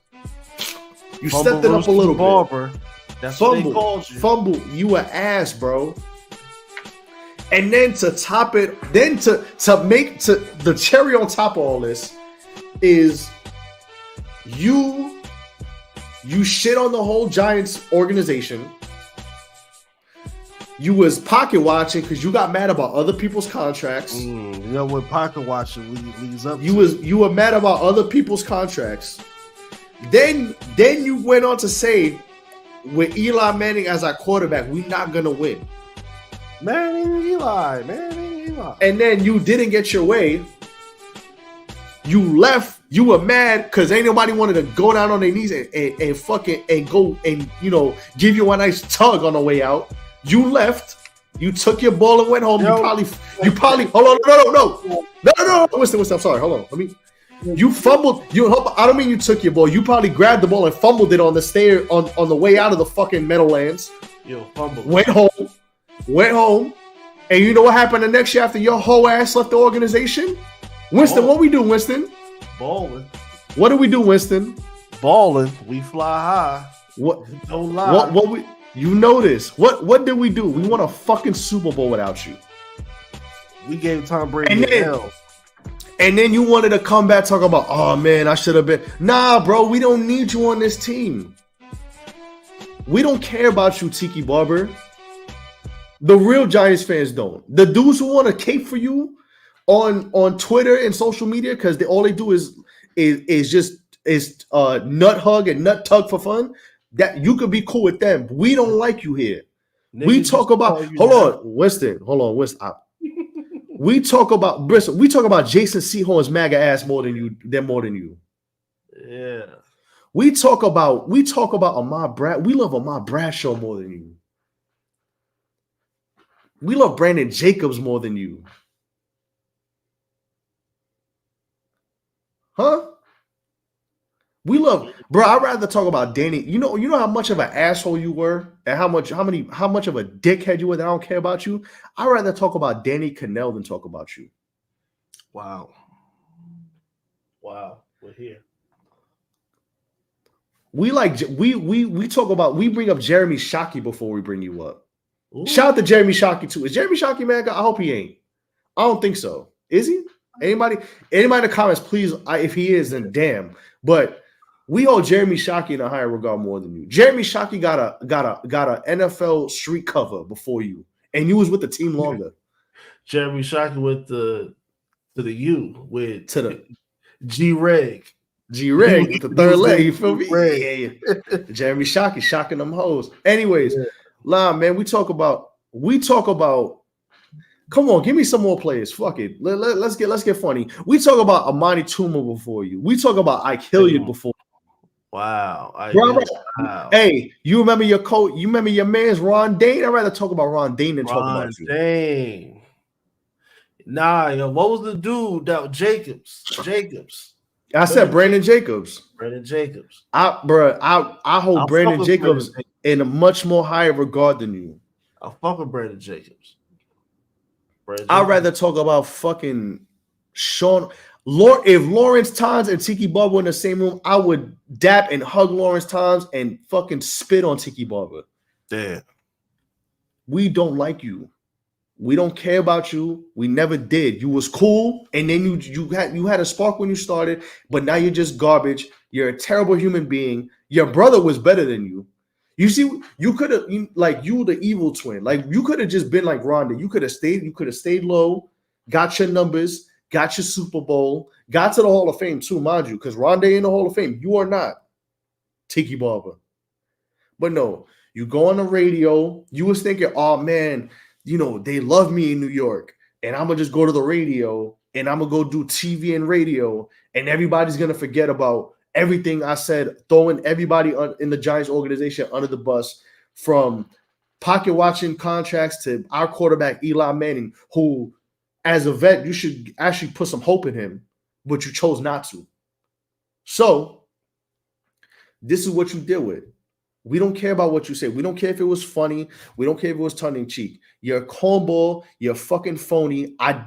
You stepped it up a little bit. That's what they called you. Fumble. You were ass, bro. And then to top it, then to make the cherry on top of all this is you shit on the whole Giants organization. You was pocket watching because you got mad about other people's contracts. You know what pocket watching leads up to? You were mad about other people's contracts. Then you went on to say, with Eli Manning as our quarterback, we're not gonna win. Manning Eli. And then you didn't get your way. You left. You were mad because ain't nobody wanted to go down on their knees and fucking and go and give you a nice tug on the way out. You left. You took your ball and went home. You probably hold on. No. Winston, I'm sorry. Hold on. You fumbled. I don't mean you took your ball. You probably grabbed the ball and fumbled it on the stair on the way out of the fucking Meadowlands. Fumbled. Went home, and you know what happened the next year after your whole ass left the organization? Winston, what we do, Winston? Balling. What do we do, Winston? Balling. We fly high. What? Don't lie. What we? You know this. What did we do? We won a fucking Super Bowl without you. We gave Tom Brady an L. And then you wanted to come back talking about, oh man, I should have been. Nah, bro, we don't need you on this team. We don't care about you, Tiki Barber. The real Giants fans don't. The dudes who want to cape for you on Twitter and social media because all they do is nut hug and nut tug for fun. That you could be cool with them. We don't like you here. We talk about Winston. We talk about Bristol. We talk about Jason Sehorn's MAGA ass more than you. They're more than you. Yeah. We talk about Ahmad Brad. We love Ahmad Bradshaw more than you. We love Brandon Jacobs more than you. Huh? We love, bro. I'd rather talk about Danny. You know how much of an asshole you were, and how much of a dickhead you were that I don't care about you. I'd rather talk about Danny Cannell than talk about you. Wow. We're here. We bring up Jeremy Shockey before we bring you up. Ooh. Shout out to Jeremy Shockey too. Is Jeremy Shockey mad? I hope he ain't. I don't think so. Is he? Anybody in the comments, please. If he is, then damn. But we hold Jeremy Shockey in a higher regard more than you. Jeremy Shockey got a NFL street cover before you, and you was with the team longer. Jeremy Shockey went to the G-Reg. G-Reg with the third leg. You feel me? Yeah. Jeremy Shockey shocking them hoes. Anyways, man, we talk about. Come on, give me some more players. Fuck it. Let's get funny. We talk about Amani Toomer before you. We talk about Ike Hilliard before. Wow. Wow. Hey, you remember your coach? You remember your man's Ron Dane? I'd rather talk about Ron Dane than talk about you. Dane. Nah, yo, what was the dude that Jacobs? I said Brandon Jacobs. I hold Brandon Jacobs in a much more higher regard than you. I fuck with Brandon Jacobs. I'd rather talk about fucking Shaun. If Lawrence Times and Tiki Barber were in the same room, I would dap and hug Lawrence Times and fucking spit on Tiki Barber. Damn. We don't like you. We don't care about you. We never did. You was cool, and then you had a spark when you started, but now you're just garbage. You're a terrible human being. Your brother was better than you. You see, you could have you the evil twin. Like you could have just been like Rondé. You could have stayed low, got your numbers, got your Super Bowl, got to the Hall of Fame too, mind you, because Rondé in the Hall of Fame. You are not Tiki Barber. But no, you go on the radio. You was thinking, oh man, they love me in New York, and I'm gonna just go to the radio and I'm gonna go do TV and radio, and everybody's gonna forget about everything I said, throwing everybody in the Giants organization under the bus, from pocket watching contracts to our quarterback, Eli Manning, who, as a vet, you should actually put some hope in him, but you chose not to. So, this is what you deal with. We don't care about what you say. We don't care if it was funny. We don't care if it was tongue-in-cheek. You're a cornball. You're fucking phony. I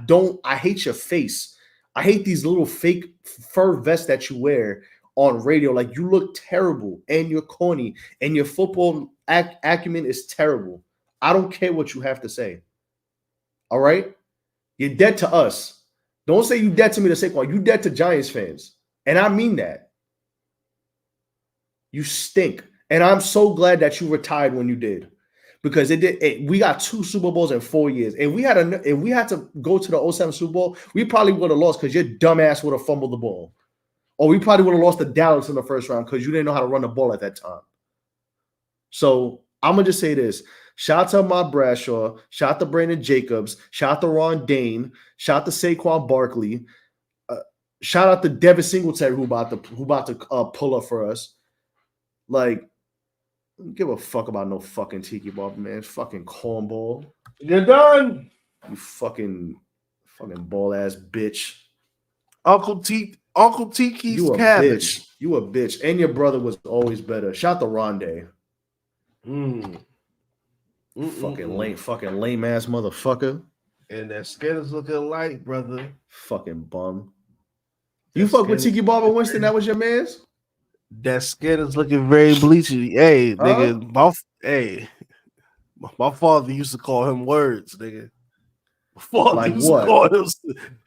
hate your face. I hate these little fake fur vests that you wear on radio. Like, you look terrible, and you're corny, and your football acumen is terrible. I don't care what you have to say. All right? You're dead to us. Don't say you dead to me to Saquon. You dead to Giants fans. And I mean that. You stink. And I'm so glad that you retired when you did. Because we got 2 Super Bowls in 4 years. If we had to go to the 07 Super Bowl, we probably would have lost because your dumb ass would have fumbled the ball. Or we probably would have lost to Dallas in the first round because you didn't know how to run the ball at that time. So I'm going to just say this. Shout out to Ahmad Bradshaw. Shout out to Brandon Jacobs. Shout out to Ron Dane. Shout out to Saquon Barkley. Shout out to Devin Singletary who about to pull up for us. Like, I don't give a fuck about no fucking Tiki Barber, man. Fucking cornball. You're done. You fucking ball ass bitch. Uncle Tiki's cabin. Bitch. You a bitch. And your brother was always better. Shout out to Rondé. Fucking lame ass motherfucker. And that skin is looking light, brother. Fucking bum. You fuck with Tiki Barber Winston? That was your man's? That skin is looking very bleachy. Hey, nigga, my father used to call him words, nigga. My father like used what? to call him,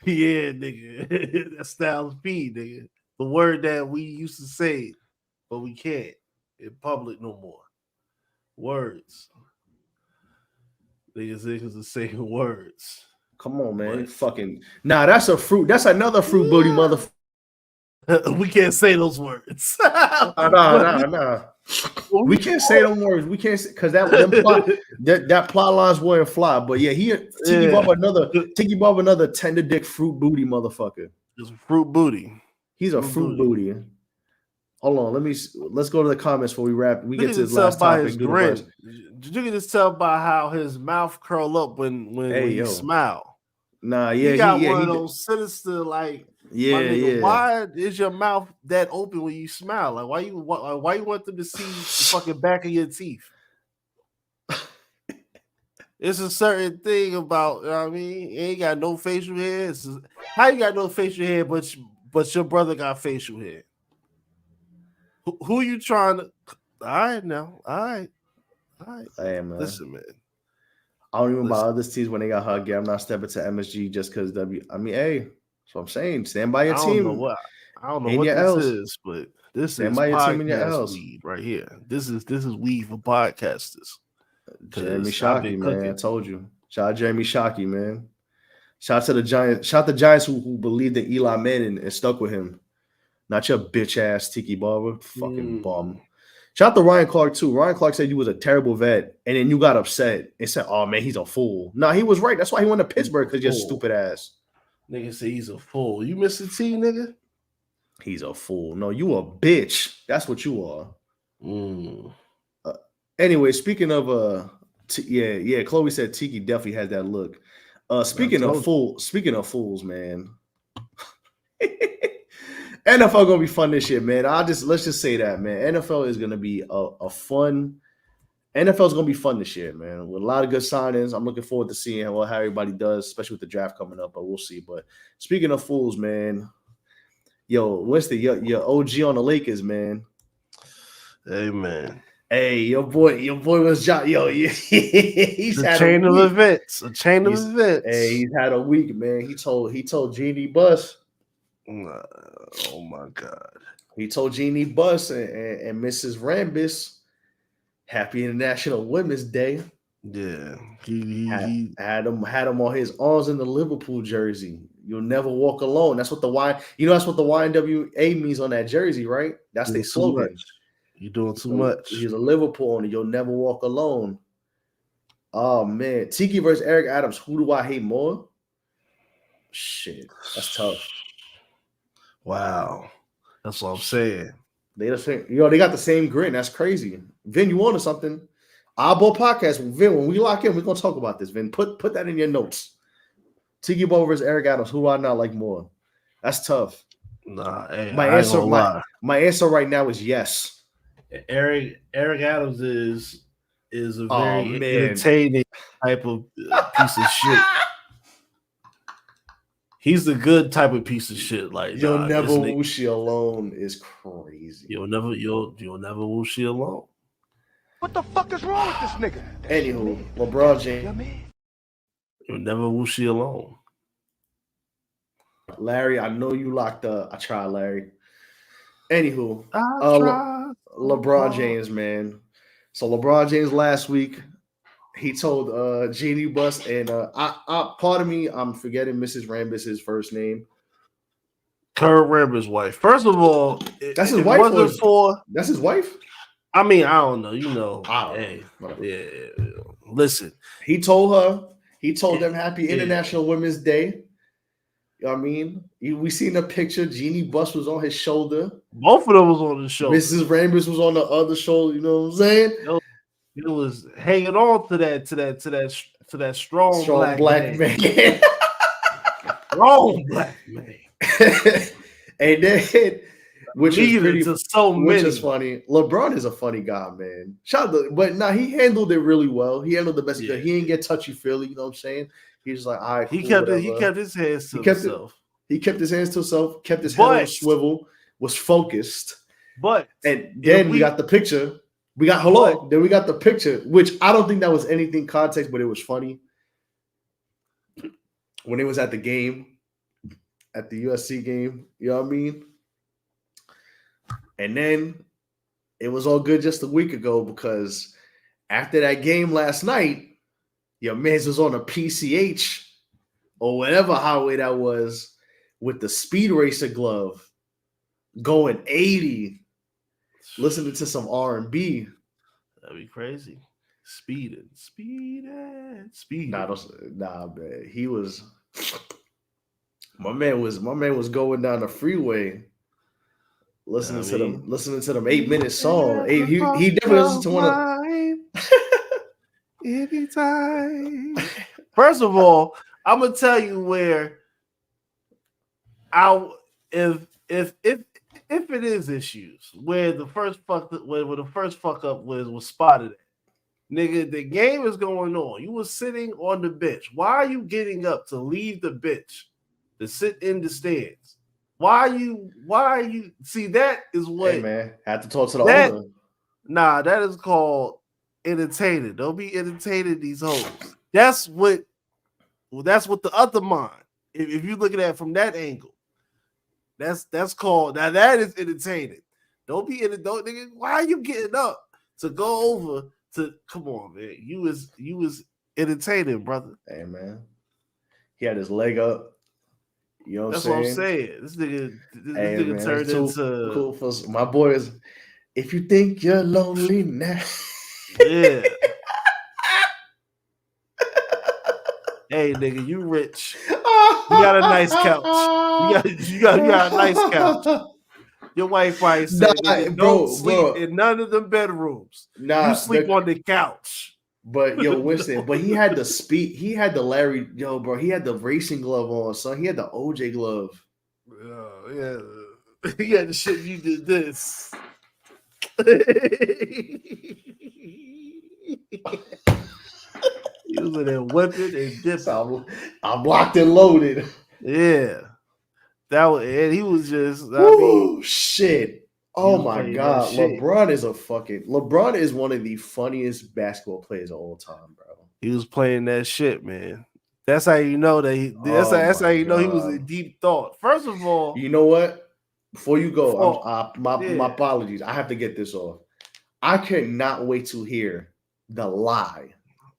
yeah, nigga. That's Styles P, nigga. The word that we used to say, but we can't in public no more. Words. Niggas are saying words. Come on, man. Fucking that's a fruit. That's another fruit booty motherfucker. We can't say those words. Nah. We can't say them words. We can't say because that plot lines wouldn't fly. But yeah, Tiki Barber another tender dick fruit booty motherfucker. Just fruit booty. He's a fruit booty. Hold on, let's go to the comments before we wrap. We get to his last topic. You can just tell by how his mouth curl up when he smile. Nah, yeah, he got one of those sinister like. Yeah. Why is your mouth that open when you smile? Like, why you want them to see the fucking back of your teeth? It's a certain thing about, you know what I mean? You ain't got no facial hair. How you got no facial hair, but your brother got facial hair? Who you trying to? All right, now, all right. Hey, man. Listen, man. I don't even buy others tees when they got hugged. I'm not stepping to MSG just because hey. That's what I'm saying. Stand by your team. I don't know what this is, but this Stand is by your team and your podcast L's. weed right here. This is weed for podcasters. Jeremy Shockey, man. I told you. Shout out Jeremy Shockey, man. Shout out to the Giants. Shout out to the Giants who believed in Eli Manning and stuck with him. Not your bitch ass Tiki Barber. Fucking bum. Shout out to Ryan Clark too. Ryan Clark said you was a terrible vet, and then you got upset and said, "Oh man, he's a fool." No, he was right. That's why he went to Pittsburgh because you're stupid ass. Nigga say he's a fool. You miss the T, nigga? He's a fool. No, you a bitch. That's what you are. Anyway, speaking of Chloe said Tiki definitely has that look. Speaking of fools, man. NFL gonna be fun this year, man. Let's just say that, man. NFL is gonna be a fun. NFL's gonna be fun this year, man. With a lot of good signings. I'm looking forward to seeing how everybody does, especially with the draft coming up. But we'll see. But speaking of fools, man, Winston, your OG on the Lakers, man. Hey, man. Hey, your boy was he's had a chain of events. Hey, he's had a week, man. He told Jeannie Buss. Oh my God. He told Jeannie Buss and Mrs. Rambis. Happy International Women's Day. Yeah, he had him on his arms in the Liverpool jersey. You'll never walk alone. That's what the YNWA means on that jersey, right? That's their slogan. You're doing too much. He's a Liverpool owner. You'll never walk alone. Oh man, Tiki versus Eric Adams. Who do I hate more? Shit, that's tough. Wow, that's what I'm saying. They got the same grin. That's crazy. Vin, you wanted something? Eyeball podcast. Vin, when we lock in, we're gonna talk about this. Vin, put that in your notes. Tiki Barber versus Eric Adams. Who do I not like more? That's tough. Nah, hey, my answer right now is yes. Eric Adams is a very entertaining type of piece of shit. He's the good type of piece of shit. Like you'll never whooshy alone is crazy. You'll never whooshy alone. What the fuck is wrong with this nigga? Anywho, LeBron James. You'll never whooshy alone. Larry, I know you locked up. I tried, Larry. Anywho, LeBron James, man. So LeBron James last week, he told Jeannie Buss and part of me, I'm forgetting Mrs. Rambis' first name. Kurt Rambis' wife. First of all, that's his wife. That's his wife. I mean, I don't know. You know, Listen, he told them Happy International Women's Day. You know what I mean? We seen the picture. Jeannie Buss was on his shoulder. Both of them was on the shoulder. Mrs. Rambis was on the other shoulder. You know what I'm saying? It was hanging on to that strong black man. Strong black man. And then, which is funny. LeBron is a funny guy, man. He handled it really well. He handled the best he could. He didn't get touchy feely. You know what I'm saying? He's just like, all right. He kept his hands to himself. He kept his hands to himself, kept his head on a swivel, was focused. And then we got the picture. Then we got the picture, which I don't think that was anything context, but it was funny. When it was at the game, at the USC game, you know what I mean? And then it was all good just a week ago because after that game last night, your man was on a PCH or whatever highway that was with the Speed Racer glove going 80, listening to some R&B. That'd be crazy. Speeding. Nah, man. He was my man was going down the freeway listening to them 8-minute song. He definitely listened to one of anytime. First of all, I'm gonna tell you where if it is issues where the first fuck up was spotted at. Nigga, the game is going on. You were sitting on the bench. Why are you getting up to leave the bench to sit in the stands? Why are you see that is what hey man, had to talk to the owner. Nah, that is called entertaining. Don't be entertaining these hoes. That's what the other mind. If you look at that from that angle, that's called now that is entertaining. Don't nigga. Why are you getting up to go over to come on, man? You was entertaining, brother. Hey man. He had his leg up. You know what I'm saying? This nigga man, turned into cool for my boys. If you think you're lonely now. Yeah. Hey nigga, you rich. You got a nice couch. You got a nice couch. Your wife probably said, don't sleep in none of them bedrooms. You sleep on the couch. But yo, Winston, but he had the speed, he had the Larry, yo, bro, he had the racing glove on, son. He had the OJ glove. Yeah. He had the shit you did this. He was in there whipping and dipping. I'm locked and loaded. Yeah. And he was just shit. Oh my God. LeBron is one of the funniest basketball players of all time, bro. He was playing that shit, man. That's how you know that that's how you know he was in deep thought. First of all, you know what? Before you go, my apologies. I have to get this off. I cannot wait to hear the lie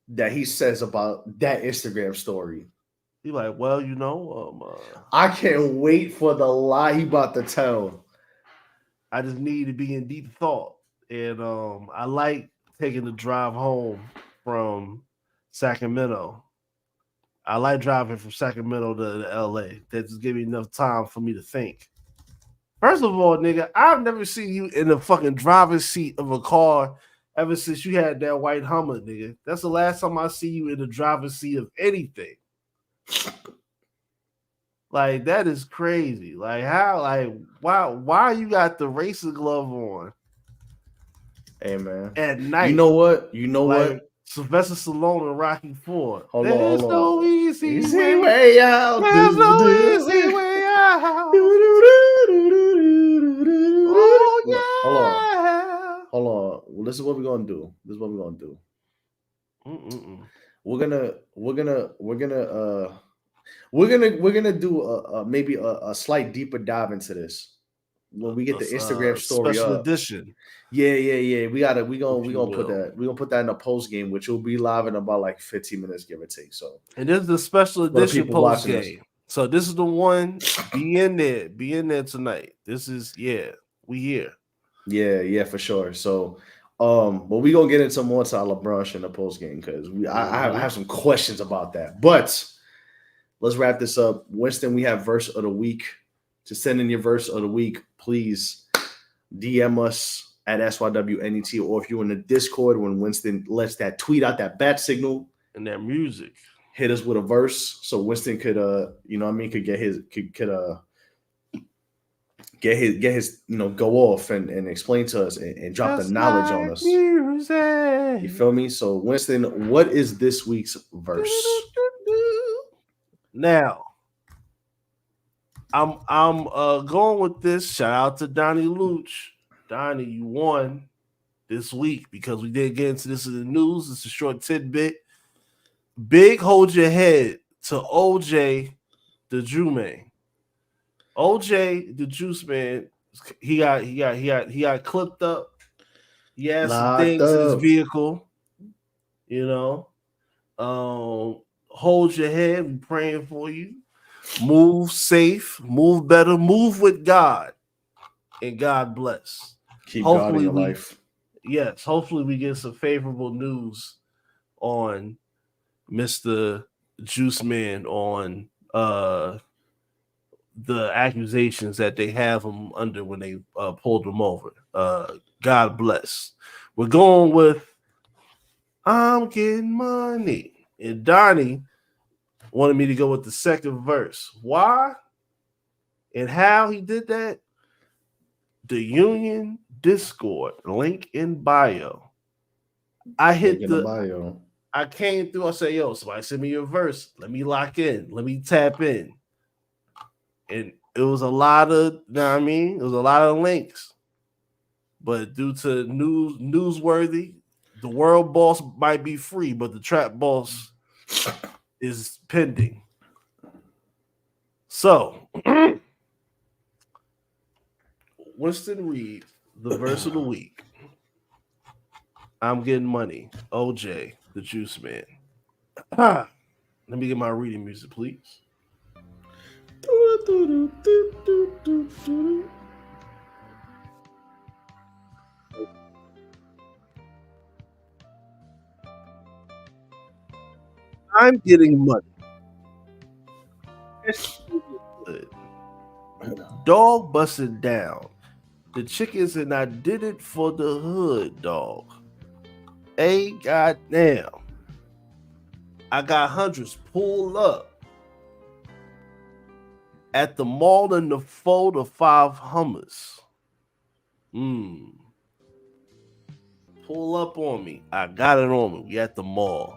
that he says about that Instagram story. He like, well, you know, I can't wait for the lie he about to tell. I just need to be in deep thought, and I like taking the drive home from Sacramento. I like driving from Sacramento to LA. That just give me enough time for me to think. First of all, nigga, I've never seen you in the fucking driver's seat of a car ever since you had that white Hummer, nigga. That's the last time I see you in the driver's seat of anything. Like, that is crazy. Like, how, like, why you got the racing glove on? Hey, man. At night. You know what? Sylvester Stallone and Rocky IV. There's no easy way out. There's no easy way out. Oh, yeah. Hold on. Well, this is what we're gonna do. We're gonna do maybe a slight deeper dive into this when we get the Instagram story special up. edition. Yeah. We gonna put that in a post game, which will be live in about like 15 minutes, give or take. So, and this is the special edition post game. So this is the one. Be in there tonight. This is we here. Yeah, for sure. So, but we gonna get into more to LeBron in the post game because I have some questions about that. But let's wrap this up. Winston, we have verse of the week. To send in your verse of the week, please DM us at SYWNET, or if you're in the Discord when Winston lets that tweet out that bat signal and that music, hit us with a verse so Winston could could get his go off and explain to us and drop the knowledge on us. Music. You feel me? So Winston, what is this week's verse? Now, I'm going with this. Shout out to Donnie Luch. Donnie, you won this week because we did get into this in the news. It's a short tidbit. Big hold your head to OJ the Jew Man. OJ the Juice Man. He got clipped up. He had some things in his vehicle. You know, hold your head. We're praying for you. Move safe. Move better. Move with God, and God bless. Keep God in your life. Yes, hopefully we get some favorable news on Mr. Juice Man on the accusations that they have him under when they pulled him over. God bless. We're going with I'm Getting Money. And Donnie wanted me to go with the second verse. Why? And how he did that? The Union Discord, link in bio. I hit the bio. I came through. I said, yo, somebody send me your verse. Let me lock in. Let me tap in. And it was a lot of, you know what I mean? It was a lot of links. But due to newsworthy, the Worlll boss might be free, but the trap boss is pending. So, Winston Reed, the verse of the week. I'm Getting Money. OJ, the Juice Man. Let me get my reading music, please. I'm getting money. Dog busted down. The chickens and I did it for the hood, dog. Hey, goddamn. I got hundreds pulled up at the mall in the 4 to 5 Hummers. Pull up on me. I got it on me. We at the mall.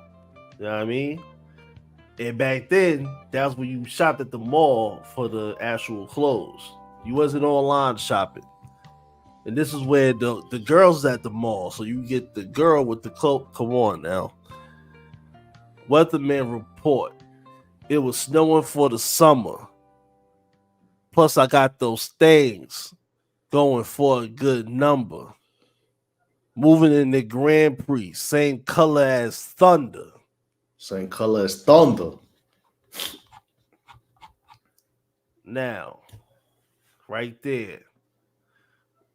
You know what I mean? And back then, that was when you shopped at the mall for the actual clothes. You wasn't online shopping. And this is where the girls at the mall. So you get the girl with the cloak. Come on now. Weatherman report. It was snowing for the summer. Plus, I got those things going for a good number. Moving in the Grand Prix. Same color as thunder. Same color as thunder. Now, right there.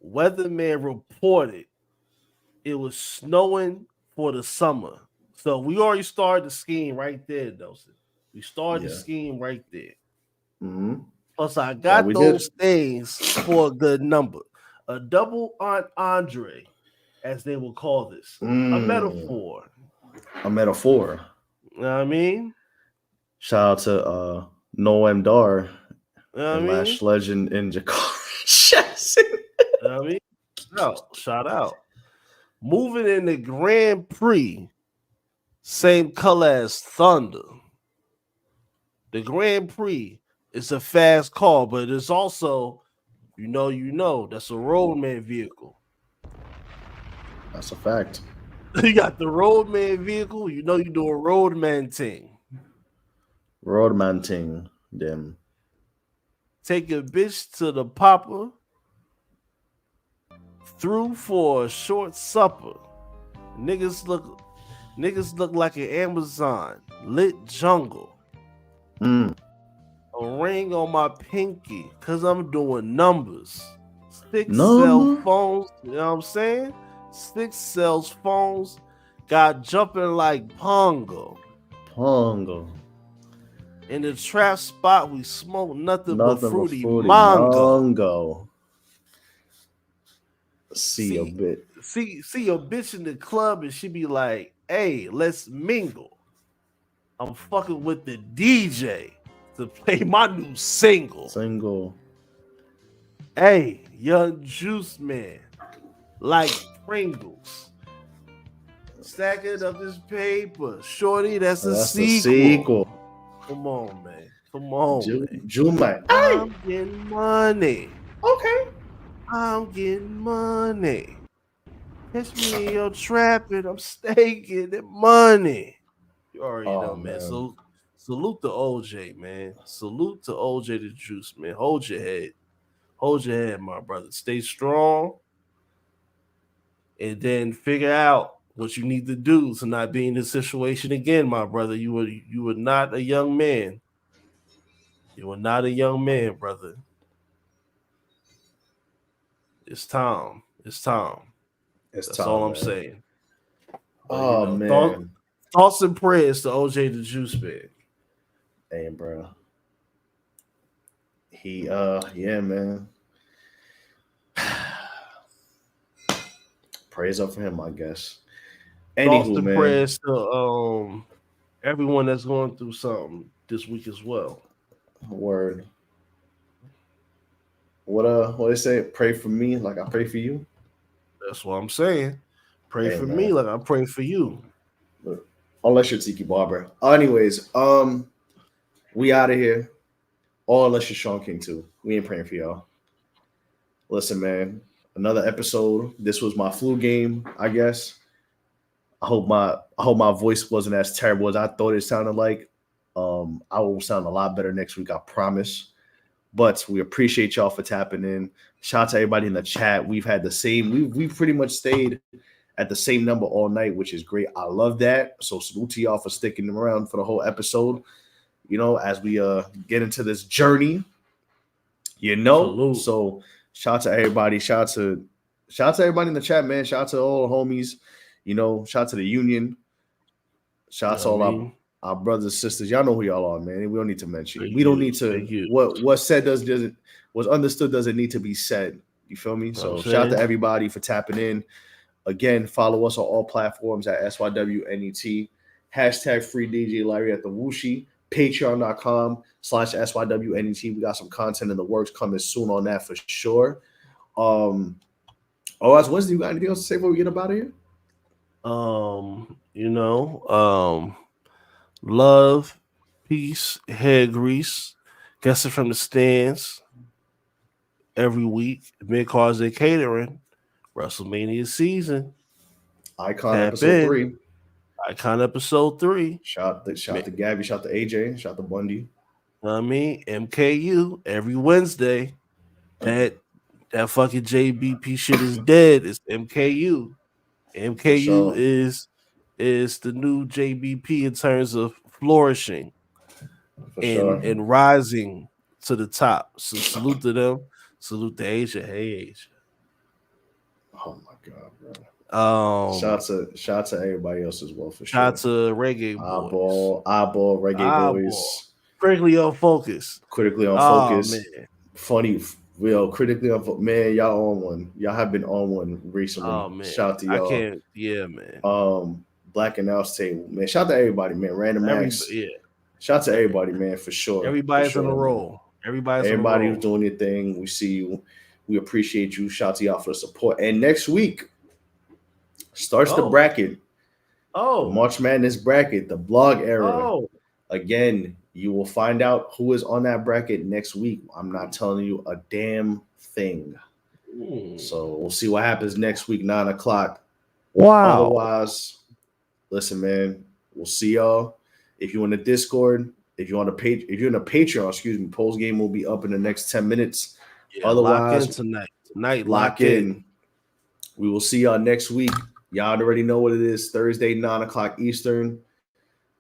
Weatherman reported it was snowing for the summer. So we already started the scheme right there, Dawson. We started the scheme right there. Mm-hmm. Plus, I got those things for a good number. A double Aunt Andre, as they will call this. A metaphor. A metaphor. You know what I mean? Shout out to Noam Dar, the Lash Legend in Jakarta. You know what I mean? No, shout out. Moving in the Grand Prix, same color as thunder. The Grand Prix is a fast car, but it's also, you know, that's a roadman vehicle. That's a fact. You got the roadman vehicle, you know you do a roadman thing. Roadman thing, them. Take a bitch to the popper. Through for a short supper. Niggas look like an Amazon. Lit jungle. A ring on my pinky. Cause I'm doing numbers. 6 cell phones. You know what I'm saying? 6 cell phones. Got jumping like Pongo. In the trap spot, we smoke nothing but fruity mango. See your bitch in the club and she be like, hey, let's mingle. I'm fucking with the DJ to play my new single. Hey, young Juice Man, like Pringles. Stacking up this paper. Shorty, that's a sequel. Come on, man. Come on, man. Juma. I'm getting money. Okay. I'm getting money. Catch me in your trap and I'm staking the money. You already know, man. So salute to OJ, man. Salute to OJ the Juice, man. Hold your head. Hold your head, my brother. Stay strong. And then figure out what you need to do to not be in this situation again, my brother. You were not a young man. You were not a young man, brother. It's time. It's time. That's all I'm saying. But, man. Thoughts and prayers to OJ the Juice, man. Hey, bro. Yeah, man. Praise up for him, I guess. Thoughts and prayers to everyone that's going through something this week as well. Word. What they say? Pray for me like I pray for you. That's what I'm saying. Pray for me like I pray for you. Look, unless you're Tiki Barber. Anyways, we out of here. Or unless you're Shaun King too. We ain't praying for y'all. Listen, man. Another episode. This was my flu game, I guess. I hope my voice wasn't as terrible as I thought it sounded like. I will sound a lot better next week, I promise. But we appreciate y'all for tapping in. Shout out to everybody in the chat. We've had the same. We've pretty much stayed at the same number all night, which is great. I love that. So salute to y'all for sticking around for the whole episode. As we get into this journey, Salute. So shout out to everybody. Shout out to everybody in the chat, man. Shout out to all the homies. Shout out to the union. Shout out to all our brothers and sisters. Y'all know who y'all are, man. We don't need to mention. We don't need to. What said doesn't was understood doesn't need to be said. You feel me? So shout out to everybody for tapping in. Again, follow us on all platforms at SYWNET. # free DJ Larry at the Wooshi. Patreon.com/SYWNET. We got some content in the works coming soon on that for sure. As Wednesday, you got anything else to say before we get up out of here? Love, peace, hair grease. Guessing from the stands every week. Mid-Cards and Catering. WrestleMania season. Icon episode 3. Icon episode 3. Shout to Gabby. Shout to AJ. Shout to Bundy. MKU every Wednesday. That fucking JBP shit is dead. It's MKU. MKU is the new JBP in terms of flourishing and rising to the top. So salute to them. Salute to Asia. Hey, Asia. Oh my God, bro. Shout to everybody else as well for sure. Shout to Reggae Boys. Eyeball, Reggae Boys. Critically Unfocused. Critically Unfocused. Man. Funny. Real critically unfocused. Man, y'all on one. Y'all have been on one recently. Oh man. Shout out to y'all. Man. Black and Out Table. Man, shout out to everybody, man. Random Acts. Shout out to everybody, man, for sure. Everybody's on a roll. Everybody who's doing your thing. We see you. We appreciate you. Shout out to y'all for the support. And next week starts the bracket. The March Madness bracket, the blog era. Again, you will find out who is on that bracket next week. I'm not telling you a damn thing. So we'll see what happens next week, 9:00. Wow. Otherwise, listen, man, we'll see y'all. If you're in the Discord, if you're in a Patreon, post game will be up in the next 10 minutes. Otherwise, lock in lock in. We will see y'all next week. Y'all already know what it is. Thursday, 9:00 Eastern.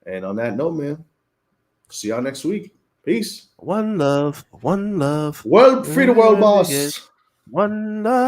And on that note, man, see y'all next week. Peace. One love. World, free the world, boss. One love.